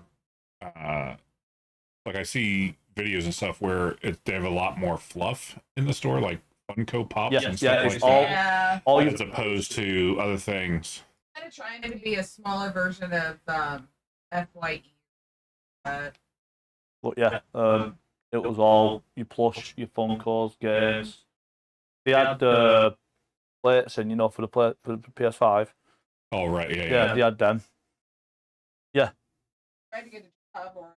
S1: like I see videos and stuff where they have a lot more fluff in the store, like Funko Pops and stuff like that. As opposed to other things.
S3: Kind of trying to be a smaller version of FYE.
S2: But yeah, it was all your plush, your Funkos, games. They had plates in, you know, for the PS5.
S1: Oh right,
S2: Yeah, they had them. Yeah.
S3: Trying to get a job or...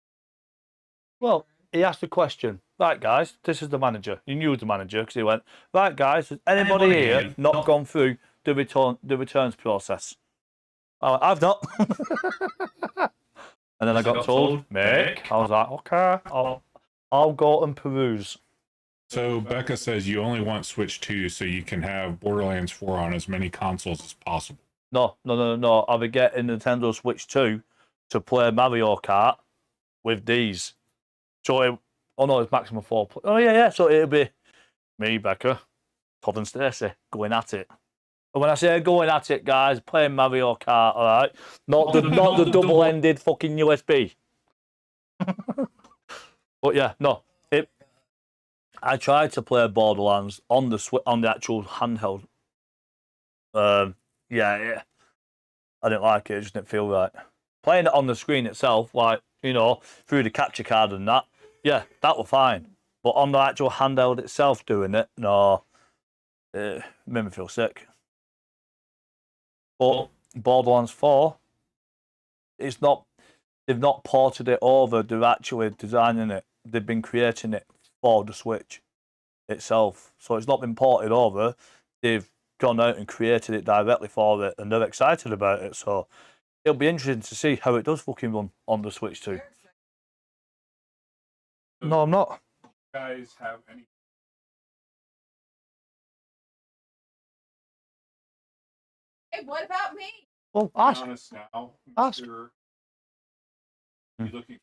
S2: Well, he asked a question. Right, guys, this is the manager. You knew the manager because he went, right, guys, has anybody here not gone through the returns process? I've not. And then I got told, Mick. I was like, okay, I'll go and peruse.
S1: So Becca says you only want Switch 2 so you can have Borderlands 4 on as many consoles as possible.
S2: No. I'll be getting Nintendo Switch 2 to play Mario Kart with these. So, it's maximum 4. Oh, yeah. So it'll be me, Becca, Todd and Stacey going at it. And when I say going at it, guys, playing Mario Kart, all right? Not the double-ended fucking USB. But yeah, no. I tried to play Borderlands on the actual handheld. Yeah. I didn't like it. It just didn't feel right. Playing it on the screen itself, like, you know, through the capture card and that, yeah, that was fine. But on the actual handheld itself doing it, no, it made me feel sick. But Borderlands 4, it's not, they've not ported it over, they're actually designing it. They've been creating it for the Switch itself. So it's not been ported over. They've gone out and created it directly for it, and they're excited about it. So it'll be interesting to see how it does fucking run on the Switch too. No, I'm not.
S1: Guys have any?
S3: Hey, what about me?
S2: Well, ask.
S1: Be honest now,
S2: Ask.
S1: Mr. You looking?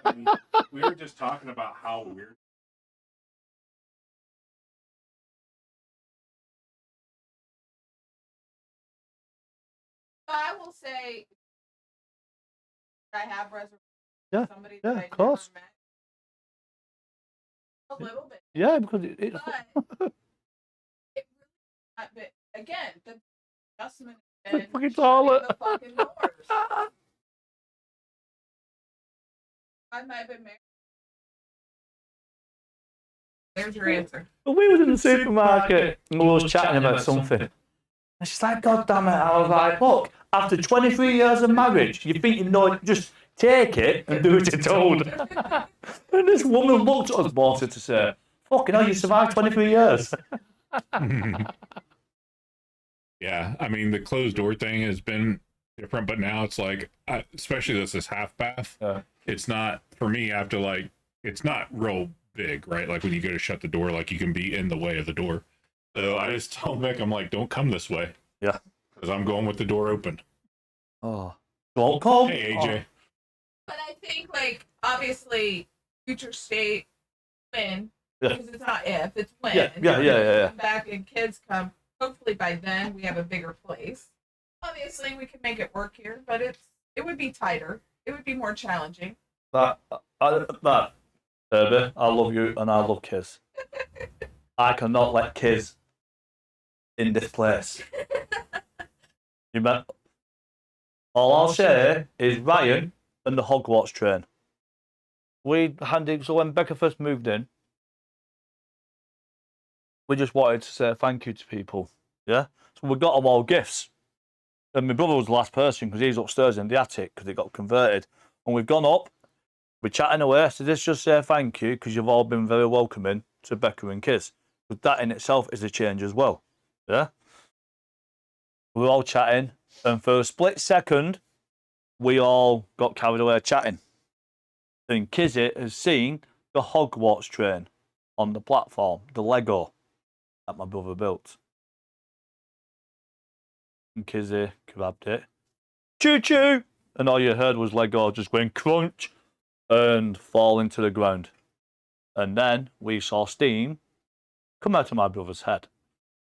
S1: I mean, we were just talking about how weird.
S3: I will say I have reservations.
S2: Yeah,
S3: Somebody
S2: yeah,
S3: that I
S2: of course.
S3: never met. A little bit.
S2: Yeah, because it's.
S3: But it really not, but again, the adjustment
S2: The
S3: and
S2: fucking
S3: shutting
S2: toilet.
S3: the fucking doors. I might have been married. There's your answer.
S2: We was in the supermarket and we was chatting about something. And she's like, God damn it. I was like, look, after 23 years of marriage, you think you know, just take it and do as you're told. And this woman looked at us both to say, fucking hell, you survived 23 years.
S1: Yeah, I mean the closed door thing has been different, but now it's like, especially this is half bath. It's not for me. I have to like, it's not real big, right? Like when you go to shut the door, like you can be in the way of the door. So I just tell Vic, I'm like, don't come this way.
S2: Yeah,
S1: because I'm going with the door open.
S2: Oh, don't come.
S1: Hey AJ.
S2: Oh.
S3: But I think, like, obviously, future state when,
S2: Yeah.
S3: because it's not if, it's when.
S2: Yeah.
S3: Come back and kids come. Hopefully by then we have a bigger place. Obviously we can make it work here, but it would be tighter. It would be more challenging.
S2: That, baby, I love you and I love kids. I cannot let kids in this place. You met. All I'll say is Ryan and the Hogwarts train. So when Becca first moved in, we just wanted to say thank you to people. Yeah? So we got them all gifts. And my brother was the last person because he's upstairs in the attic because it got converted. And we've gone up, we're chatting away. So let's just say thank you because you've all been very welcoming to Becca and Kiz. But that in itself is a change as well. Yeah? We were all chatting. And for a split second, we all got carried away chatting. And Kizzy has seen the Hogwarts train on the platform, the Lego that my brother built. And Kizzy grabbed it. Choo choo! And all you heard was Lego just going crunch and fall into the ground. And then we saw steam come out of my brother's head.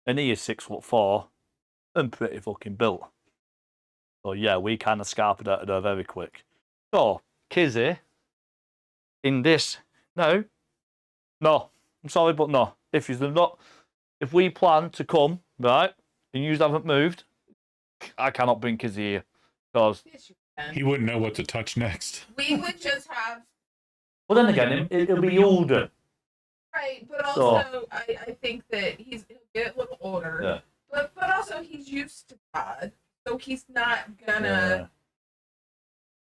S2: And he is 6'4" and pretty fucking built. So yeah, we kind of scarpered out of there very quick. So, Kizzy, in this, no, I'm sorry, but no. If we plan to come, right, and you haven't moved, I cannot bring Kizzy here. Because
S3: Yes, you can.
S1: He wouldn't know what to touch next.
S3: We would just have.
S2: Well, then again, it'll be older.
S3: Right, but also I think that he'll get a little older.
S2: Yeah.
S3: But also he's used to God, so he's not gonna.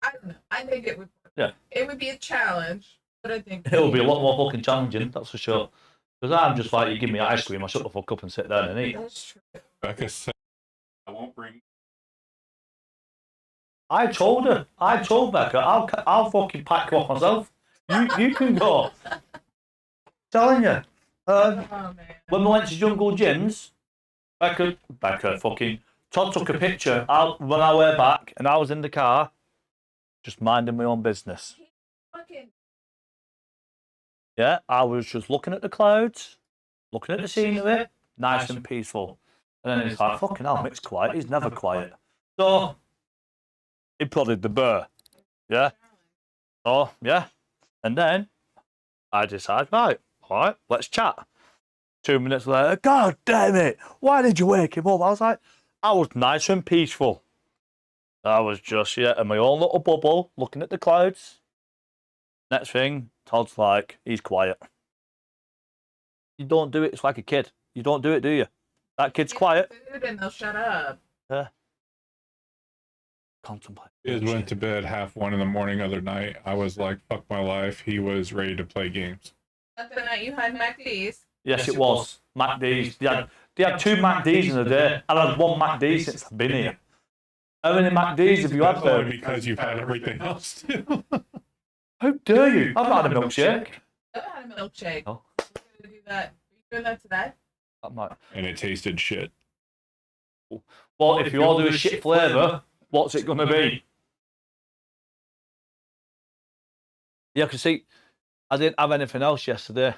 S2: Yeah.
S3: I don't know. I think it would.
S2: Yeah.
S3: It would be a challenge, but I think
S2: It'll be a lot more fucking challenging, that's for sure. Because I'm just like, you give me ice cream, I shut the fuck up and sit down and eat.
S3: That's true.
S1: Becca said, I won't bring.
S2: I told Becca, I'll fucking pack you off myself. You can go. Telling you.
S3: Oh man.
S2: When we went to Jungle Gyms, Becca fucking, Todd took a picture when I went back and I was in the car, just minding my own business.
S3: Fucking.
S2: Yeah, I was just looking at the clouds, looking at the scenery, nice and peaceful. And then he's like, fucking hell, Mick's quiet, he's never quiet. So, he prodded the burr. Yeah? Oh, yeah. And then, I decided, right, all right, let's chat. 2 minutes later, God damn it! Why did you wake him up? I was like, I was nice and peaceful. I was just in my own little bubble, looking at the clouds. Next thing, Todd's like, he's quiet. You don't do it. It's like a kid. You don't do it, do you? That kid's quiet.
S3: Food and they'll shut up.
S2: Yeah. Contemplate.
S1: He went to bed 1:30 in the morning other night. I was like, fuck my life. He was ready to play games.
S3: That's the night you had McD's.
S2: Yes, it was. McD's. They had 2 McD's in a day. I had 1 McD since I've been here. How many McD's have you had, though?
S1: Because you've had everything else too.
S2: How dare you? I've had a milkshake.
S3: I had a milkshake.
S2: Oh.
S3: We're gonna do that. Are you doing that today?
S1: And it tasted shit.
S2: Well, if you order a shit flavour, what's it going to be? Yeah, because see, I didn't have anything else yesterday.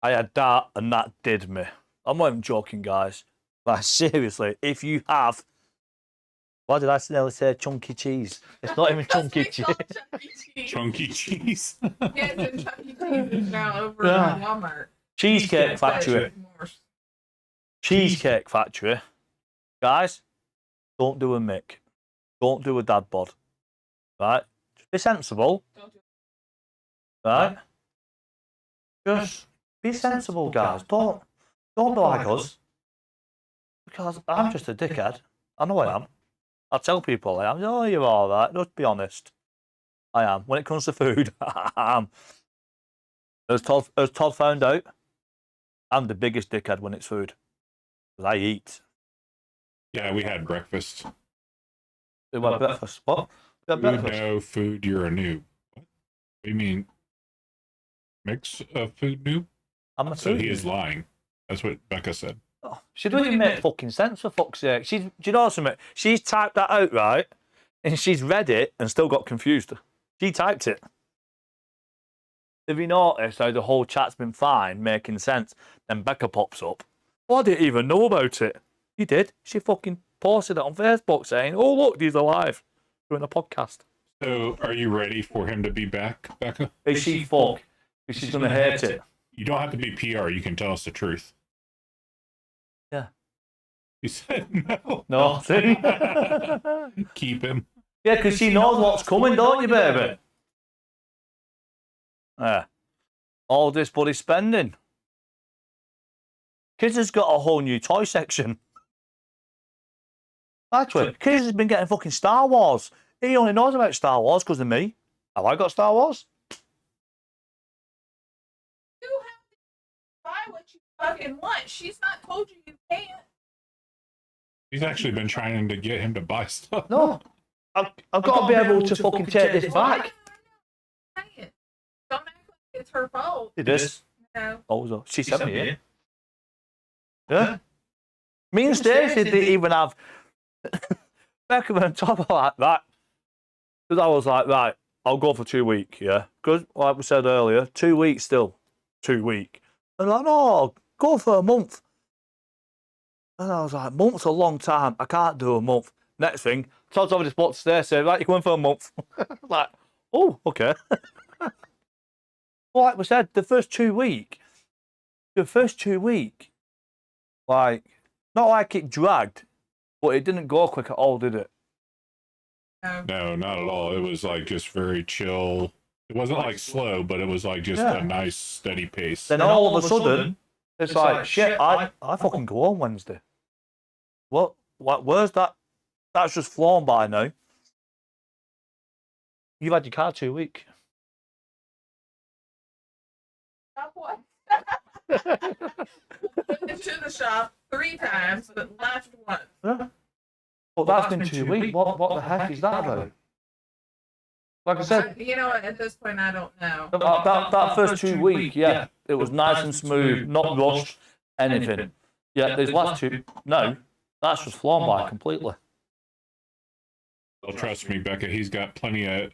S2: I had that, and that did me. I'm not even joking, guys. Like, seriously, if you have... Why did I nearly say chunky cheese? It's not even chunky cheese.
S1: Chunky cheese.
S3: Yes, and Chunky Cheese is now over at Walmart.
S2: Cheesecake Factory. Cheesecake Factory. Guys, don't do a Mick. Don't do a dad bod. Right? Just be sensible. Right? Just be sensible, guys. Don't be like us. Because I'm just a dickhead. I know I am. I tell people I am. Oh, you're all right. Just be honest. I am. When it comes to food, I am. As Todd found out, I'm the biggest dickhead when it's food. Because I eat.
S1: Yeah, we had breakfast.
S2: We had breakfast. What? We had breakfast.
S1: No food, you're a noob. What do you mean? Mix of food noob?
S2: I'm a
S1: So
S2: food
S1: he
S2: noob.
S1: is lying. That's what Becca said.
S2: Oh, she doesn't even make fucking sense, for fuck's sake. Do you know something? She's typed that out, right? And she's read it and still got confused. She typed it. Have you noticed how the whole chat's been fine, making sense? Then Becca pops up. Well, I didn't even know about it. You did. She fucking posted it on Facebook saying, oh, look, he's alive. Doing a podcast.
S1: So are you ready for him to be back, Becca?
S2: Is she fuck? Because she's going to hate it.
S1: You don't have to be PR. You can tell us the truth.
S2: Yeah.
S1: You said no.
S2: No, see?
S1: Keep him.
S2: Yeah, because she knows what's coming, don't you, baby? Yeah. All this bloody spending. Kids has got a whole new toy section. Actually, Kids has been getting fucking Star Wars. He only knows about Star Wars because of me. Have I got Star Wars?
S3: You have to buy what you fucking want. She's not told you you can't.
S1: He's actually been trying to get him to buy stuff.
S2: No. I've got to be able to fucking take this back.
S3: Don't act like it's her fault.
S2: It is.
S3: No.
S2: Oh, so she sent me it. Yeah. Me and Stacey didn't even have Becca on top of like that. Because I was like, right, I'll go for 2 weeks, yeah. Because, like we said earlier, 2 weeks still. 2 weeks. And like, no, go for a month. And I was like, month's a long time. I can't do a month. Next thing, Todd's over the spot to Stacey, right, you're going for a month. Like, oh, okay. Well, like we said, the first 2 weeks, like, not like it dragged, but it didn't go quick at all, did it?
S1: No, not at all. It was like just very chill. It wasn't like slow, but it was like just a nice steady pace.
S2: Then all of a sudden, it's like, shit, I fucking go on Wednesday. What? Where's that? That's just flown by now. You've had your car 2 weeks.
S3: Stop what? Been to the shop 3 times, but left once.
S2: Yeah. Well, that's been 2 weeks. What the heck is that about? Like I said,
S3: You know what? At this point, I don't know.
S2: that first 2 weeks, yeah, it was nice and smooth, not rushed, anything. Yeah, these last 2, no, that's just flown by completely.
S1: Well, trust me, Becca, he's got plenty of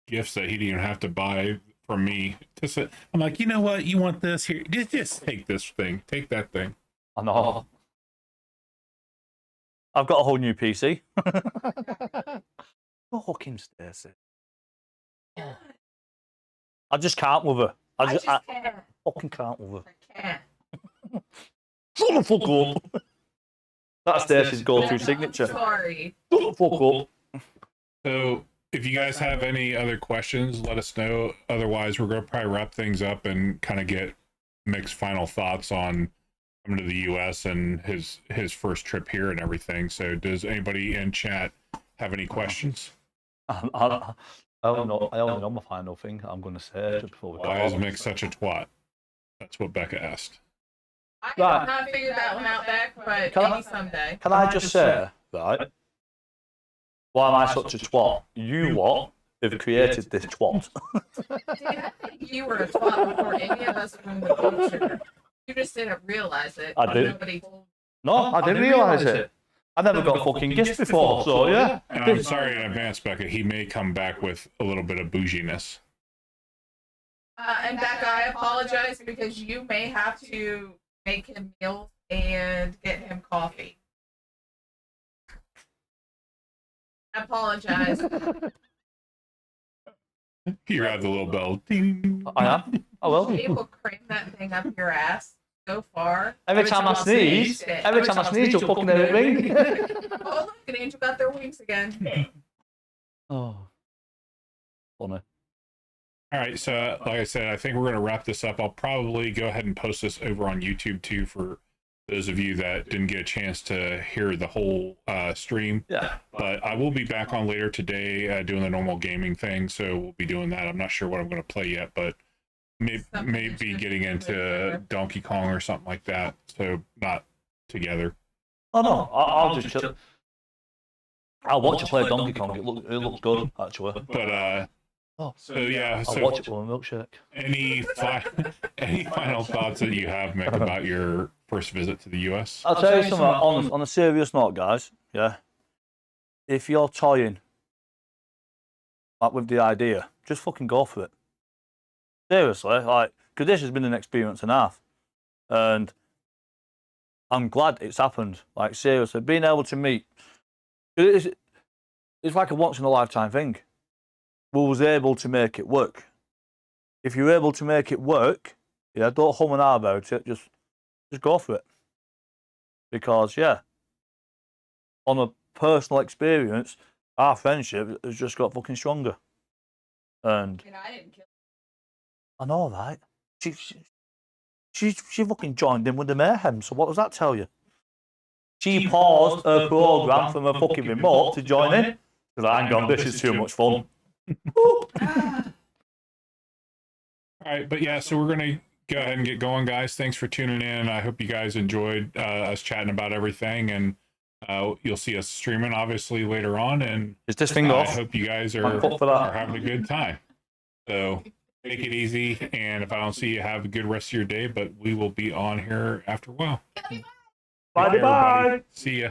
S1: gifts that he didn't even have to buy from me. I'm like, you know what? You want this? Here, just take this thing. Take that thing.
S2: I know. I've got a whole new PC. Fucking Stacey. I just can't with her. I just
S3: can't.
S2: fucking can't with her.
S3: I can't.
S2: Shut the fuck up. That's Stacey's go-to
S3: I'm
S2: signature.
S3: sorry.
S2: Shut the fuck up.
S1: So if you guys have any other questions, let us know. Otherwise, we're going to probably wrap things up and kind of get Mick's final thoughts on coming to the U.S. and his first trip here and everything. So does anybody in chat have any questions?
S2: I don't know my final thing I'm going to say just before we go.
S1: Why is Mick such a twat? That's what Becca asked.
S3: I
S2: Right.
S3: have not figured that one out, Beck, but
S2: Can I-
S3: maybe someday.
S2: Can I just say, right? Why am I such a twat? You what have created this twat?
S3: Dude, I think you were a twat before any of us were in the picture. You just didn't realize it.
S2: I did.
S3: Nobody told
S2: No, I didn't realise it. I never got fucking gifts before, so yeah.
S1: And I'm sorry in advance, Becca. He may come back with a little bit of bouginess.
S3: And Becca, I apologize because you may have to make him meals and get him coffee. I apologize.
S1: You have the little bell. Ding.
S2: I am. I will.
S3: He will cram that thing up your ass so far.
S2: Every time I sneeze, you'll fucking let it ring.
S3: Oh, look, an angel got their wings again.
S2: Oh, funny.
S1: All right, so like I said, I think we're going to wrap this up. I'll probably go ahead and post this over on YouTube too for those of you that didn't get a chance to hear the whole stream.
S2: Yeah.
S1: But I will be back on later today doing the normal gaming thing, so we'll be doing that. I'm not sure what I'm going to play yet, but maybe getting into Donkey Kong or something like that, so not together.
S2: Oh no, I'll just chill. I'll watch you play Donkey Kong. It looks good, actually.
S1: But so yeah,
S2: I'll
S1: so
S2: watch it with a milkshake.
S1: any final thoughts that you have, Mick, about your first visit to the US?
S2: I'll tell you something on a serious note, guys. Yeah, if you're toying like with the idea, just fucking go for it. Seriously, like, because this has been an experience and a half, and I'm glad it's happened. Like, seriously, being able to meet, it's like a once in a lifetime thing. We was able to make it work. If you're able to make it work, yeah, don't hum and ah about it. Just go for it. Because yeah, on a personal experience, our friendship has just got fucking stronger. And
S3: I didn't kill
S2: I know, right? She fucking joined in with the mayhem. So what does that tell you? She paused her program from her fucking remote to join in. Because hang on, this is too much fun.
S1: All right, but yeah, so we're gonna go ahead and get going, guys. Thanks for tuning in. I hope you guys enjoyed us chatting about everything, and you'll see us streaming obviously later on. And
S2: Is this thing
S1: I
S2: off?
S1: hope you guys
S2: I'm fucked for that.
S1: are having a good time. So take it easy, and if I don't see you, have a good rest of your day. But we will be on here after a while.
S2: Bye
S1: Take care,
S2: bye.
S1: everybody. See ya.